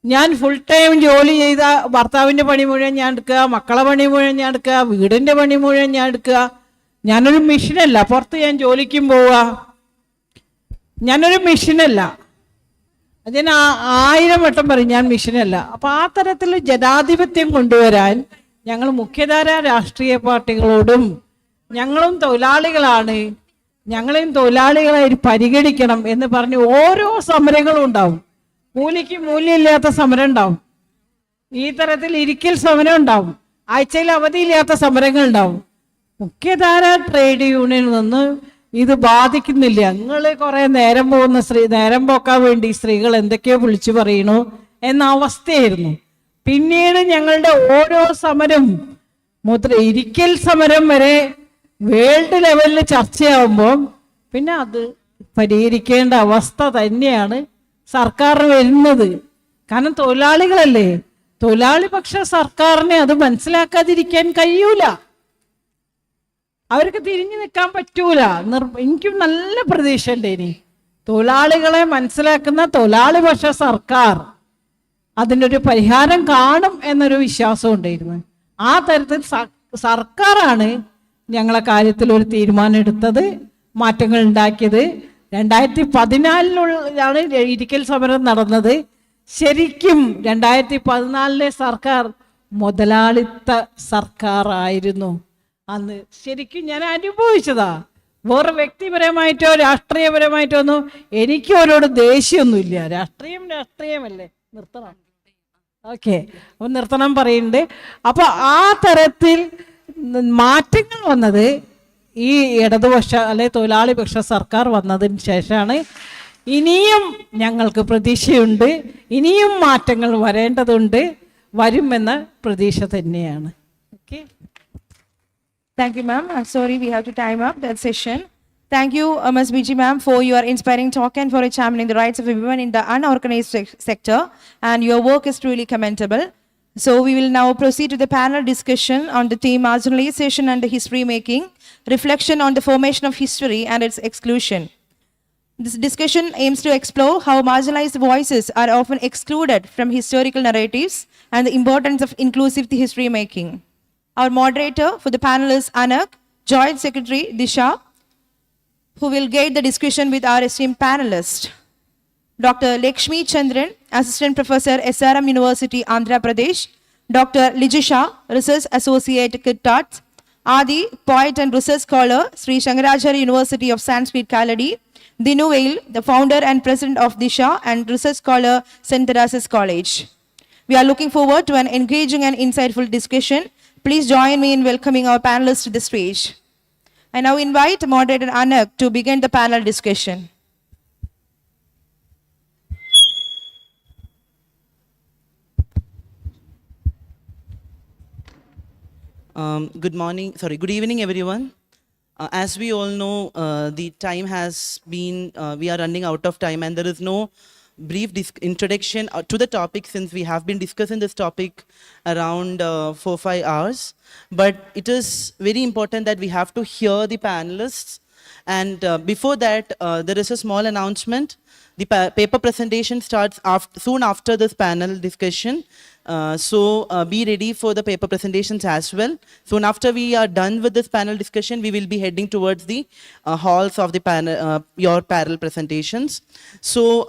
ഞാൻ ഫുൾ ടൈം ജോലി ചെയ്ത ഭർത്താവിൻ്റെ പണി മുഴുവൻ ഞാൻ എടുക്കുക, മക്കളെ പണി മുഴുവൻ ഞാൻ എടുക്കുക, വീടിൻ്റെ പണി മുഴുവൻ ഞാൻ എടുക്കുക. ഞാനൊരു മിഷനല്ല. പുറത്ത് ഞാൻ ജോലിക്കും പോവുക. ഞാനൊരു മിഷനല്ല. ഞാൻ 1000 വട്ടം പറയും ഞാൻ മിഷനല്ല. അപ്പം ആ തരത്തിൽ ജനാധിപത്യം കൊണ്ടുവരാൻ ഞങ്ങൾ മുഖ്യധാര രാഷ്ട്രീയ പാർട്ടികളോടും, ഞങ്ങളും തൊഴിലാളികളാണ്, ഞങ്ങളെയും തൊഴിലാളികളായി പരിഗണിക്കണം എന്ന് പറഞ്ഞ് ഓരോ സമരങ്ങളും ഉണ്ടാവും. കൂലിക്ക് മൂല്യമില്ലാത്ത സമരം ഉണ്ടാവും, ഈ തരത്തിൽ ഇരിക്കൽ സമരം ഉണ്ടാവും, ആഴ്ചയിൽ അവധിയില്ലാത്ത സമരങ്ങൾ ഉണ്ടാവും. മുഖ്യധാര ട്രേഡ് യൂണിയനിൽ നിന്ന് ഇത് ബാധിക്കുന്നില്ല. നിങ്ങൾ കുറേ നേരം പോക്കാൻ വേണ്ടി സ്ത്രീകൾ എന്തൊക്കെയോ വിളിച്ചു പറയണു എന്ന അവസ്ഥയായിരുന്നു. പിന്നീട് ഞങ്ങളുടെ ഓരോ സമരം ഇരിക്കൽ സമരം വരെ വേൾഡ് ലെവലിൽ ചർച്ചയാവുമ്പോൾ പിന്നെ അത് പരിഹരിക്കേണ്ട അവസ്ഥ തന്നെയാണ് സർക്കാരിന് വരുന്നത്. കാരണം തൊഴിലാളികളല്ലേ, തൊഴിലാളി പക്ഷ സർക്കാരിനെ അത് മനസ്സിലാക്കാതിരിക്കാൻ കഴിയൂല. അവർക്ക് തിരിഞ്ഞു നിൽക്കാൻ പറ്റൂല. എനിക്കും നല്ല പ്രതീക്ഷ ഉണ്ട്. ഇനി തൊഴിലാളികളെ മനസ്സിലാക്കുന്ന തൊഴിലാളി പക്ഷ സർക്കാർ അതിനൊരു പരിഹാരം കാണും എന്നൊരു വിശ്വാസം ഉണ്ടായിരുന്നു. ആ തരത്തിൽ സർക്കാരാണ് ഞങ്ങളെ കാര്യത്തിൽ ഒരു തീരുമാനം എടുത്തത്, മാറ്റങ്ങൾ ഉണ്ടാക്കിയത്. 2014 ഇരിക്കൽ സമരം നടന്നത്. ശരിക്കും 2014 സർക്കാർ മുതലാളിത്ത സർക്കാർ ആയിരുന്നു അന്ന്. ശരിക്കും ഞാൻ അനുഭവിച്ചതാ. വേറെ വ്യക്തിപരമായിട്ടോ രാഷ്ട്രീയപരമായിട്ടോ ഒന്നും എനിക്ക് അവരോട് ദേഷ്യമൊന്നുമില്ല. രാഷ്ട്രീയമല്ലേ, നിർത്തണം. ഓക്കെ, അപ്പം നിർത്തണം പറയുന്നുണ്ട്. അപ്പൊ ആ തരത്തിൽ മാറ്റങ്ങൾ വന്നത് ഈ ഇടതുപക്ഷ അല്ലെ തൊഴിലാളി പക്ഷ സർക്കാർ വന്നതിന് ശേഷമാണ്. ഇനിയും ഞങ്ങൾക്ക് പ്രതീക്ഷയുണ്ട്, ഇനിയും മാറ്റങ്ങൾ വരേണ്ടതുണ്ട്, വരുമെന്ന പ്രതീക്ഷ തന്നെയാണ്. Okay, Thank you, ma'am. I'm sorry we have to time up that session. Thank you, Ms. Viji ma'am, for your inspiring talk and for championing the rights of women in the unorganized sector. And your work is truly commendable. So we will now proceed to the panel discussion on the theme marginalization and the history making, reflection on the formation of history and its exclusion. This discussion aims to explore how marginalized voices are often excluded from historical narratives and the importance of inclusive history making. Our moderator for the panel is Anak, Joint Secretary Dhisha, who will guide the discussion with our esteemed panelists. Dr. Lakshmi Chandran, Assistant Professor, SRM University, Andhra Pradesh. Dr. Lijisha, Research Associate, Kittat. Adi, Poet and Research Scholar, Sri Shankaracharya University of Sanskrit, Kaladi. Dinu Vail, the founder and president of Dhisha and Research Scholar, St. Teresa's College. We are looking forward to an engaging and insightful discussion. Please join me in welcoming our panelists to the stage. I now invite moderator Anak to begin the panel discussion. Good evening, everyone. As we all know, the time has been, we are running out of time, and there is no brief introduction to the topic, since we have been discussing this topic around 4-5 hours. But it is very important that we have to hear the panelists. And before that, there is a small announcement. The paper presentation starts soon after this panel discussion. So be ready for the paper presentations as well. Soon after we are done with this panel discussion, we will be heading towards the halls of the panel, your panel presentations. So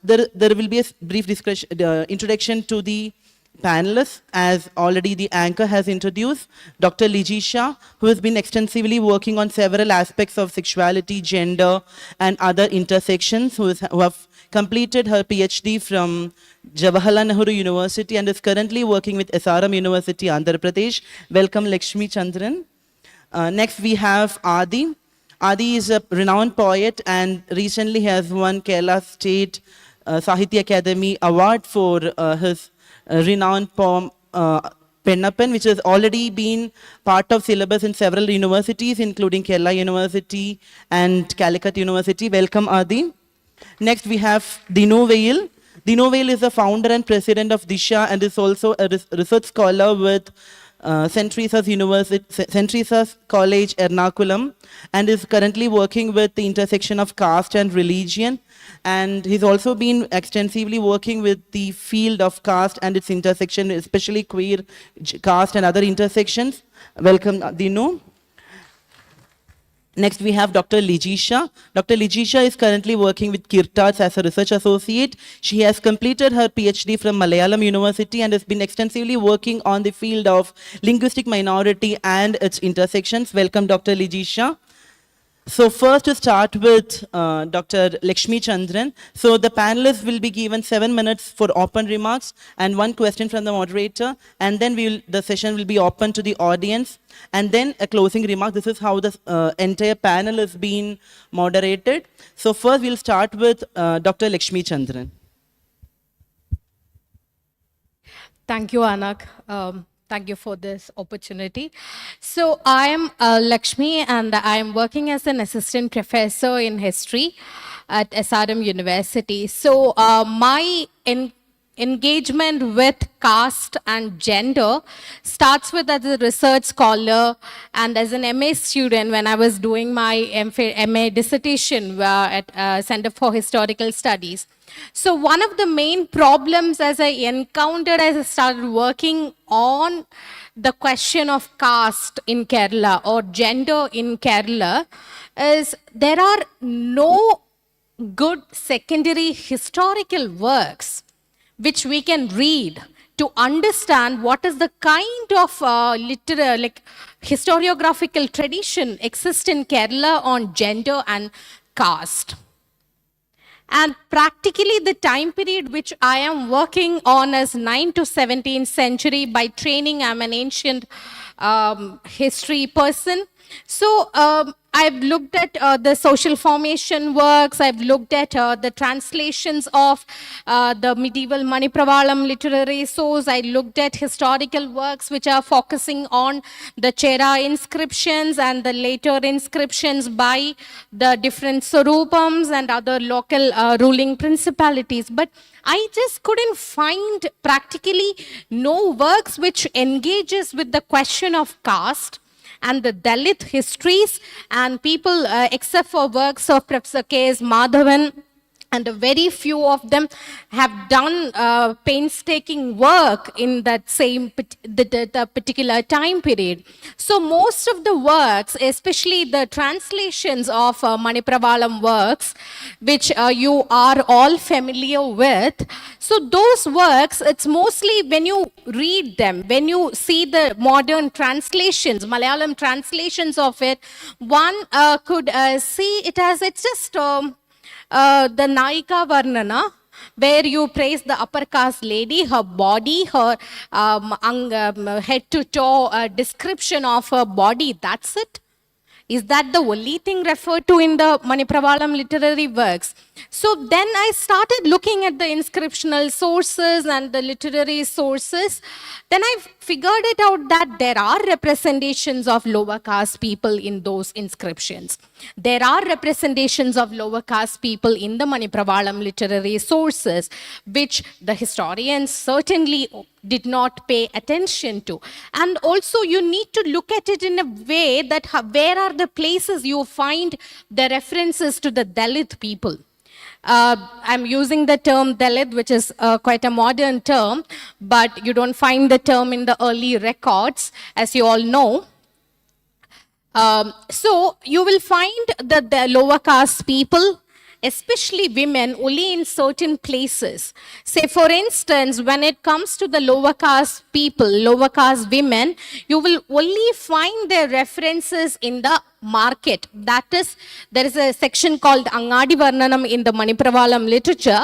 there will be a brief discussion, introduction to the panelists, as already the anchor has introduced, Dr. Dhisha, who has been extensively working on several aspects of sexuality, gender, and other intersections, who have completed her PhD from Jawaharlal Nehru University and is currently working with SRM University, Andhra Pradesh. Welcome, Lakshmi Chandran. Next, we have Adi. Adi is a renowned poet and recently has won Kerala State Sahitya Academy Award for his renowned poem Pennappan, which has already been part of syllabus in several universities, including Kerala University and Calicut University. Welcome, Adi. Next, we have Dinu Veil. Dinu Veil is the founder and president of Dhisha and is also a research scholar with St. Teresa's College, Ernakulam, and is currently working with the intersection of caste and religion. And he's also been extensively working with the field of caste and its intersection, especially queer caste and other intersections. Welcome, Dinu. Next, we have Dr. Dhisha. Dr. Dhisha is currently working with Kirtas as a research associate. She has completed her PhD from Malayalam University and has been extensively working on the field of linguistic minority and its intersections. Welcome, Dr. Dhisha. So first to start with Dr. Lakshmi Chandran. So the panelists will be given 7 minutes for open remarks and 1 question from the moderator, and then the session will be open to the audience, and then a closing remark. This is how the entire panel is being moderated. So first we'll start with Dr. Lakshmi Chandran. Thank you, Anak. Thank you for this opportunity. So I am Lakshmi and I am working as an assistant professor in history at SRM University. So my engagement with caste and gender starts with as a research scholar and as an MA student when I was doing my MA dissertation at Center for Historical Studies. So one of the main problems as I encountered as I started working on the question of caste in Kerala or gender in Kerala is there are no good secondary historical works which we can read to understand what is the kind of historiographical tradition exists in Kerala on gender and caste. And practically the time period which I am working on is 9th to 17th century. By training, I'm an ancient history person. So I've looked at the social formation works, I've looked at the translations of the medieval Manipravalam literary source, I looked at historical works which are focusing on the Chera inscriptions and the later inscriptions by the different Sarupams and other local ruling principalities. But I just couldn't find practically no works which engages with the question of caste and the Dalit histories and people, except for works of Professor K.S. Madhavan, and a very few of them have done painstaking work in that same the particular time period. So most of the works, especially the translations of Manipravalam works, which you are all familiar with, so those works, it's mostly when you read them, when you see the modern translations, Malayalam translations of it, one could see it as it's just the Naika Varnana, where you praise the upper caste lady, her body, her head to toe description of her body, that's it. Is that the only thing referred to in the Manipravalam literary works? So then I started looking at the inscriptional sources and the literary sources. Then I figured it out that there are representations of lower caste people in those inscriptions. There are representations of lower caste people in the Manipravalam literary sources, which the historians certainly did not pay attention to. And also you need to look at it in a way that where are the places you find the references to the Dalit people. I'm using the term Dalit, which is quite a modern term, but you don't find the term in the early records, as you all know. So you will find the lower caste people especially women, only in certain places. Say, for instance, when it comes to the lower caste people, lower caste women, you will only find their references in the market. That is, there is a section called Angadi Varnanam in the Manipravalam literature,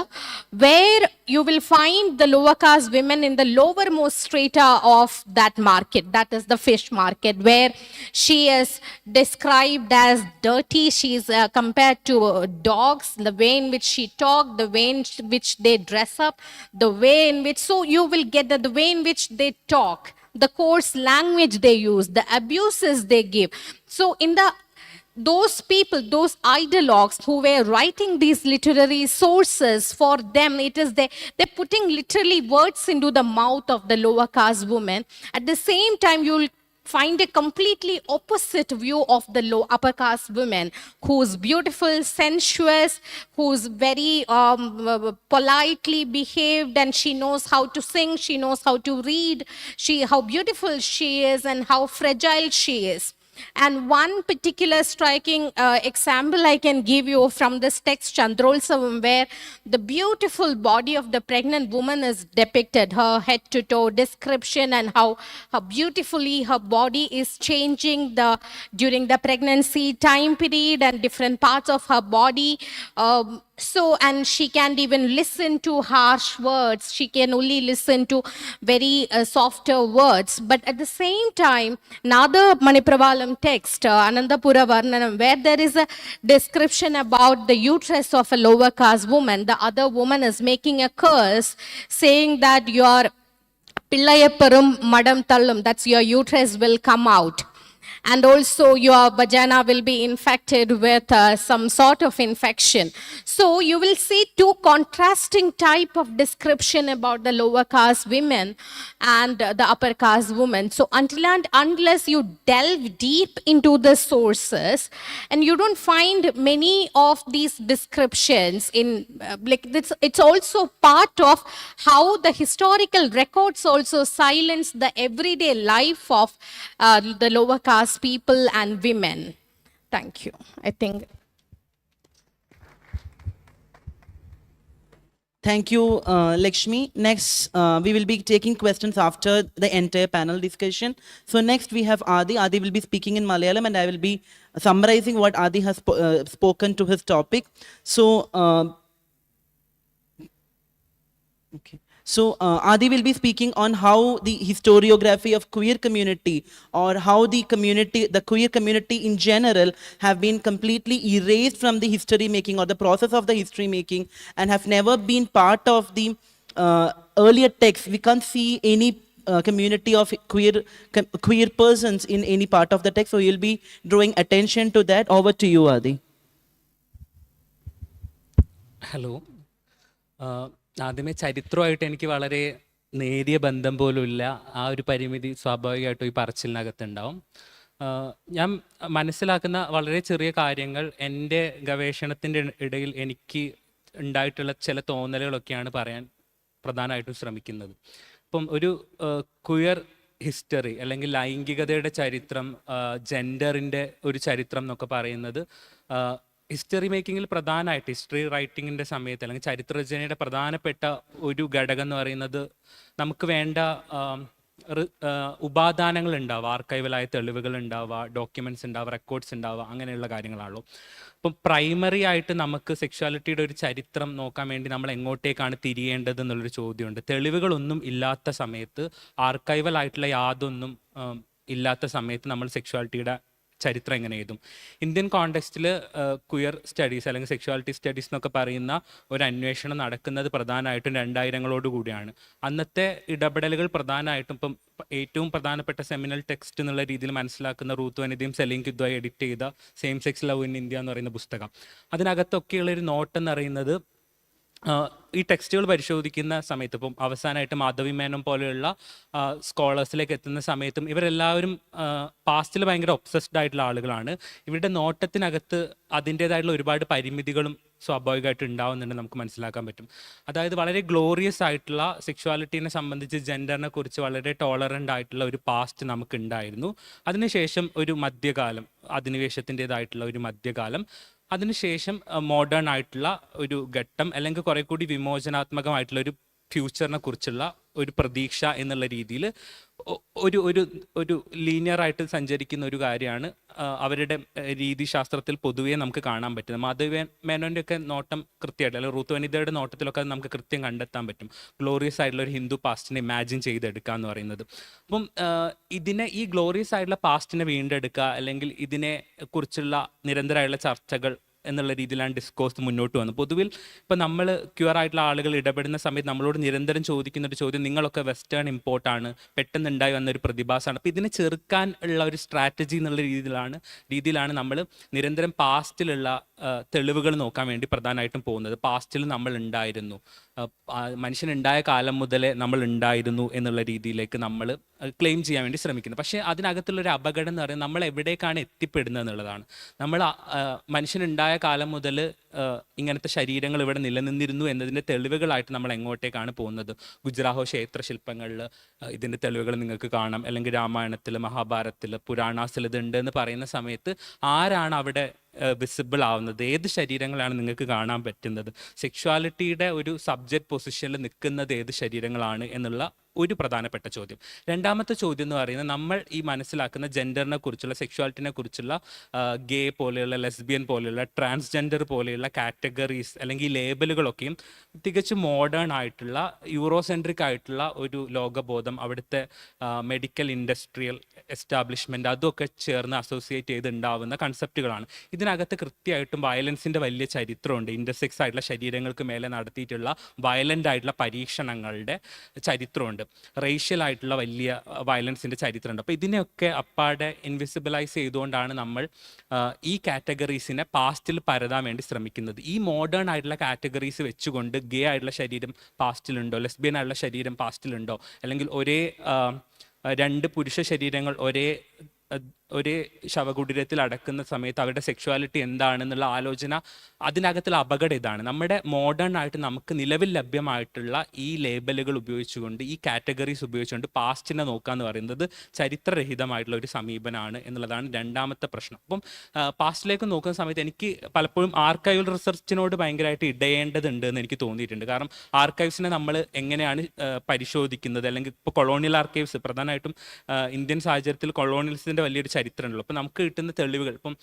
where you will find the lower caste women in the lowermost strata of that market. That is the fish market, where she is described as dirty. She is compared to dogs, the way in which she talk, the way in which they dress up, the way in which, so you will get the way in which they talk, the coarse language they use, the abuses they give. So in the those people, those ideologues who were writing these literary sources, for them it is they're putting literally words into the mouth of the lower caste woman. At the same time, you'll find a completely opposite view of the upper caste women, who's beautiful, sensuous, who's very politely behaved, and she knows how to sing, she knows how to read, how beautiful she is and how fragile she is. And one particular striking example I can give you from this text, Chandrolsavam, where the beautiful body of the pregnant woman is depicted, her head to toe description, and how beautifully her body is changing during the pregnancy time period, and different parts of her body. And she can't even listen to harsh words. She can only listen to very softer words. But at the same time, another Manipravalam text, Anandapura Varnanam, where there is a description about the uterus of a lower caste woman. The other woman is making a curse, saying that your Pillayaparum Madam Tallum, that's your uterus will come out. And also your vagina will be infected with some sort of infection. So you will see two contrasting type of description about the lower caste women and the upper caste women. So until and unless you delve deep into the sources, and you don't find many of these descriptions in it's also part of how the historical records also silence the everyday life of the lower caste people and women. Thank you. I think. Thank you, Lakshmi. Next, we will be taking questions after the entire panel discussion. So next we have Adi. Adi will be speaking in Malayalam, and I will be summarizing what Adi has spoken to his topic. So, okay. So Adi will be speaking on how the historiography of queer community, or how the queer community in general, have been completely erased from the history making or the process of the history making, and have never been part of the earlier texts. We can't see any community of queer persons in any part of the text. So you'll be drawing attention to that. Over to you, Adi. Hello. ആദ്യമേ ചരിത്രമായിട്ട് എനിക്ക് വളരെ നേരിയ ബന്ധം പോലുമില്ല. ആ ഒരു പരിമിതി സ്വാഭാവികമായിട്ടും ഈ പറച്ചിലിനകത്തുണ്ടാവും. ഞാൻ മനസ്സിലാക്കുന്ന വളരെ ചെറിയ കാര്യങ്ങൾ എൻ്റെ ഗവേഷണത്തിൻ്റെ ഇടയിൽ എനിക്ക് ഉണ്ടായിട്ടുള്ള ചില തോന്നലുകളൊക്കെയാണ് പറയാൻ പ്രധാനമായിട്ടും ശ്രമിക്കുന്നത്. ഇപ്പം ഒരു ക്വയർ ഹിസ്റ്ററി അല്ലെങ്കിൽ ലൈംഗികതയുടെ ചരിത്രം, ജെൻഡറിൻ്റെ ഒരു ചരിത്രം എന്നൊക്കെ പറയുന്നത് ഹിസ്റ്ററി മേക്കിങ്ങിൽ പ്രധാനമായിട്ട് ഹിസ്റ്ററി റൈറ്റിങ്ങിൻ്റെ സമയത്ത് അല്ലെങ്കിൽ ചരിത്രരചനയുടെ പ്രധാനപ്പെട്ട ഒരു ഘടകം എന്ന് പറയുന്നത് നമുക്ക് വേണ്ട ഉപാദാനങ്ങൾ ഉണ്ടാവുക, ആർക്കൈവലായ തെളിവുകൾ ഉണ്ടാവുക, ഡോക്യുമെൻറ്റ്സ് ഉണ്ടാവുക, റെക്കോർഡ്സ് ഉണ്ടാവുക, അങ്ങനെയുള്ള കാര്യങ്ങളാണല്ലോ. ഇപ്പം പ്രൈമറി ആയിട്ട് നമുക്ക് സെക്ഷുവാലിറ്റിയുടെ ഒരു ചരിത്രം നോക്കാൻ വേണ്ടി നമ്മൾ എങ്ങോട്ടേക്കാണ് തിരിയേണ്ടത് എന്നുള്ളൊരു ചോദ്യമുണ്ട്. തെളിവുകളൊന്നും ഇല്ലാത്ത സമയത്ത്, ആർക്കൈവൽ ആയിട്ടുള്ള യാതൊന്നും ഇല്ലാത്ത സമയത്ത് നമ്മൾ സെക്ഷുവാലിറ്റിയുടെ ചരിത്രം എങ്ങനെ എഴുതും? ഇന്ത്യൻ കോണ്ടെക്സ്റ്റിൽ ക്വയർ സ്റ്റഡീസ് അല്ലെങ്കിൽ സെക്ഷുവാലിറ്റി സ്റ്റഡീസ് എന്നൊക്കെ പറയുന്ന ഒരു അന്വേഷണം നടക്കുന്നത് പ്രധാനമായിട്ടും 2000-കളോട് കൂടിയാണ്. അന്നത്തെ ഇടപെടലുകൾ പ്രധാനമായിട്ടും ഇപ്പം ഏറ്റവും പ്രധാനപ്പെട്ട സെമിനൽ ടെക്സ്റ്റ് എന്നുള്ള രീതിയിൽ മനസ്സിലാക്കുന്ന റൂത്ത് വനിതയും സെലിൻ കിദ്വായി എഡിറ്റ് ചെയ്ത same sex love in India എന്ന് പറയുന്ന പുസ്തകം, അതിനകത്തൊക്കെയുള്ളൊരു നോട്ടെന്ന് പറയുന്നത് ഈ ടെക്സ്റ്റുകൾ പരിശോധിക്കുന്ന സമയത്ത് ഇപ്പം അവസാനമായിട്ട് മാധവി മേനോൻ പോലെയുള്ള സ്കോളേഴ്സിലേക്ക് എത്തുന്ന സമയത്തും ഇവരെല്ലാവരും പാസ്റ്റിൽ ഭയങ്കര ഒബ്സസ്ഡ് ആയിട്ടുള്ള ആളുകളാണ്. ഇവരുടെ നോട്ടത്തിനകത്ത് അതിൻ്റേതായിട്ടുള്ള ഒരുപാട് പരിമിതികളും സ്വാഭാവികമായിട്ട് ഉണ്ടാവുന്നുണ്ട് നമുക്ക് മനസ്സിലാക്കാൻ പറ്റും. അതായത് വളരെ ഗ്ലോറിയസ് ആയിട്ടുള്ള സെക്ഷുവാലിറ്റീനെ സംബന്ധിച്ച്, ജെൻഡറിനെ കുറിച്ച് വളരെ ടോളറൻ്റ് ആയിട്ടുള്ള ഒരു പാസ്റ്റ് നമുക്ക് ഉണ്ടായിരുന്നു. അതിനുശേഷം ഒരു മധ്യകാലം, അധിനിവേശത്തിൻ്റെതായിട്ടുള്ള ഒരു മധ്യകാലം, അതിനുശേഷം മോഡേൺ ആയിട്ടുള്ള ഒരു ഘട്ടം അല്ലെങ്കിൽ കുറെ കൂടി വിമോചനാത്മകമായിട്ടുള്ള ഒരു ഫ്യൂച്ചറിനെ കുറിച്ചുള്ള ഒരു പ്രതീക്ഷ എന്നുള്ള രീതിയിൽ ഒരു ഒരു ഒരു ലീനിയർ ആയിട്ട് സഞ്ചരിക്കുന്ന ഒരു കാര്യമാണ് അവരുടെ രീതിശാസ്ത്രത്തിൽ പൊതുവേ നമുക്ക് കാണാൻ പറ്റുന്നത്. മാധവ മേനോൻ്റെ ഒക്കെ നോട്ടം കൃത്യമായിട്ട്, അല്ലെങ്കിൽ റൂത്ത് വനിതയുടെ നോട്ടത്തിലൊക്കെ അത് നമുക്ക് കൃത്യം കണ്ടെത്താൻ പറ്റും. ഗ്ലോറിയസ് ആയിട്ടുള്ള ഒരു ഹിന്ദു പാസ്റ്റിനെ ഇമാജിൻ ചെയ്തെടുക്കുക എന്ന് പറയുന്നത്. അപ്പം ഈ ഗ്ലോറിയസ് ആയിട്ടുള്ള പാസ്റ്റിനെ വീണ്ടെടുക്കുക, അല്ലെങ്കിൽ ഇതിനെ കുറിച്ചുള്ള നിരന്തരമായുള്ള ചർച്ചകൾ എന്നുള്ള രീതിയിലാണ് ഡിസ്കോഴ്സ് മുന്നോട്ട് വന്നത്. പൊതുവിൽ ഇപ്പം നമ്മൾ ക്യൂർ ആയിട്ടുള്ള ആളുകൾ ഇടപെടുന്ന സമയത്ത് നമ്മളോട് നിരന്തരം ചോദിക്കുന്ന ഒരു ചോദ്യം, നിങ്ങളൊക്കെ വെസ്റ്റേൺ ഇമ്പോർട്ടാണ്, പെട്ടെന്ന് ഉണ്ടായി വന്നൊരു പ്രതിഭാസമാണ്. അപ്പോൾ ഇതിനെ ചെറുക്കാൻ ഉള്ള ഒരു സ്ട്രാറ്റജി എന്നുള്ള രീതിയിലാണ് നമ്മൾ നിരന്തരം പാസ്റ്റിലുള്ള തെളിവുകൾ നോക്കാൻ വേണ്ടി പ്രധാനമായിട്ടും പോകുന്നത്. പാസ്റ്റിൽ നമ്മൾ ഉണ്ടായിരുന്നു, മനുഷ്യനുണ്ടായ കാലം മുതലേ നമ്മൾ ഉണ്ടായിരുന്നു എന്നുള്ള രീതിയിലേക്ക് നമ്മൾ ക്ലെയിം ചെയ്യാൻ വേണ്ടി ശ്രമിക്കുന്നു. പക്ഷേ അതിനകത്തുള്ളൊരു അപകടം എന്ന് പറയുന്നത് നമ്മൾ എവിടേക്കാണ് എത്തിപ്പെടുന്നത് എന്നുള്ളതാണ്. നമ്മൾ മനുഷ്യനുണ്ടായ കാലം മുതൽ ഇങ്ങനത്തെ ശരീരങ്ങൾ ഇവിടെ നിലനിന്നിരുന്നു എന്നതിൻ്റെ തെളിവുകളായിട്ട് നമ്മൾ എങ്ങോട്ടേക്കാണ് പോകുന്നത്? ഖജുരാഹോ ക്ഷേത്ര ശില്പങ്ങളിൽ ഇതിൻ്റെ തെളിവുകൾ നിങ്ങൾക്ക് കാണാം, അല്ലെങ്കിൽ രാമായണത്തിൽ, മഹാഭാരതത്തിൽ, പുരാണാസിൽ ഇതുണ്ട് എന്ന് പറയുന്ന സമയത്ത് ആരാണ് അവിടെ വിസിബിൾ ആവുന്നത്? ഏത് ശരീരങ്ങളാണ് നിങ്ങൾക്ക് കാണാൻ പറ്റുന്നത്? സെക്ഷുവാലിറ്റിയുടെ ഒരു സബ്ജക്റ്റ് പൊസിഷനിൽ നിൽക്കുന്നത് ഏത് ശരീരങ്ങളാണ് എന്നുള്ള ഒരു പ്രധാനപ്പെട്ട ചോദ്യം. രണ്ടാമത്തെ ചോദ്യം എന്ന് പറയുന്നത്, നമ്മൾ ഈ മനസ്സിലാക്കുന്ന ജെൻഡറിനെ കുറിച്ചുള്ള, സെക്ഷുവാലിറ്റിനെ കുറിച്ചുള്ള ഗേ പോലെയുള്ള, ലെസ്ബിയൻ പോലെയുള്ള, ട്രാൻസ്ജെൻഡർ പോലെയുള്ള കാറ്റഗറീസ് അല്ലെങ്കിൽ ലേബലുകളൊക്കെയും തികച്ചും മോഡേൺ ആയിട്ടുള്ള, യൂറോസെൻട്രിക് ആയിട്ടുള്ള ഒരു ലോകബോധം, അവിടുത്തെ മെഡിക്കൽ ഇൻഡസ്ട്രിയൽ എസ്റ്റാബ്ലിഷ്മെൻറ്റ്, അതൊക്കെ ചേർന്ന് അസോസിയേറ്റ് ചെയ്ത് ഉണ്ടാവുന്ന കൺസെപ്റ്റുകളാണ്. ഇതിനകത്ത് കൃത്യമായിട്ടും വയലൻസിൻ്റെ വലിയ ചരിത്രമുണ്ട്. ഇൻ്റർസെക്സ് ആയിട്ടുള്ള ശരീരങ്ങൾക്ക് മേലെ നടത്തിയിട്ടുള്ള വയലൻ്റ് ആയിട്ടുള്ള പരീക്ഷണങ്ങളുടെ ചരിത്രമുണ്ട്. റേഷ്യൽ ആയിട്ടുള്ള വലിയ വയലൻസിൻ്റെ ചരിത്രമുണ്ട്. അപ്പോൾ ഇതിനെയൊക്കെ അപ്പാടെ ഇൻവിസിബിലൈസ് ചെയ്തുകൊണ്ടാണ് നമ്മൾ ഈ കാറ്റഗറീസിനെ പാസ്റ്റിൽ പരതാൻ വേണ്ടി ശ്രമിക്കുന്നത്. ഈ മോഡേൺ ആയിട്ടുള്ള കാറ്റഗറീസ് വെച്ചുകൊണ്ട് ഗേ ആയിട്ടുള്ള ശരീരം പാസ്റ്റിലുണ്ടോ, ലെസ്ബിയൻ ആയിട്ടുള്ള ശരീരം പാസ്റ്റിലുണ്ടോ, അല്ലെങ്കിൽ ഒരേ രണ്ട് പുരുഷ ശരീരങ്ങൾ ഒരേ ശവകുടീരത്തിൽ അടക്കുന്ന സമയത്ത് അവരുടെ സെക്ഷുവാലിറ്റി എന്താണെന്നുള്ള ആലോചന, അതിനകത്തുള്ള അപകടം ഇതാണ്. നമ്മുടെ മോഡേൺ ആയിട്ട് നമുക്ക് നിലവിൽ ലഭ്യമായിട്ടുള്ള ഈ ലേബലുകൾ ഉപയോഗിച്ചുകൊണ്ട്, ഈ കാറ്റഗറീസ് ഉപയോഗിച്ചുകൊണ്ട് പാസ്റ്റിനെ നോക്കുക എന്ന് പറയുന്നത് ചരിത്രരഹിതമായിട്ടുള്ള ഒരു സമീപനമാണ് എന്നുള്ളതാണ് രണ്ടാമത്തെ പ്രശ്നം. അപ്പം പാസ്റ്റിലേക്ക് നോക്കുന്ന സമയത്ത് എനിക്ക് പലപ്പോഴും ആർക്കൈവൽ റിസർച്ചിനോട് ഭയങ്കരമായിട്ട് ഇടയേണ്ടതുണ്ട് എന്ന് എനിക്ക് തോന്നിയിട്ടുണ്ട്. കാരണം ആർക്കൈവ്സിനെ നമ്മൾ എങ്ങനെയാണ് പരിശോധിക്കുന്നത്, അല്ലെങ്കിൽ ഇപ്പോൾ കൊളോണിയൽ ആർക്കൈവ്സ്, പ്രധാനമായിട്ടും ഇന്ത്യൻ സാഹചര്യത്തിൽ കൊളോണിയൽസിൻ്റെ വലിയൊരു ചരിത്രമുണ്ടല്ലോ. അപ്പം നമുക്ക് കിട്ടുന്ന തെളിവുകൾ, ഇപ്പം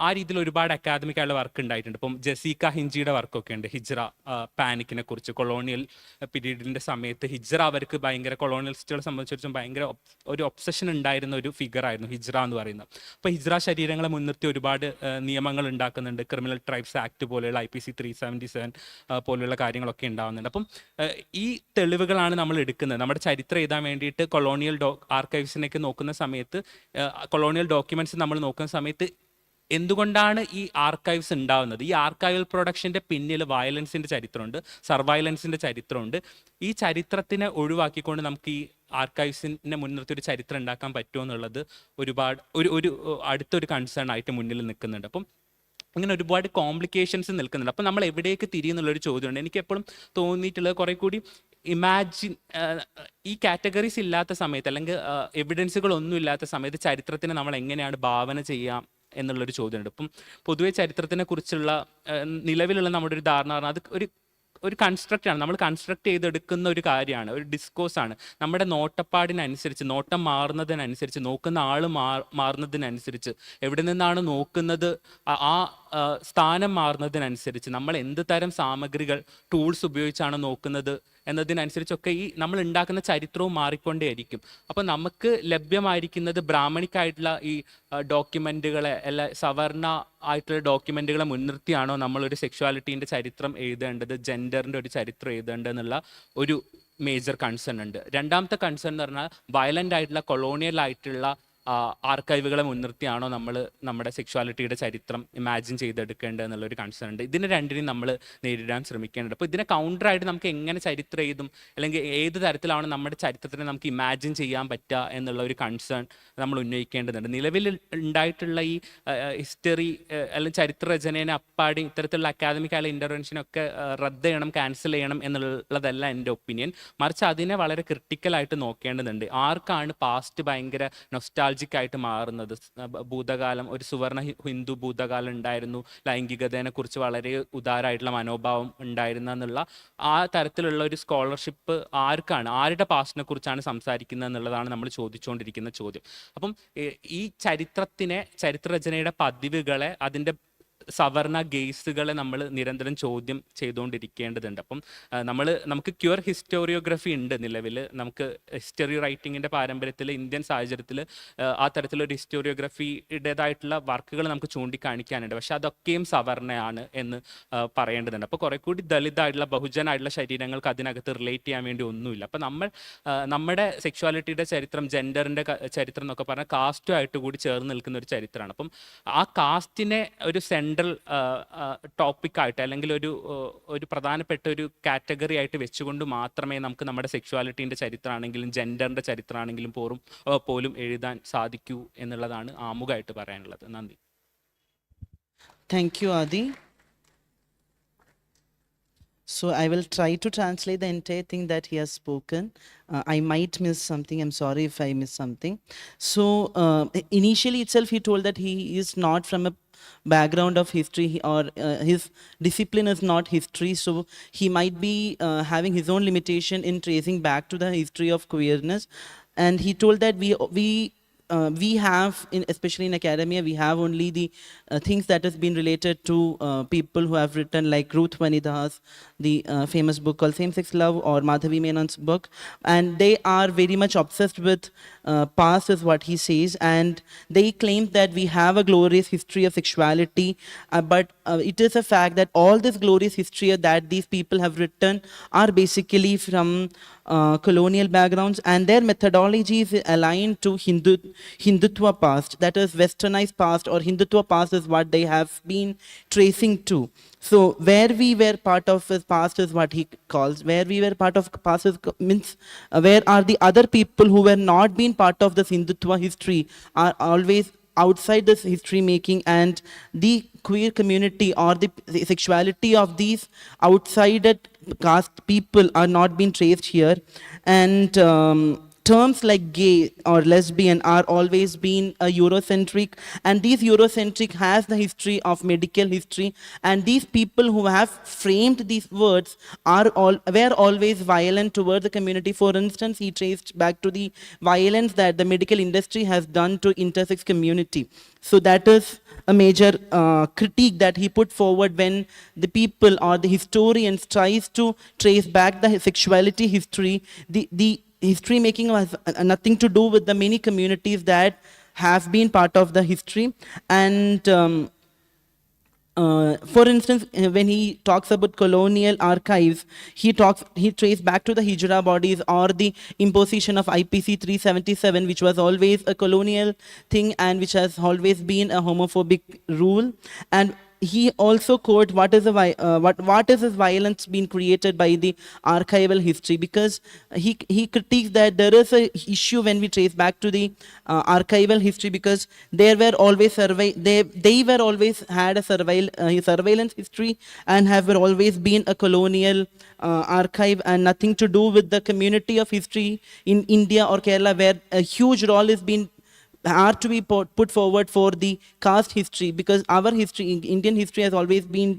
ആ രീതിയിൽ ഒരുപാട് അക്കാദമിക് ആയിട്ടുള്ള വർക്ക് ഉണ്ടായിട്ടുണ്ട്. ഇപ്പം ജസീക്ക ഹിഞ്ചിയുടെ വർക്കൊക്കെ ഉണ്ട്, ഹിജ്റ പാനിക്കിനെ കുറിച്ച്. കൊളോണിയൽ പീരീഡിൻ്റെ സമയത്ത് ഹിജ്റ അവർക്ക് ഭയങ്കര, കൊളോണിയലിസ്റ്റുകളെ സംബന്ധിച്ചിടത്തോളം ഭയങ്കര ഒരു ഒബ്സഷൻ ഉണ്ടായിരുന്ന ഒരു ഫിഗറായിരുന്നു ഹിജ്റ എന്ന് പറയുന്നത്. അപ്പോൾ ഹിജ്റ ശരീരങ്ങളെ മുൻനിർത്തി ഒരുപാട് നിയമങ്ങൾ ഉണ്ടാക്കുന്നുണ്ട്. ക്രിമിനൽ ട്രൈബ്സ് ആക്ട് പോലെയുള്ള IPC 377 പോലെയുള്ള കാര്യങ്ങളൊക്കെ ഉണ്ടാകുന്നുണ്ട്. അപ്പം ഈ തെളിവുകളാണ് നമ്മൾ എടുക്കുന്നത്. നമ്മുടെ ചരിത്രം എഴുതാൻ വേണ്ടിയിട്ട് കൊളോണിയൽ ആർക്കൈവ്സിനൊക്കെ നോക്കുന്ന സമയത്ത്, കൊളോണിയൽ ഡോക്യുമെന്റ്സ് നമ്മൾ നോക്കുന്ന സമയത്ത് എന്തുകൊണ്ടാണ് ഈ ആർക്കൈവ്സ് ഉണ്ടാവുന്നത്? ഈ ആർക്കൈവൽ പ്രൊഡക്ഷൻ്റെ പിന്നിൽ വയലൻസിൻ്റെ ചരിത്രമുണ്ട്, സർവൈലൻസിൻ്റെ ചരിത്രമുണ്ട്. ഈ ചരിത്രത്തിനെ ഒഴിവാക്കിക്കൊണ്ട് നമുക്ക് ഈ ആർക്കൈവ്സിനെ മുൻനിർത്തി ഒരു ചരിത്രം ഉണ്ടാക്കാൻ പറ്റുമോ എന്നുള്ളത് ഒരുപാട് ഒരു അടുത്തൊരു കൺസേൺ ആയിട്ട് മുന്നിൽ നിൽക്കുന്നുണ്ട്. അപ്പം ഇങ്ങനെ ഒരുപാട് കോംപ്ലിക്കേഷൻസ് നിൽക്കുന്നുണ്ട്. അപ്പം നമ്മൾ എവിടേക്ക് തിരിയുന്നുള്ളൊരു ചോദ്യമുണ്ട്. എനിക്ക് എപ്പോഴും തോന്നിയിട്ടുള്ളത് കുറേ കൂടി ഈ കാറ്റഗറീസ് ഇല്ലാത്ത സമയത്ത്, അല്ലെങ്കിൽ എവിഡൻസുകളൊന്നും ഇല്ലാത്ത സമയത്ത് ചരിത്രത്തിനെ നമ്മൾ എങ്ങനെയാണ് ഭാവന ചെയ്യാം എന്നുള്ളൊരു ചോദ്യമുണ്ട്. ഇപ്പം പൊതുവെ ചരിത്രത്തിനെ കുറിച്ചുള്ള നിലവിലുള്ള നമ്മുടെ ഒരു ധാരണ, അത് ഒരു കൺസ്ട്രക്റ്റാണ്, നമ്മൾ കൺസ്ട്രക്ട് ചെയ്തെടുക്കുന്ന ഒരു കാര്യമാണ്, ഒരു ഡിസ്കോഴ്സാണ്. നമ്മുടെ നോട്ടപ്പാടിനനുസരിച്ച്, നോട്ടം മാറുന്നതിനനുസരിച്ച്, നോക്കുന്ന ആൾ മാറുന്നതിനനുസരിച്ച്, എവിടെ നിന്നാണ് നോക്കുന്നത് ആ സ്ഥാനം മാറുന്നതിനനുസരിച്ച്, നമ്മൾ എന്ത് തരം സാമഗ്രികൾ, ടൂൾസ് ഉപയോഗിച്ചാണ് നോക്കുന്നത് എന്നതിനനുസരിച്ചൊക്കെ ഈ നമ്മൾ ഉണ്ടാക്കുന്ന ചരിത്രവും മാറിക്കൊണ്ടേയിരിക്കും. അപ്പോൾ നമുക്ക് ലഭ്യമായിരിക്കുന്നത് ബ്രാഹ്മണിക്കായിട്ടുള്ള ഈ ഡോക്യുമെൻറ്റുകളെ, അല്ല സവർണ ആയിട്ടുള്ള ഡോക്യുമെൻറ്റുകളെ മുൻനിർത്തിയാണോ നമ്മളൊരു സെക്ഷുവാലിറ്റീൻ്റെ ചരിത്രം എഴുതേണ്ടത്, ജെൻഡറിൻ്റെ ഒരു ചരിത്രം എഴുതേണ്ടതെന്നുള്ള ഒരു മേജർ കൺസേൺ ഉണ്ട്. രണ്ടാമത്തെ കൺസേൺ എന്ന് പറഞ്ഞാൽ വയലൻ്റ് ആയിട്ടുള്ള, കൊളോണിയൽ ആയിട്ടുള്ള ആർക്കൈവുകളെ മുൻനിർത്തിയാണോ നമ്മൾ നമ്മുടെ സെക്ഷുവാലിറ്റിയുടെ ചരിത്രം ഇമാജിൻ ചെയ്തെടുക്കേണ്ടത് എന്നുള്ളൊരു കൺസേൺ ഉണ്ട്. ഇതിനെ രണ്ടിനെയും നമ്മൾ നേരിടാൻ ശ്രമിക്കേണ്ടത്. അപ്പോൾ ഇതിനെ കൗണ്ടറായിട്ട് നമുക്ക് എങ്ങനെ ചരിത്രം എഴുതും, അല്ലെങ്കിൽ ഏത് തരത്തിലാണ് നമ്മുടെ ചരിത്രത്തിനെ നമുക്ക് ഇമാജിൻ ചെയ്യാൻ പറ്റുക എന്നുള്ള ഒരു കൺസേൺ നമ്മൾ ഉന്നയിക്കേണ്ടതുണ്ട്. നിലവിൽ ഉണ്ടായിട്ടുള്ള ഈ ഹിസ്റ്ററി അല്ലെങ്കിൽ ചരിത്ര രചനേനെ അപ്പാടി ഇത്തരത്തിലുള്ള അക്കാദമിക് ആയ ഇൻ്റർവെൻഷനൊക്കെ റദ്ദ് ചെയ്യണം, ക്യാൻസൽ ചെയ്യണം എന്നുള്ളതല്ല എൻ്റെ ഒപ്പീനിയൻ. മറിച്ച് അതിനെ വളരെ ക്രിട്ടിക്കലായിട്ട് നോക്കേണ്ടതുണ്ട്. ആർക്കാണ് പാസ്റ്റ് ഭയങ്കര നൊസ്റ്റാൾജിക് നൊസ്റ്റാൾജിക്കായിട്ട് മാറുന്നത്. ഭൂതകാലം, ഒരു സുവർണ ഹിന്ദു ഭൂതകാലം ഉണ്ടായിരുന്നു, ലൈംഗികതയെ കുറിച്ച് വളരെ ഉദാരമായിട്ടുള്ള മനോഭാവം ഉണ്ടായിരുന്ന എന്നുള്ള ആ തരത്തിലുള്ള ഒരു സ്കോളർഷിപ്പ് ആർക്കാണ്, ആരുടെ പാസ്റ്റിനെ കുറിച്ചാണ് സംസാരിക്കുന്നത് എന്നുള്ളതാണ് നമ്മൾ ചോദിച്ചുകൊണ്ടിരിക്കുന്ന ചോദ്യം. അപ്പം ഈ ചരിത്രരചനയുടെ പതിവുകളെ, അതിൻ്റെ സവർണ ഗെയ്സുകളെ നമ്മൾ നിരന്തരം ചോദ്യം ചെയ്തുകൊണ്ടിരിക്കേണ്ടതുണ്ട്. അപ്പം നമുക്ക് ക്യൂർ ഹിസ്റ്റോറിയോഗ്രഫി ഉണ്ട് നിലവിൽ. നമുക്ക് ഹിസ്റ്ററി റൈറ്റിങ്ങിൻ്റെ പാരമ്പര്യത്തിൽ, ഇന്ത്യൻ സാഹചര്യത്തിൽ ആ തരത്തിലൊരു ഹിസ്റ്റോറിയോഗ്രഫിയുടേതായിട്ടുള്ള വർക്കുകൾ നമുക്ക് ചൂണ്ടിക്കാണിക്കാനുണ്ട്. പക്ഷെ അതൊക്കെയും സവർണയാണ് എന്ന് പറയേണ്ടതുണ്ട്. അപ്പോൾ കുറെ കൂടി ദളിതായിട്ടുള്ള, ബഹുജനായിട്ടുള്ള ശരീരങ്ങൾക്ക് അതിനകത്ത് റിലേറ്റ് ചെയ്യാൻ വേണ്ടി ഒന്നുമില്ല. അപ്പം നമ്മുടെ സെക്ഷ്വാലിറ്റിയുടെ ചരിത്രം, ജെൻഡറിൻ്റെ ചരിത്രം എന്നൊക്കെ പറഞ്ഞാൽ കാസ്റ്റുമായിട്ട് കൂടി ചേർന്ന് നിൽക്കുന്ന ഒരു ചരിത്രമാണ്. അപ്പം ആ കാസ്റ്റിനെ ഒരു സെൻട്രൽ ടോപ്പിക്കായിട്ട്, അല്ലെങ്കിൽ ഒരു പ്രധാനപ്പെട്ട ഒരു കാറ്റഗറി ആയിട്ട് വെച്ചുകൊണ്ട് മാത്രമേ നമുക്ക് നമ്മുടെ സെക്ഷ്വാലിറ്റീൻ്റെ ചരിത്രമാണെങ്കിലും ജെൻഡറിൻ്റെ ചരിത്രമാണെങ്കിലും പോലും എഴുതാൻ സാധിക്കൂ എന്നുള്ളതാണ് ആമുഖമായിട്ട് പറയാനുള്ളത്. നന്ദി. Thank you, Adi. So I will try to translate the entire thing that he has spoken. I might miss something. I'm sorry if I miss something. So initially itself, he told that he is not from a background of history, or his discipline is not history. So he might be having his own limitation in tracing back to the history of queerness. And he told that we have, especially in academia, we have only the things that has been related to people who have written, like Ruth Vanidas, the famous book called Same Sex Love, or Madhavi Menon's book. And they are very much obsessed with past, is what he says. And they claim that we have a glorious history of sexuality. But it is a fact that all this glorious history that these people have written are basically from colonial backgrounds, and their methodology is aligned to Hindutva past, that is westernized past, or Hindutva past is what they have been tracing to. So where we were part of his past is what he calls, where we were part of past is, means where are the other people who were not being part of this Hindutva history, are always outside this history making, and the queer community or the sexuality of these outsided caste people are not being traced here. And terms like gay or lesbian are always been Eurocentric, and these Eurocentric has the history of medical history, and these people who have framed these words were always violent towards the community. For instance, he traced back to the violence that the medical industry has done to intersex community. So that is a major critique that he put forward when the people or the historians tries to trace back the sexuality history. The history making has nothing to do with the many communities that have been part of the history. And for instance, when he talks about colonial archives, he traced back to the hijra bodies, or the imposition of IPC 377, which was always a colonial thing and which has always been a homophobic rule. And he also quote what is this violence being created by the archival history, because he critiques that there is a issue when we trace back to the archival history, because they were always had a surveillance history and have always been a colonial archive, and nothing to do with the community of history in India or Kerala, where a huge role is being are to be put forward for the caste history, because our history, Indian history, has always been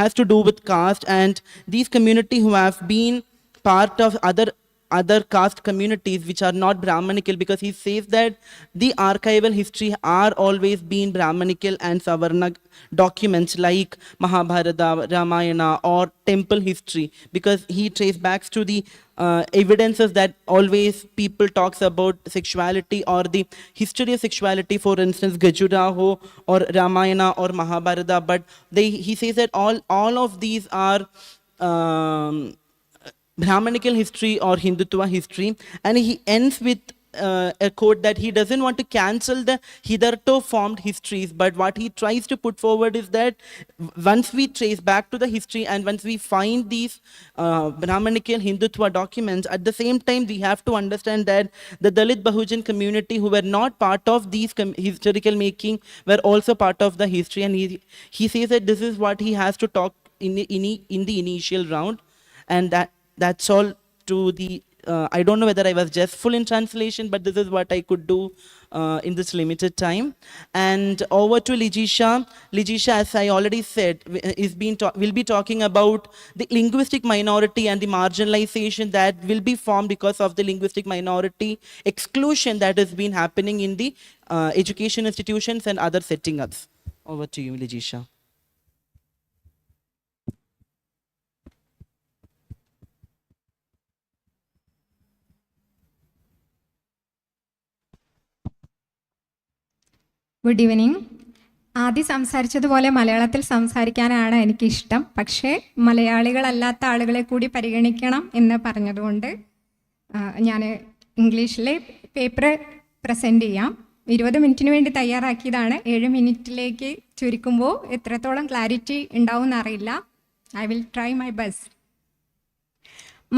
has to do with caste. And these community who have been part of other caste communities which are not Brahmanical, because he says that the archival history are always been Brahmanical and Savarna documents like Mahabharata, Ramayana, or temple history, because he traces back to the evidences that always people talks about sexuality or the history of sexuality, for instance Gajuraho or Ramayana or Mahabharata. But he says that all of these are Brahmanical history or Hindutva history. And he ends with a quote that he doesn't want to cancel the hitherto formed histories, but what he tries to put forward is that once we trace back to the history and once we find these Brahmanical Hindutva documents, at the same time we have to understand that the Dalit Bahujan community who were not part of these historical making were also part of the history. And he says that this is what he has to talk in the initial round. And that's all to the I don't know whether I was just full in translation, but this is what I could do in this limited time. And over to Lijisha. Lijisha, as I already said, will be talking about the linguistic minority and the marginalization that will be formed because of the linguistic minority exclusion that has been happening in the education institutions and other setting-ups. Over to you, Lijisha. Good evening. ആദ്യം സംസാരിച്ചതുപോലെ മലയാളത്തിൽ സംസാരിക്കാനാണ് എനിക്കിഷ്ടം. പക്ഷേ മലയാളികളല്ലാത്ത ആളുകളെ കൂടി പരിഗണിക്കണം എന്ന് പറഞ്ഞതുകൊണ്ട് ഞാൻ ഇംഗ്ലീഷിലെ പേപ്പർ പ്രസൻറ്റ് ചെയ്യാം. 20 മിനിറ്റിന് വേണ്ടി തയ്യാറാക്കിയതാണ്. 7 മിനിറ്റിലേക്ക് ചുരുക്കുമ്പോൾ എത്രത്തോളം ക്ലാരിറ്റി ഉണ്ടാവും എന്നറിയില്ല. I will try my best.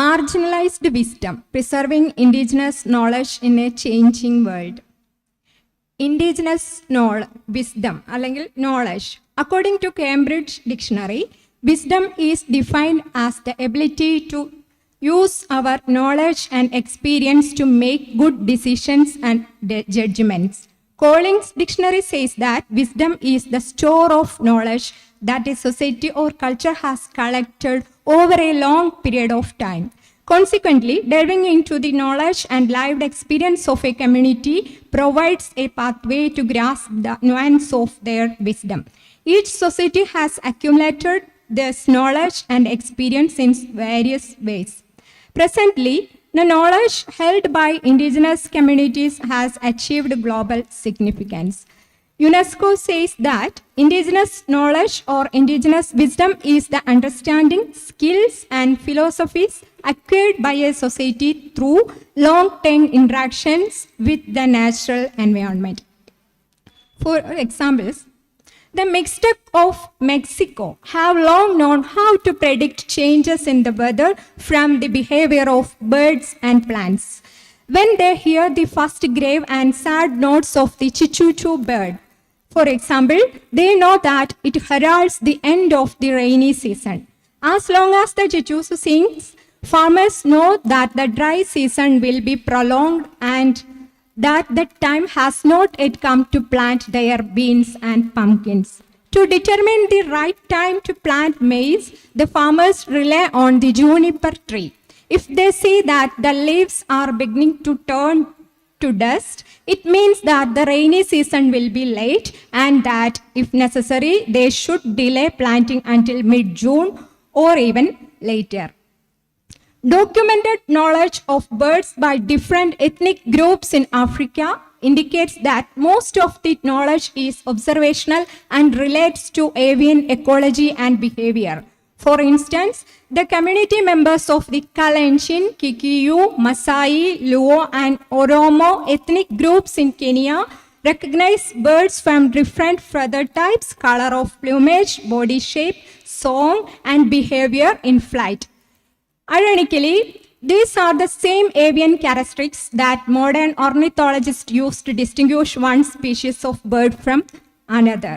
Marginalised wisdom preserving indigenous knowledge in A changing world. Indigenous wisdom അല്ലെങ്കിൽ knowledge. According to Cambridge Dictionary, wisdom is defined as the ability to use our knowledge and experience to make good decisions and judgments. Collins Dictionary says that wisdom is the store of knowledge that a society or culture has collected over a long period of time. Consequently, delving into the knowledge and lived experience of a community provides a pathway to grasp the nuance of their wisdom. Each society has accumulated this knowledge and experience in various ways. Presently, the knowledge held by indigenous communities has achieved global significance. UNESCO says that indigenous knowledge or indigenous wisdom is the understanding, skills, and philosophies acquired by a society through long-term interactions with the natural environment. For examples, the Mixtec of Mexico have long known how to predict changes in the weather from the behavior of birds and plants. When they hear the first grave and sad notes of the chichuchu bird, for example, they know that it heralds the end of the rainy season. As long as the chichuchu sings, farmers know that the dry season will be prolonged and that the time has not yet come to plant their beans and pumpkins. To determine the right time to plant maize, the farmers rely on the juniper tree. If they see that the leaves are beginning to turn to dust, it means that the rainy season will be late and that, if necessary, they should delay planting until mid-June or even later. Documented knowledge of birds by different ethnic groups in Africa indicates that most of the knowledge is observational and relates to avian ecology and behavior. For instance, the community members of the Kalenjin, Kikuyu, Masai, Luo, and Oromo ethnic groups in Kenya recognize birds from different feather types, color of plumage, body shape, song, and behavior in flight. Ironically, these are the same avian characteristics that modern ornithologists use to distinguish one species of bird from another.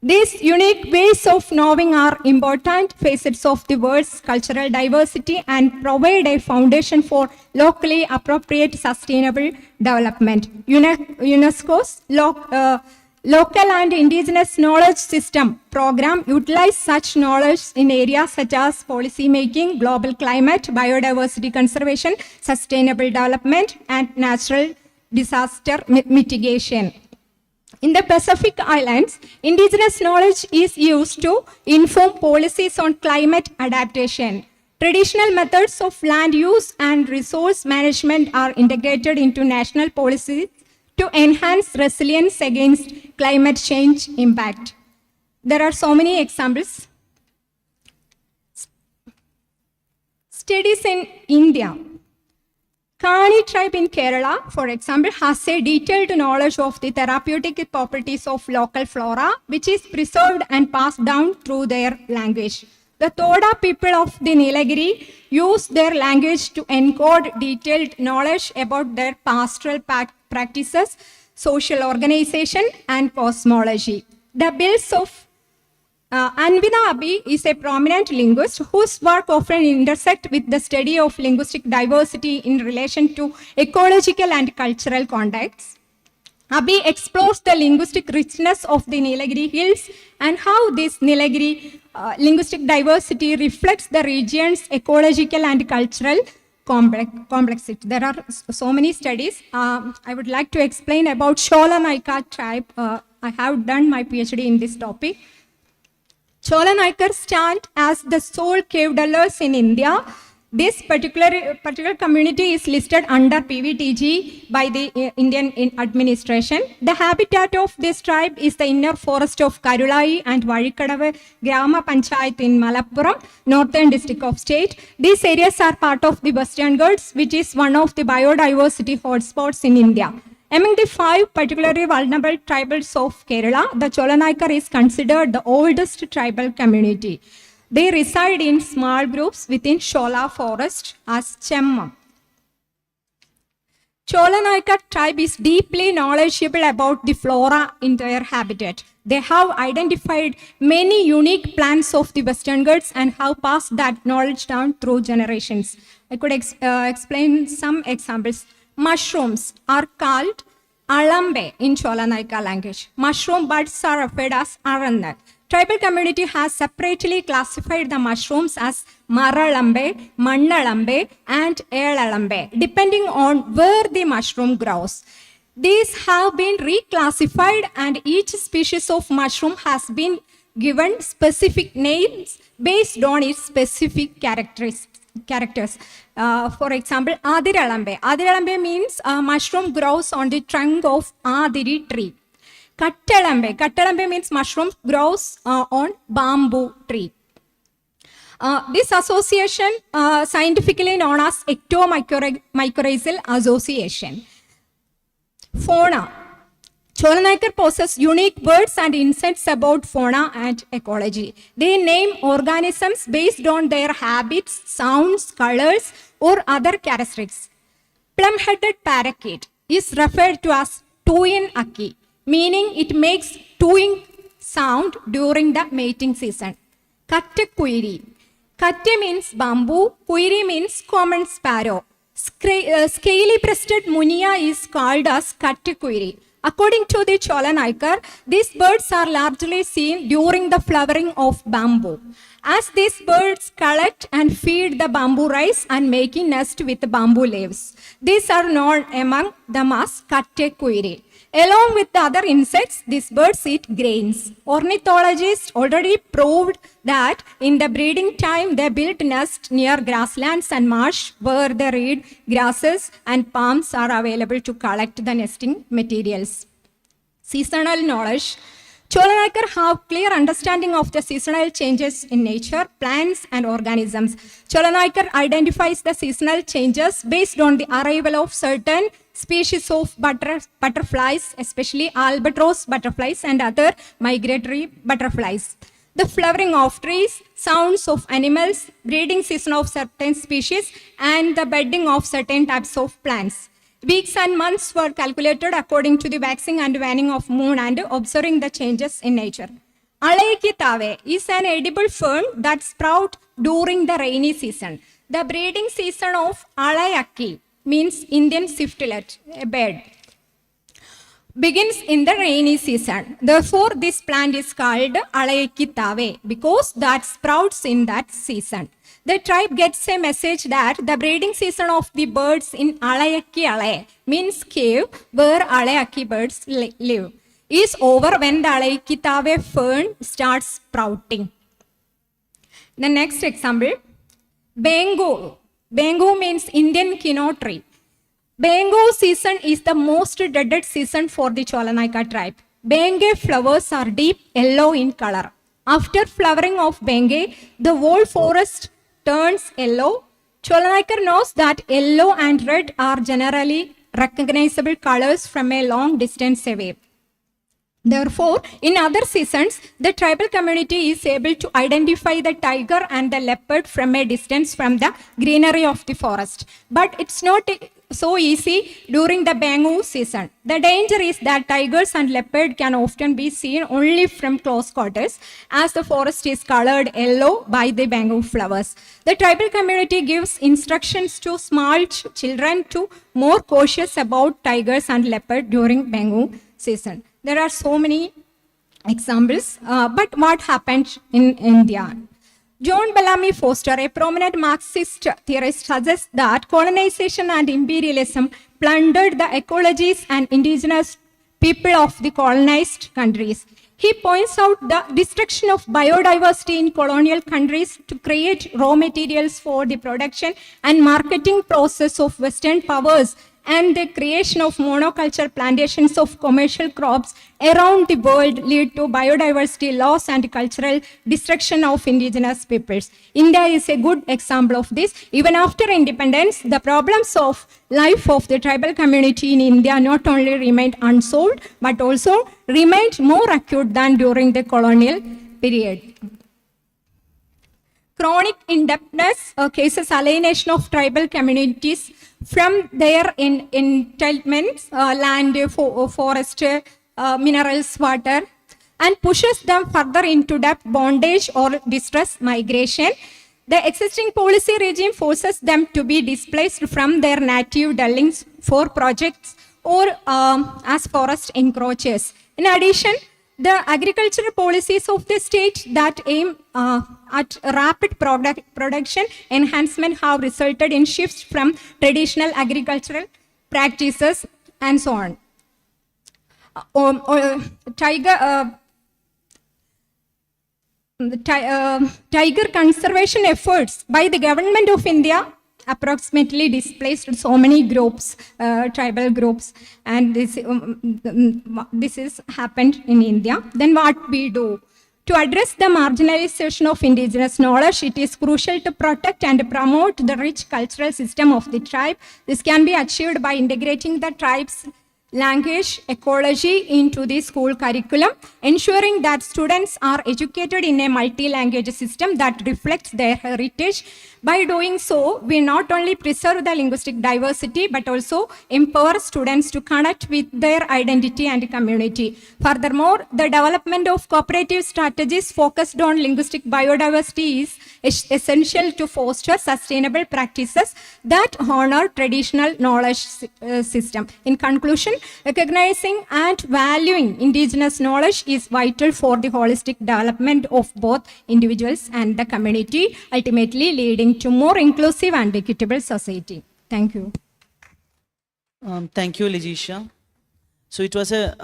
These unique ways of knowing are important facets of the world's cultural diversity and provide a foundation for locally appropriate sustainable development. UNESCO's Local and Indigenous Knowledge System program utilize such knowledge in areas such as policy making, global climate, biodiversity conservation, sustainable development, and natural disaster mitigation. In the Pacific Islands, indigenous knowledge is used to inform policies on climate adaptation. Traditional methods of land use and resource management are integrated into national policies to enhance resilience against climate change impact. There are so many examples. Studies in India. Kani tribe in Kerala, for example, has a detailed knowledge of the therapeutic properties of local flora, which is preserved and passed down through their language. The Toda people of the Nilagiri use their language to encode detailed knowledge about their pastoral practices, social organization, and cosmology. The bills of Anvita Abi is a prominent linguist whose work often intersect with the study of linguistic diversity in relation to ecological and cultural contexts. Abi explores the linguistic richness of the Nilagiri Hills and how this Nilagiri linguistic diversity reflects the region's ecological and cultural complexity. There are so many studies. I would like to explain about Chola Naika tribe. I have done my PhD in this topic. Chola Naikar stand as the sole cave dwellers in India. This particular community is listed under PVTG by the Indian administration. The habitat of this tribe is the inner forest of Karulai and Varikadavu Grama Panchayat in Malappuram, northern district of state. These areas are part of the Western Ghats, which is one of the biodiversity hotspots in India. Among the 5 particularly vulnerable tribals of Kerala, the Chola Naikar is considered the oldest tribal community. They reside in small groups within Shola forest as Chemma. Chola Naikar tribe is deeply knowledgeable about the flora in their habitat. They have identified many unique plants of the Western Ghats and have passed that knowledge down through generations. I could explain some examples. Mushrooms are called alambe in Chola Naika language. Mushroom buds are referred as arannak. Tribal community has separately classified the mushrooms as maralambe, mannalambe, and elalambe, depending on where the mushroom grows. These have been reclassified and each species of mushroom has been given specific names based on its specific characters. For example, Adiralambe. Adiralambe means mushroom grows on the trunk of Adiri tree. Kattalambe. Kattalambe means mushroom grows on bamboo tree. This association scientifically known as ectomycorrhizal association. Fauna. Chola Naikar possess unique birds and insects about fauna and ecology. They name organisms based on their habits, sounds, colors, or other characteristics. Plum-headed parakeet is referred to as tuin aki, meaning it makes tuing sound during the mating season. Katte kuiri. Katte means bamboo, kuiri means common sparrow. Scaly-breasted munia is called as katte kuiri. According to the Chola Naikar, these birds are largely seen during the flowering of bamboo. As these birds collect and feed the bamboo rice and making nest with bamboo leaves. These are known among them as katte kuiri. Along with the other insects, these birds eat grains. Ornithologists already proved that in the breeding time, they build nests near grasslands and marsh where the reed, grasses, and palms are available to collect the nesting materials. Seasonal knowledge. Chola Naikar have clear understanding of the seasonal changes in nature, plants, and organisms. Chola Naikar identifies the seasonal changes based on the arrival of certain species of butterflies, especially albatross butterflies and other migratory butterflies. The flowering of trees, sounds of animals, breeding season of certain species, and the bedding of certain types of plants. Weeks and months were calculated according to the waxing and waning of moon and observing the changes in nature. Alayaki tave is an edible fern that sprouts during the rainy season. The breeding season of alayaki means Indian swiftlet, a bird, begins in the rainy season. Therefore, this plant is called alayaki tave because that sprouts in that season. The tribe gets a message that the breeding season of the birds in Alayaki Alay means cave where Alayaki birds live is over when the Alayaki tave fern starts sprouting. The next example, Bengu. Bengu means Indian kino tree. Bengu season is the most dreaded season for the Chola Naika tribe. Benge flowers are deep yellow in color. After flowering of Benge, the whole forest turns yellow. Chola Naikar knows that yellow and red are generally recognizable colors from a long distance away. Therefore, in other seasons, the tribal community is able to identify the tiger and the leopard from a distance from the greenery of the forest. But it's not so easy during the Bangu season. The danger is that tigers and leopard can often be seen only from close quarters as the forest is colored yellow by the Bangu flowers. The tribal community gives instructions to small children to more cautious about tigers and leopard during Bangu season. There are so many examples, but what happened in India? John Bellamy Foster, a prominent Marxist theorist, suggests that colonization and imperialism plundered the ecologies and indigenous people of the colonized countries. He points out the destruction of biodiversity in colonial countries to create raw materials for the production and marketing process of Western powers, and the creation of monoculture plantations of commercial crops around the world lead to biodiversity loss and cultural destruction of indigenous peoples. India is a good example of this. Even after independence, the problems of life of the tribal community in India not only remained unsolved, but also remained more acute than during the colonial period. Chronic indebtedness cases alienation of tribal communities from their entitlements, land, forest, minerals, water, and pushes them further into debt, bondage, or distress migration. The existing policy regime forces them to be displaced from their native dwellings for projects or as forest encroachers. In addition, the agricultural policies of the state that aim at rapid production enhancement have resulted in shifts from traditional agricultural practices and so on. Tiger conservation efforts by the government of India approximately displaced so many groups, tribal groups, and this is happened in India. Then what we do? To address the marginalization of indigenous knowledge, it is crucial to protect and promote the rich cultural system of the tribe. This can be achieved by integrating the tribe's language ecology into the school curriculum, ensuring that students are educated in a multi-language system that reflects their heritage. By doing so, we not only preserve the linguistic diversity, but also empower students to connect with their identity and community. Furthermore, the development of cooperative strategies focused on linguistic biodiversity is essential to foster sustainable practices that honor traditional knowledge system. In conclusion, recognizing and valuing indigenous knowledge is vital for the holistic development of both individuals and the community, ultimately leading to more inclusive and equitable society. Thank you. Thank you, Dhisha. So it was a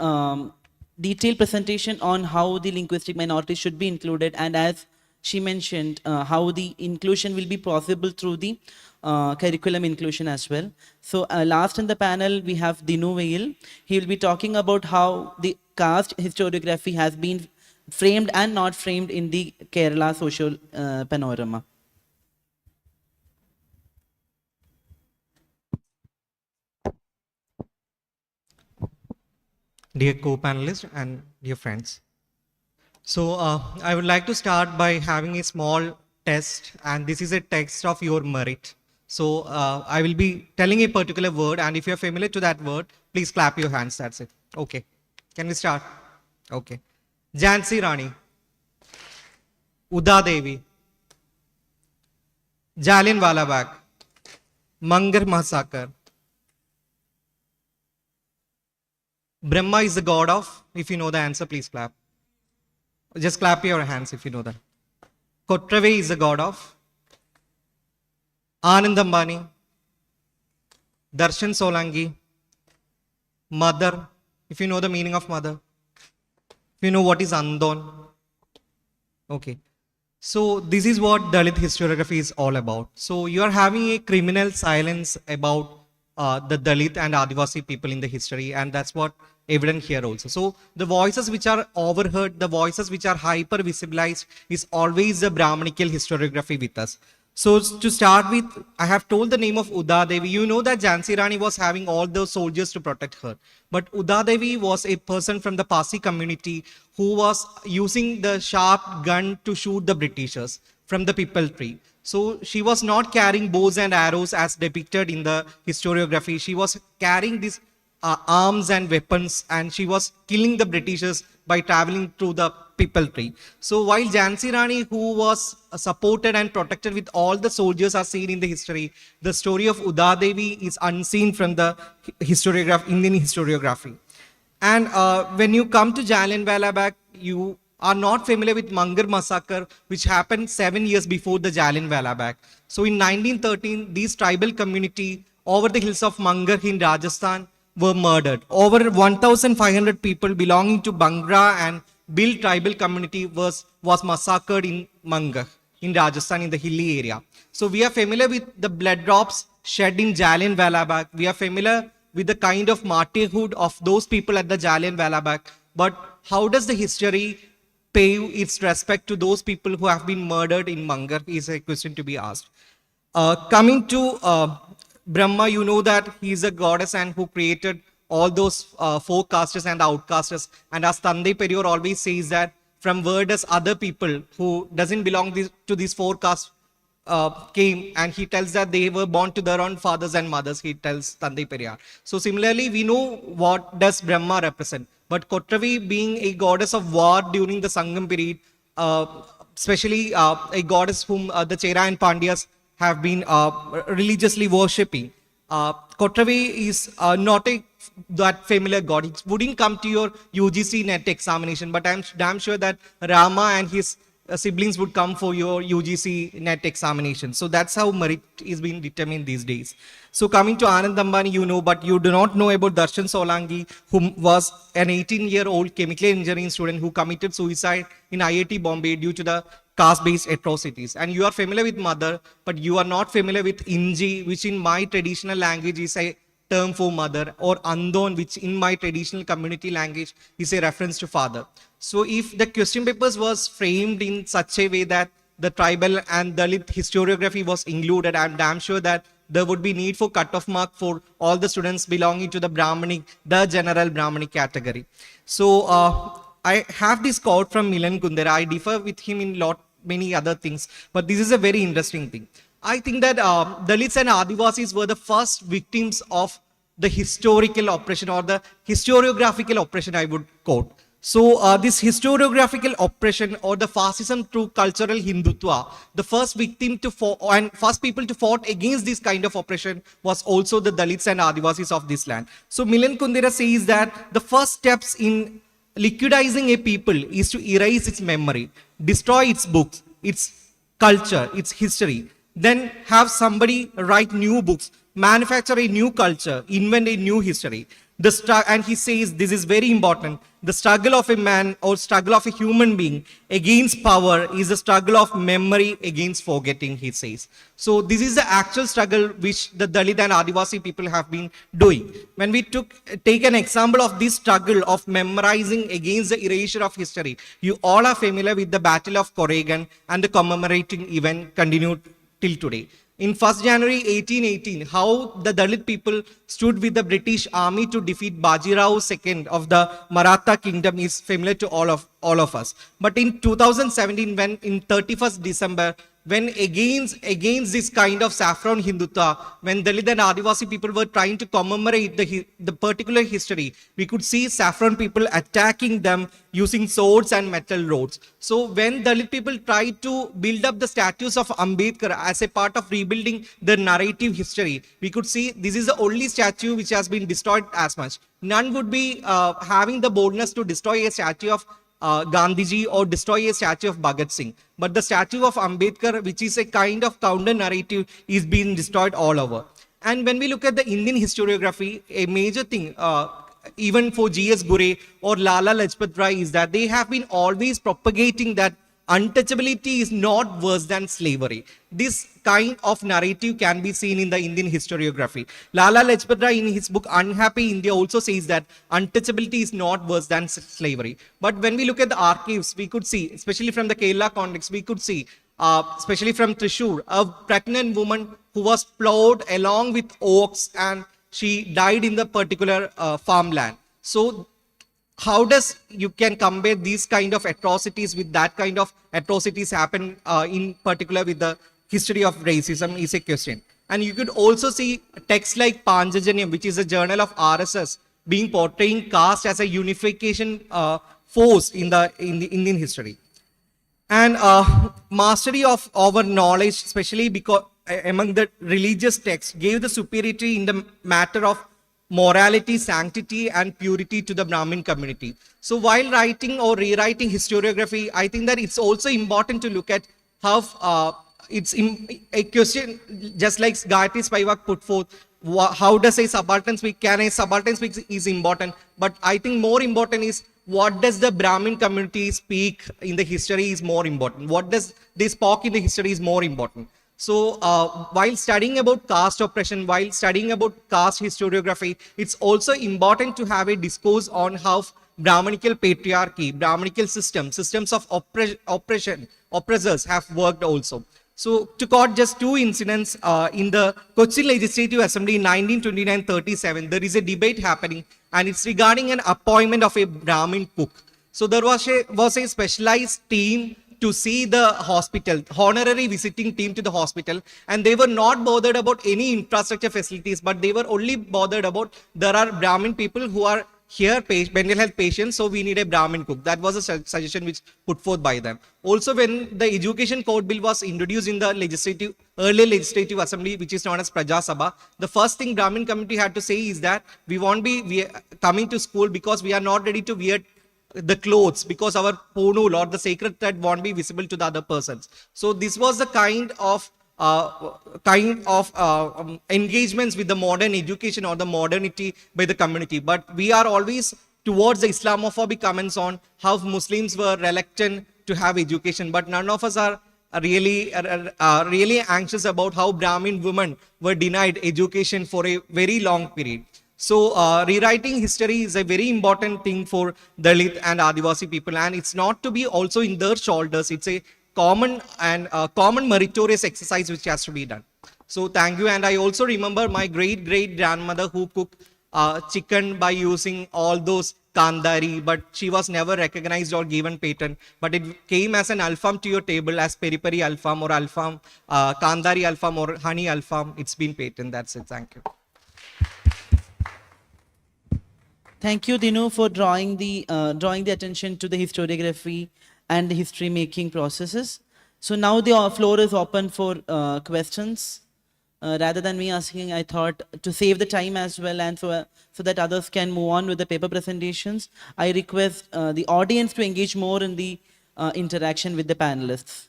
detailed presentation on how the linguistic minorities should be included, and as she mentioned, how the inclusion will be possible through the curriculum inclusion as well. So last in the panel, we have Dinu Veil. He will be talking about how the caste historiography has been framed and not framed in the Kerala social panorama. Dear co-panelists and dear friends. So I would like to start by having a small test, and this is a test of your merit. So I will be telling a particular word, and if you're familiar to that word, please clap your hands, that's it. Okay, can we start? Okay. Jhansi Rani, Uda Devi, Jallianwala Bagh, Mangar Massacre. Brahma is the god of, if you know the answer, please clap. Just clap your hands if you know that. Kotrave is the god of. Anand Ambani, Darshan Solanki, mother, if you know the meaning of mother. If you know what is Andon. Okay. So this is what Dalit historiography is all about. So you are having a criminal silence about the Dalit and Adivasi people in the history, and that's what evident here also. So the voices which are overheard, the voices which are hyper visibilized is always the Brahmanical historiography with us. So to start with, I have told the name of Uda Devi. You know that Jhansi Rani was having all those soldiers to protect her. But Uda Devi was a person from the Parsi community who was using the sharp gun to shoot the Britishers from the Pipal tree. So she was not carrying bows and arrows as depicted in the historiography. She was carrying these arms and weapons, and she was killing the Britishers by traveling through the Pipal Tree. So while Jhansi Rani, who was supported and protected with all the soldiers are seen in the history, the story of Uda Devi is unseen from the Indian historiography. And when you come to Jallianwala Bagh, you are not familiar with Mangar massacre, which happened 7 years before the Jallianwala Bagh. So in 1913, these tribal community over the hills of Mangar in Rajasthan were murdered. Over 1,500 people belonging to Bangra and Bil tribal community was massacred in Mangar in Rajasthan in the hilly area. So we are familiar with the blood drops shed in Jallianwala Bagh. We are familiar with the kind of martyrhood of those people at the Jallianwala Bagh. But how does the history pay its respect to those people who have been murdered in Mangar is a question to be asked. Coming to Brahma, you know that he is a goddess and who created all those four castes and outcastes. And as Tandai Periyar always says that from where does other people who doesn't belong to these four castes came, and he tells that they were born to their own fathers and mothers, he tells Tandai Periyar. So similarly, we know what does Brahma represent. But Kotravi being a goddess of war during the Sangam period, especially a goddess whom the Chera and Pandyas have been religiously worshipping. Kotravi is not that familiar god. It wouldn't come to your UGC net examination, but I'm damn sure that Rama and his siblings would come for your UGC net examination. So that's how merit is being determined these days. So coming to Anand Ambani, you know, but you do not know about Darshan Solanki, who was an 18-year-old chemical engineering student who committed suicide in IIT Bombay due to the caste-based atrocities. And you are familiar with mother, but you are not familiar with Inji, which in my traditional language is a term for mother, or Andon, which in my traditional community language is a reference to father. So if the question papers was framed in such a way that the tribal and Dalit historiography was included, I'm damn sure that there would be need for cutoff mark for all the students belonging to the Brahmanic, the general Brahmanic category. So I have this quote from Milan Kundera. I differ with him in many other things, but this is a very interesting thing. I think that Dalits and Adivasis were the first victims of the historical oppression, or the historiographical oppression, I would quote. So this historiographical oppression, or the fascism through cultural Hindutva, the first victim and first people to fought against this kind of oppression was also the Dalits and Adivasis of this land. So Milan Kundera says that the first steps in liquidizing a people is to erase its memory, destroy its books, its culture, its history, then have somebody write new books, manufacture a new culture, invent a new history. And he says this is very important. The struggle of a man, or struggle of a human being against power, is a struggle of memory against forgetting, he says. So this is the actual struggle which the Dalit and Adivasi people have been doing. When we take an example of this struggle of memorizing against the erasure of history, you all are familiar with the Battle of Koregan, and the commemorating event continued till today. In 1st January 1818, how the Dalit people stood with the British army to defeat Bajirao II of the Maratha kingdom is familiar to all of us. But in 2017, when in 31st December, when against this kind of saffron Hindutva, when Dalit and Adivasi people were trying to commemorate the particular history, we could see saffron people attacking them using swords and metal rods. So when Dalit people tried to build up the statues of Ambedkar as a part of rebuilding the narrative history, we could see this is the only statue which has been destroyed as much. None would be having the boldness to destroy a statue of Gandhiji or destroy a statue of Bhagat Singh. But the statue of Ambedkar, which is a kind of counter narrative, is being destroyed all over. And when we look at the Indian historiography, a major thing, even for G.S. Gure or Lala Lajpat Rai, is that they have been always propagating that untouchability is not worse than slavery. This kind of narrative can be seen in the Indian historiography. Lala Lajpat Rai in his book Unhappy India also says that untouchability is not worse than slavery. But when we look at the archives, we could see, especially from the Kerala context, we could see, especially from Thrissur, a pregnant woman who was plowed along with oaks, and she died in the particular farmland. So how does you can compare these kind of atrocities with that kind of atrocities happen in particular with the history of racism is a question. And you could also see texts like Panchajanyam, which is a journal of RSS, being portraying caste as a unification force in the Indian history. And mastery of our knowledge, especially because among the religious texts, gave the superiority in the matter of morality, sanctity, and purity to the Brahmin community. So while writing or rewriting historiography, I think that it's also important to look at how a question, just like Gayatri Spivak put forth, how does a subaltern speak? Can a subaltern speak is important, but I think more important is what does the Brahmin community speak in the history is more important. What does they spoke in the history is more important. So while studying about caste oppression, while studying about caste historiography, it's also important to have a discourse on how Brahminical patriarchy, Brahminical systems of oppression, oppressors have worked also. So to quote just two incidents, in the Cochin Legislative Assembly in 1929-37, there is a debate happening, and it's regarding an appointment of a Brahmin cook. So there was a specialized team to see the hospital, honorary visiting team to the hospital, and they were not bothered about any infrastructure facilities, but they were only bothered about there are Brahmin people who are here, mental health patients, so we need a Brahmin cook. That was a suggestion which put forth by them. Also, when the Education Code Bill was introduced in the early legislative assembly, which is known as Praja Sabha, the first thing Brahmin community had to say is that we won't be coming to school because we are not ready to wear the clothes, because our ponul or the sacred thread won't be visible to the other persons. So this was the kind of engagements with the modern education or the modernity by the community. But we are always towards the Islamophobic comments on how Muslims were reluctant to have education, but none of us are really anxious about how Brahmin women were denied education for a very long period. So rewriting history is a very important thing for Dalit and Adivasi people, and it's not to be also in their shoulders. It's a common meritorious exercise which has to be done. So thank you. And I also remember my great grandmother who cooked chicken by using all those kandari, but she was never recognized or given patent, but it came as an alfam to your table as peri peri alfam or alfam, kandari alfam or honey alfam. It's been patent. That's it. Thank you. Thank you, Dinu, for drawing the attention to the historiography and the history making processes. So now the floor is open for questions. Rather than me asking, I thought to save the time as well, and so that others can move on with the paper presentations, I request the audience to engage more in the interaction with the panelists.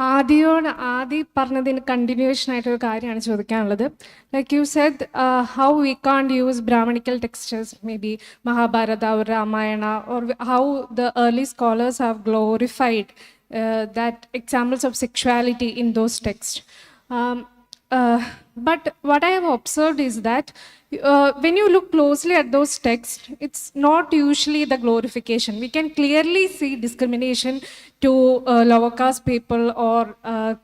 ആദി പറഞ്ഞതിന് continuation ആയിട്ടൊരു കാര്യമാണ് ചോദിക്കാനുള്ളത്. Like you said how we കാണ്ട് use Brahmanical textures, may be Mahabharata or Ramayana, or how the early scholars have glorified that examples of sexuality in those texts. But what I have observed is that when you look closely at those texts, it's not usually the glorification. We can clearly see discrimination to lower caste people or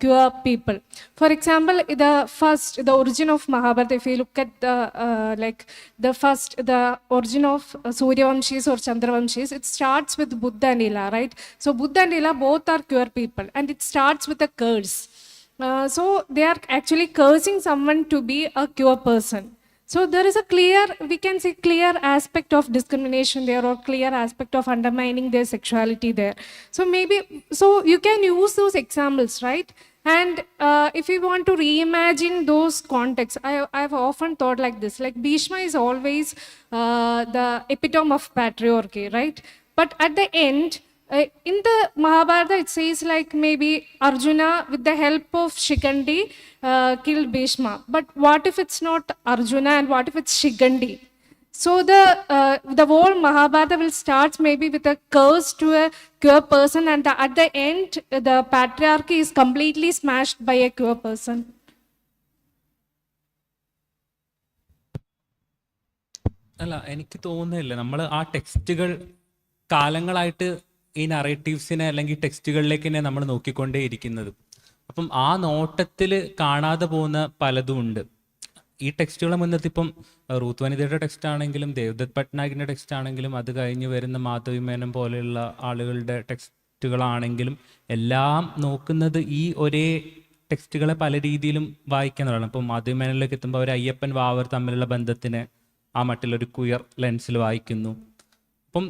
queer people. For example, the origin of Mahabharata, if you look at the origin of Suryavamshis or Chandravamshis, it starts with Buddha and Ila, right? So Buddha and Ila both are queer people, and it starts with a curse. So they are actually cursing someone to be a queer person. So there is we can see clear aspect of discrimination there, or clear aspect of undermining their sexuality there. So you can use those examples, right? And if you want to reimagine those contexts, I've often thought like this, like Bhishma is always the epitome of patriarchy, right? But at the end, in the Mahabharata, it says like maybe Arjuna, with the help of Shikandi, killed Bhishma. But what if it's not Arjuna, and what if it's Shikandi? So the whole Mahabharata will start maybe with a curse to a queer person, and at the end, the patriarchy is completely smashed by a queer person. അല്ല, എനിക്ക് തോന്നുന്നില്ല നമ്മൾ ആ ടെക്സ്റ്റുകൾ കാലങ്ങളായിട്ട് ഈ നറേറ്റീവ്സിനെ അല്ലെങ്കിൽ ടെക്സ്റ്റുകളിലേക്ക് തന്നെ നമ്മൾ നോക്കിക്കൊണ്ടേയിരിക്കുന്നത്. അപ്പം ആ നോട്ടത്തിൽ കാണാതെ പോകുന്ന പലതും ഉണ്ട്. ഈ ടെക്സ്റ്റുകളെ മുന്നത്ത് ഇപ്പം റൂത്ത് വനിതയുടെ ടെക്സ്റ്റ് ആണെങ്കിലും ദേവദത്ത് പട്നായിക്കിൻ്റെ ടെക്സ്റ്റ് ആണെങ്കിലും അത് കഴിഞ്ഞ് വരുന്ന മാധവി മേനോൻ പോലെയുള്ള ആളുകളുടെ ടെക്സ്റ്റുകളാണെങ്കിലും എല്ലാം നോക്കുന്നത് ഈ ഒരേ ടെക്സ്റ്റുകളെ പല രീതിയിലും വായിക്കുന്നതാണ്. ഇപ്പം മാധവി മേനോനിലേക്ക് എത്തുമ്പോൾ അവർ അയ്യപ്പൻ വാവർ തമ്മിലുള്ള ബന്ധത്തിന് ആ മട്ടിലൊരു ക്വിയർ ലെൻസിൽ വായിക്കുന്നു. അപ്പം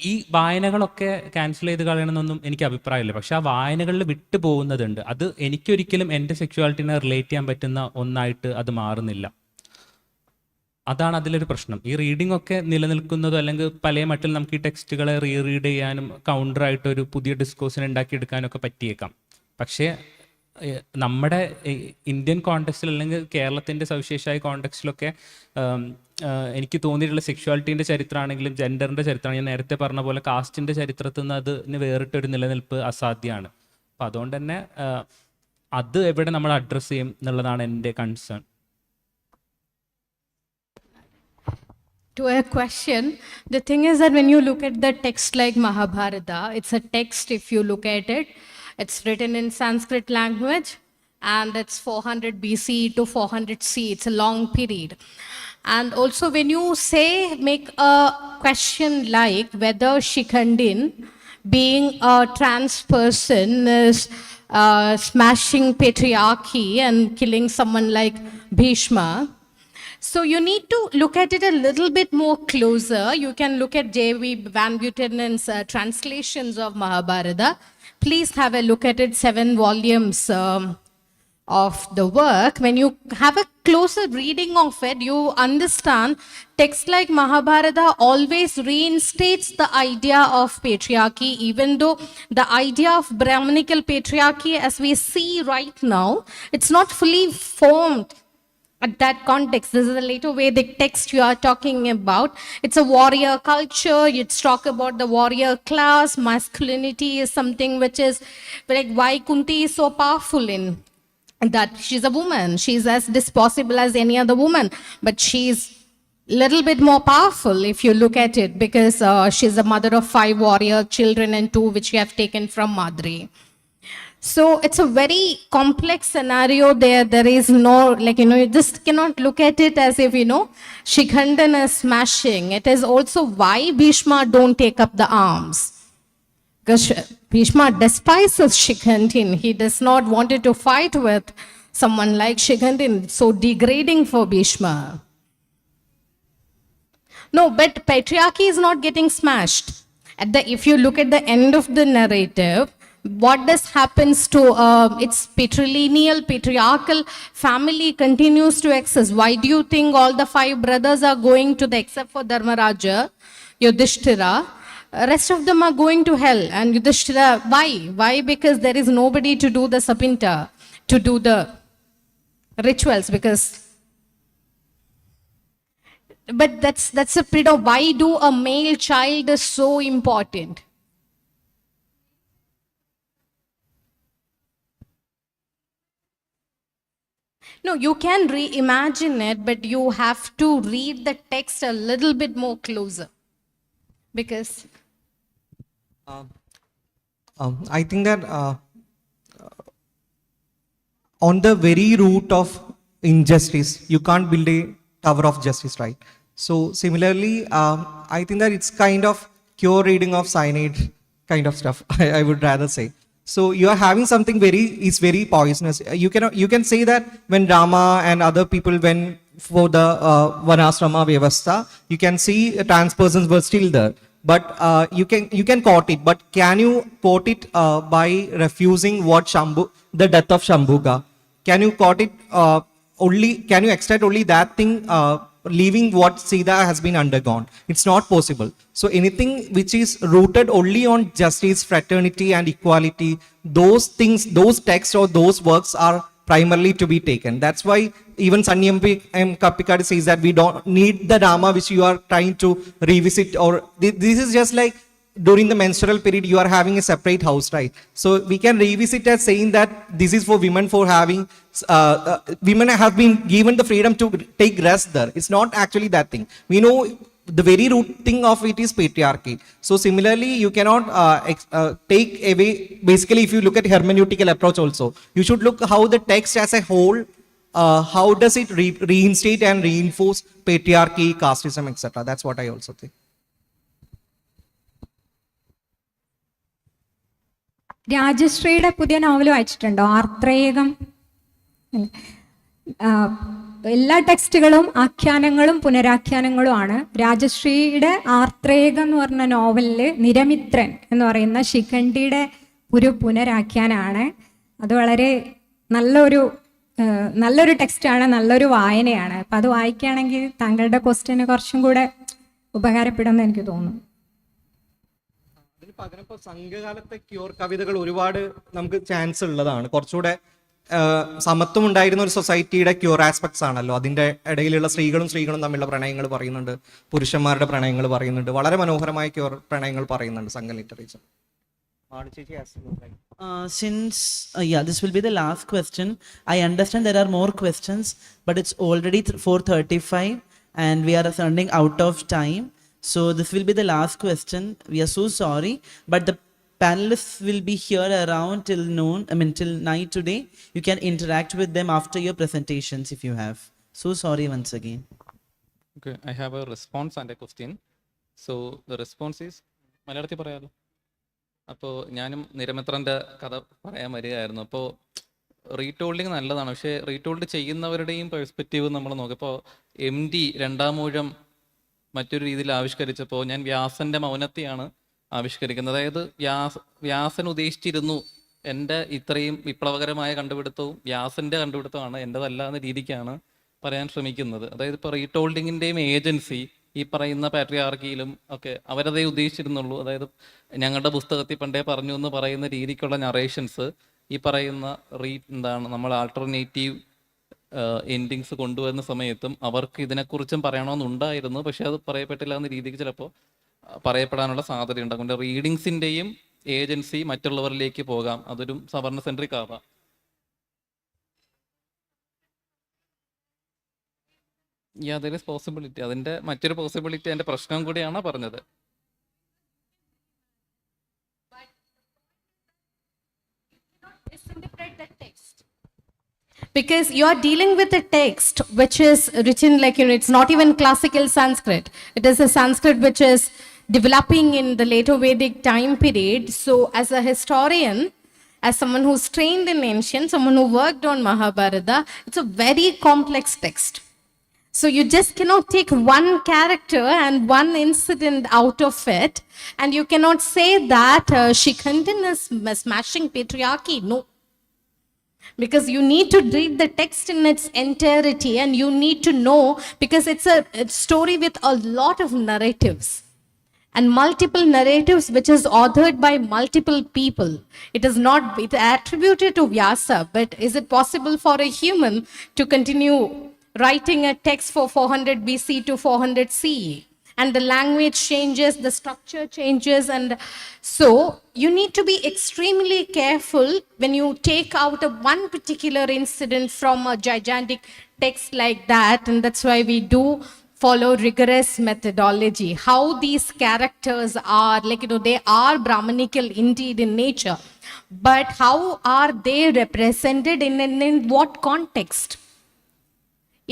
ഈ വായനകളൊക്കെ ക്യാൻസൽ ചെയ്ത് കളയണമെന്നൊന്നും എനിക്ക് അഭിപ്രായമില്ല. പക്ഷെ ആ വായനകളിൽ വിട്ടു പോകുന്നതുണ്ട്. അത് എനിക്കൊരിക്കലും എൻ്റെ സെക്ഷ്വാലിറ്റിനെ റിലേറ്റ് ചെയ്യാൻ പറ്റുന്ന ഒന്നായിട്ട് അത് മാറുന്നില്ല. അതാണ് അതിലൊരു പ്രശ്നം. ഈ റീഡിംഗ് ഒക്കെ നിലനിൽക്കുന്നതോ അല്ലെങ്കിൽ പല മട്ടിൽ നമുക്ക് ഈ ടെക്സ്റ്റുകളെ റീഡ് ചെയ്യാനും കൗണ്ടറായിട്ടൊരു പുതിയ ഡിസ്കോഴ്സിനെ ഉണ്ടാക്കിയെടുക്കാനൊക്കെ പറ്റിയേക്കാം. പക്ഷേ നമ്മുടെ ഇന്ത്യൻ കോണ്ടെക്സ്റ്റിൽ അല്ലെങ്കിൽ കേരളത്തിൻ്റെ സവിശേഷമായ കോണ്ടെക്സ്റ്റിലൊക്കെ എനിക്ക് തോന്നിയിട്ടുള്ള സെക്ഷ്വാലിറ്റീൻ്റെ ചരിത്രമാണെങ്കിലും ജെൻഡറിൻ്റെ ചരിത്രമാണ്, ഞാൻ നേരത്തെ പറഞ്ഞ പോലെ കാസ്റ്റിൻ്റെ ചരിത്രത്തിൽ നിന്ന് അതിന് വേറിട്ടൊരു നിലനിൽപ്പ് അസാധ്യമാണ്. അപ്പം അതുകൊണ്ട് തന്നെ അത് എവിടെ നമ്മൾ അഡ്രസ്സ് ചെയ്യും എന്നുള്ളതാണ് എൻ്റെ concern. To a question, the thing is that when you look at the text like Mahabharata, it's a text, if you look at it, it's written in Sanskrit language and it's 400 BC to 400 C. It's a long period. And also when you say, make a question like whether Shikhandi, being a trans person, is smashing patriarchy and killing someone like Bhishma. So you need to look at it a little bit more closer. You can look at J.V. Van Butenen's translations of Mahabharata. Please have a look at it, 7 volumes of the work. When you have a closer reading of it, you understand text like Mahabharata always reinstates the idea of patriarchy, even though the idea of Brahmanical patriarchy as we see right now, it's not fully formed at that context. This is a later Vedic text you are talking about. It's a warrior culture. It's talk about the warrior class. Masculinity is something which is like why Kunti is so powerful in that she's a woman. She's as disposable as any other woman, but she's little bit more powerful if you look at it, because she's a mother of 5 warrior children and 2 which she have taken from Madri. So it's a very complex scenario there. There is no, like, you just cannot look at it as if, Shikhandan is smashing. It is also why Bhishma don't take up the arms. Because Bhishma despises Shikhandin. He does not want to fight with someone like Shikhandin. It's so degrading for Bhishma. No, but patriarchy is not getting smashed. If you look at the end of the narrative, what does happens to its patrilineal, patriarchal family continues to exist. Why do you think all the 5 brothers are going to the, except for Dharmaraja, Yudhishthira, rest of them are going to hell? And Yudhishthira, why? Why? Because there is nobody to do the sapinta, to do the rituals, because but that's a bit of why do a male child is so important. No, you can reimagine it, but you have to read the text a little bit more closer. Because I think that on the very root of injustice, you can't build a tower of justice, right? So similarly, I think that it's kind of cure reading of cyanide kind of stuff, I would rather say. So you are having something is very poisonous. You can say that when Rama and other people went for the Vanasrama Vyavastha, you can see trans persons were still there. But you can quote it. But can you quote it by refusing the death of Shambhuga? Can you quote it only? Can you extract only that thing? Leaving what Sita has been undergone. It's not possible. So anything which is rooted only on justice, fraternity and equality, those things, those texts or those works are primarily to be taken. That's why even Sunny M. Kappikadi says that we don't need the Rama which you are trying to revisit, or this is just like during the menstrual period you are having a separate house, right? So we can revisit as saying that this is for women, for having women have been given the freedom to take rest there. It's not actually that thing. We know the very root thing of it is patriarchy. So similarly, you cannot take away, basically if you look at hermeneutical approach also, you should look how the text as a whole, how does it reinstate and reinforce patriarchy, casteism, etc. That's what I also think. രാജശ്രീയുടെ പുതിയ novel വായിച്ചിട്ടുണ്ടോ? ആർത്രേയം. എല്ലാ ടെക്സ്റ്റുകളും ആഖ്യാനങ്ങളും പുനരാഖ്യാനങ്ങളുമാണ്. രാജശ്രീയുടെ ആർത്രേയം എന്ന് പറഞ്ഞ നോവലിൽ നിരമിത്രൻ എന്ന് പറയുന്ന ശിഖണ്ഡിയുടെ ഒരു പുനരാഖ്യാനമാണ്. അത് വളരെ നല്ലൊരു ടെക്സ്റ്റാണ്, നല്ലൊരു വായനയാണ്. അപ്പം അത് വായിക്കുകയാണെങ്കിൽ താങ്കളുടെ ക്വസ്റ്റ്യന് കുറച്ചും കൂടെ ഉപകാരപ്പെടുമെന്ന് എനിക്ക് തോന്നുന്നു. അതിന് പകരം ഇപ്പോൾ സംഘകാലത്തെ ക്യൂർ കവിതകൾ ഒരുപാട് നമുക്ക് ചാൻസ് ഉള്ളതാണ്. കുറച്ചുകൂടെ സമത്വം ഉണ്ടായിരുന്ന ഒരു സൊസൈറ്റിയുടെ ക്യൂർ ആസ്പെക്ട്സ് ആണല്ലോ. അതിൻ്റെ ഇടയിലുള്ള സ്ത്രീകളും തമ്മിലുള്ള പ്രണയങ്ങൾ പറയുന്നുണ്ട്, പുരുഷന്മാരുടെ പ്രണയങ്ങൾ പറയുന്നുണ്ട്, വളരെ മനോഹരമായ ക്യൂർ പ്രണയങ്ങൾ പറയുന്നുണ്ട് സംഘ literature. This will be the last question. I understand there are more questions, but it's already 4:35 and we are running out of time. So this will be the last question. We are so sorry, but the panelists will be here around till noon, till night today. You can interact with them after your presentations if you have. So sorry once again. Okay, I have a response and a question. So the response is, മലയാളത്തിൽ പറയാമല്ലോ. അപ്പോൾ ഞാനും നിരമിത്രൻ്റെ കഥ പറയാൻ വരികയായിരുന്നു. അപ്പോൾ റീടോൾഡിങ് നല്ലതാണ്, പക്ഷേ റീടോൾഡ് ചെയ്യുന്നവരുടെയും പെർസ്പെക്റ്റീവ് നമ്മൾ നോക്കിയപ്പോൾ MD രണ്ടാമൂഴം മറ്റൊരു രീതിയിൽ ആവിഷ്കരിച്ചപ്പോൾ ഞാൻ വ്യാസൻ്റെ മൗനത്തെയാണ് ആവിഷ്കരിക്കുന്നത്. അതായത് വ്യാസൻ ഉദ്ദേശിച്ചിരുന്നു എൻ്റെ ഇത്രയും വിപ്ലവകരമായ കണ്ടുപിടുത്തവും വ്യാസൻ്റെ കണ്ടുപിടുത്തമാണ്, എൻ്റെതല്ല എന്ന രീതിക്കാണ് പറയാൻ ശ്രമിക്കുന്നത്. അതായത് ഇപ്പോൾ റീടോൾഡിങ്ങിൻ്റെയും ഏജൻസി ഈ പറയുന്ന പാട്രിയാർക്കിയിലും ഒക്കെ അവരതേ ഉദ്ദേശിച്ചിരുന്നുള്ളൂ. അതായത് ഞങ്ങളുടെ പുസ്തകത്തിൽ പണ്ടേ പറഞ്ഞു എന്ന് പറയുന്ന രീതിക്കുള്ള നറേഷൻസ് ഈ പറയുന്ന നമ്മൾ ആൾട്ടർനേറ്റീവ് എൻഡിങ്സ് കൊണ്ടുവരുന്ന സമയത്തും അവർക്ക് ഇതിനെക്കുറിച്ചും പറയണമെന്നുണ്ടായിരുന്നു, പക്ഷെ അത് പറയപ്പെട്ടില്ല എന്ന രീതിക്ക് ചിലപ്പോൾ പറയപ്പെടാനുള്ള സാധ്യതയുണ്ട്. അതുകൊണ്ട് റീഡിങ്സിൻ്റെയും ഏജൻസി മറ്റുള്ളവരിലേക്ക് പോകാം, അതൊരു സവർണ സെൻട്രിക് ആവാം. there is possibility. അതിൻ്റെ മറ്റൊരു പോസിബിലിറ്റി അതിൻ്റെ പ്രശ്നം കൂടിയാണ് പറഞ്ഞത്. Because you are dealing with a text which is written it's not even classical Sanskrit. It is a Sanskrit which is developing in the later Vedic time period. So as a historian, as someone who's trained in ancient, someone who worked on Mahabharata, it's a very complex text. So you just cannot take one character and one incident out of it, and you cannot say that Shikhandin is smashing patriarchy. No. Because you need to read the text in its entirety, and you need to know, because it's a story with a lot of narratives and multiple narratives which is authored by multiple people. It is not attributed to Vyasa, but is it possible for a human to continue writing a text for 400 BC to 400 CE? And the language changes, the structure changes, and so you need to be extremely careful when you take out one particular incident from a gigantic text like that. And that's why we do follow rigorous methodology. How these characters are, they are Brahmanical indeed in nature, but how are they represented in what context?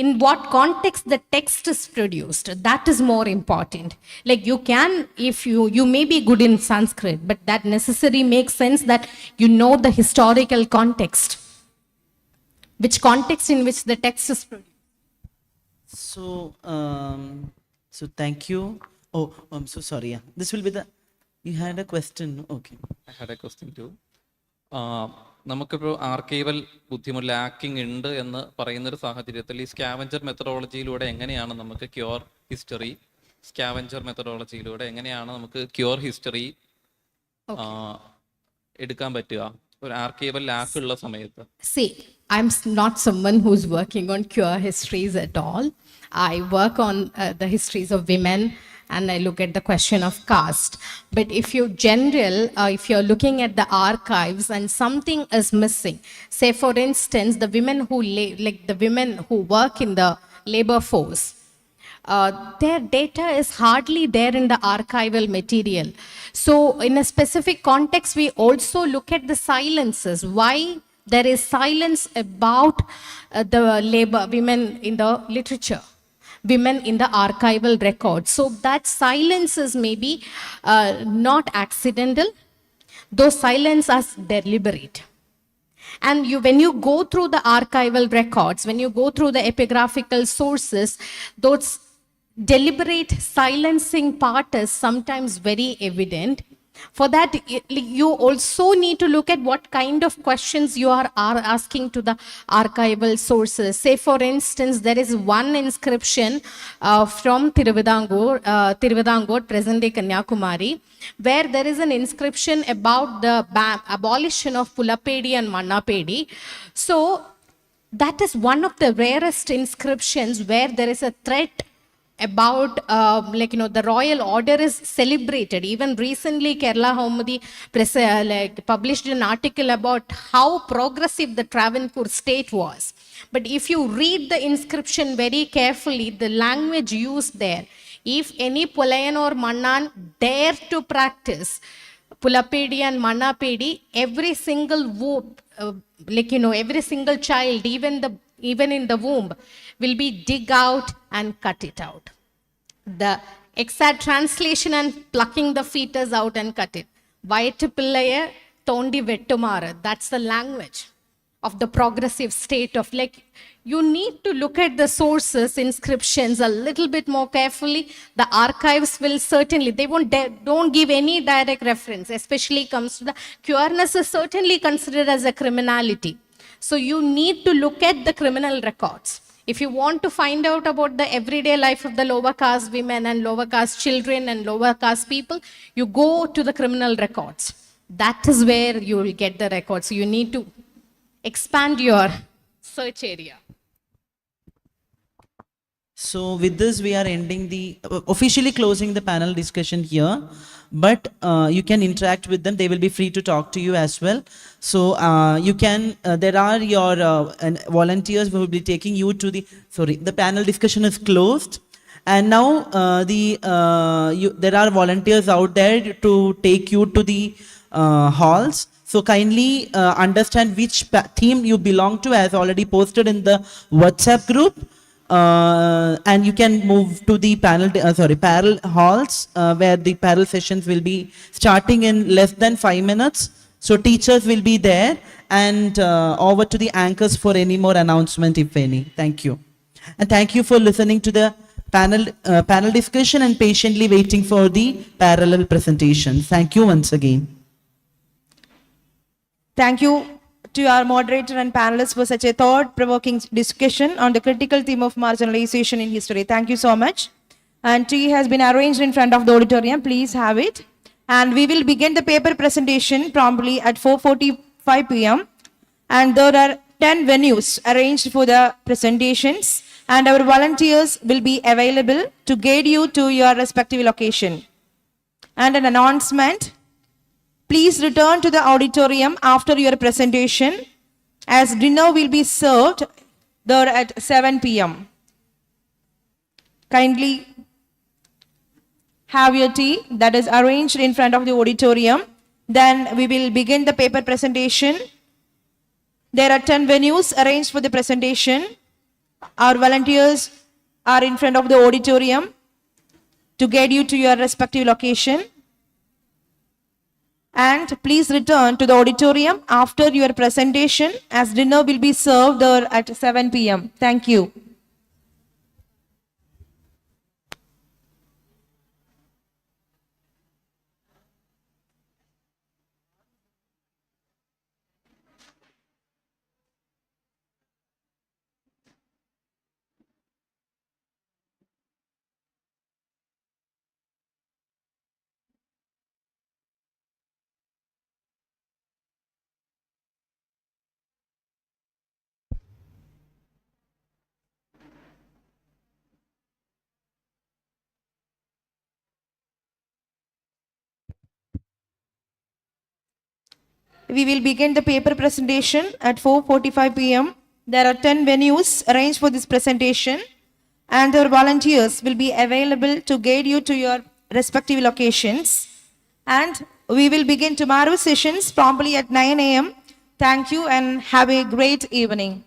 In what context the text is produced, that is more important. You can, if you may be good in Sanskrit, but that necessarily makes sense that you know the historical context, which context in which the text is produced. So thank you. Oh, I'm so sorry. Yeah. This will be you had a question. Okay. I had a question too. നമുക്കിപ്പോൾ archival ബുദ്ധിമുട്ട് lacking ഉണ്ട് എന്ന് പറയുന്നൊരു സാഹചര്യത്തിൽ ഈ scavenger മെത്തഡോളജിയിലൂടെ എങ്ങനെയാണ് നമുക്ക് cure history എടുക്കാൻ പറ്റുക ഒരു ആർക്കൈവൽ ലാക്ക് ഉള്ള സമയത്ത്? See, I'm not someone who's working on queer histories at all. I work on the histories of women, and I look at the question of caste. But if you're looking at the archives and something is missing, say for instance, the women who the women who work in the labor force, their data is hardly there in the archival material. So in a specific context, we also look at the silences. Why there is silence about the labor, women in the literature, women in the archival records. So that silence is maybe not accidental, those silence are deliberate. And when you go through the archival records, when you go through the epigraphical sources, those deliberate silencing part is sometimes very evident. For that, you also need to look at what kind of questions you are asking to the archival sources. Say, for instance, there is one inscription from Tiruvidampur, present-day Kanyakumari, where there is an inscription about the abolition of Pulappedi and Mannapedi. So that is one of the rarest inscriptions where there is a threat about the royal order is celebrated. Even recently Kerala Haumadi published an article about how progressive the Travancore state was. But if you read the inscription very carefully, the language used there, if any Pulayan or Mannan dare to practice Pulappedi and Mannapedi, every single womb, every single child, even in the womb, will be dig out and cut it out. The exact translation and plucking the fetus out and cut it. Vayattu pillaya tondi vettumara. That's the language of the progressive state of you need to look at the sources, inscriptions a little bit more carefully. The archives will certainly, they don't give any direct reference, especially comes to the queerness is certainly considered as a criminality. So you need to look at the criminal records. If you want to find out about the everyday life of the lower caste women and lower caste children and lower caste people, you go to the criminal records. That is where you will get the records. So you need to expand your search area. So with this, we are ending officially closing the panel discussion here, but you can interact with them. They will be free to talk to you as well. So you can, there are your volunteers who will be taking you to the panel discussion is closed. And now there are volunteers out there to take you to the halls. So kindly understand which theme you belong to, as already posted in the WhatsApp group. And you can move to the parallel halls where the parallel sessions will be starting in less than 5 minutes. So teachers will be there, and over to the anchors for any more announcement, if any. Thank you. And thank you for listening to the panel discussion and patiently waiting for the parallel presentation. Thank you once again. Thank you to our moderator and panelists for such a thought-provoking discussion on the critical theme of marginalization in history. Thank you so much. And tea has been arranged in front of the auditorium. Please have it. And we will begin the paper presentation promptly at 4:45 p.m. And there are 10 venues arranged for the presentations. And our volunteers will be available to guide you to your respective location. And an announcement. Please return to the auditorium after your presentation, as dinner will be served there at 7 p.m. Kindly have your tea that is arranged in front of the auditorium. Then we will begin the paper presentation. There are 10 venues arranged for the presentation. Our volunteers are in front of the auditorium to guide you to your respective location. And please return to the auditorium after your presentation, as dinner will be served there at 7 p.m. Thank you. We will begin the paper presentation at 4:45 p.m. There are 10 venues arranged for this presentation. and our volunteers will be available to guide you to your respective locations. And we will begin tomorrow's sessions promptly at 9 a.m. Thank you and have a great evening.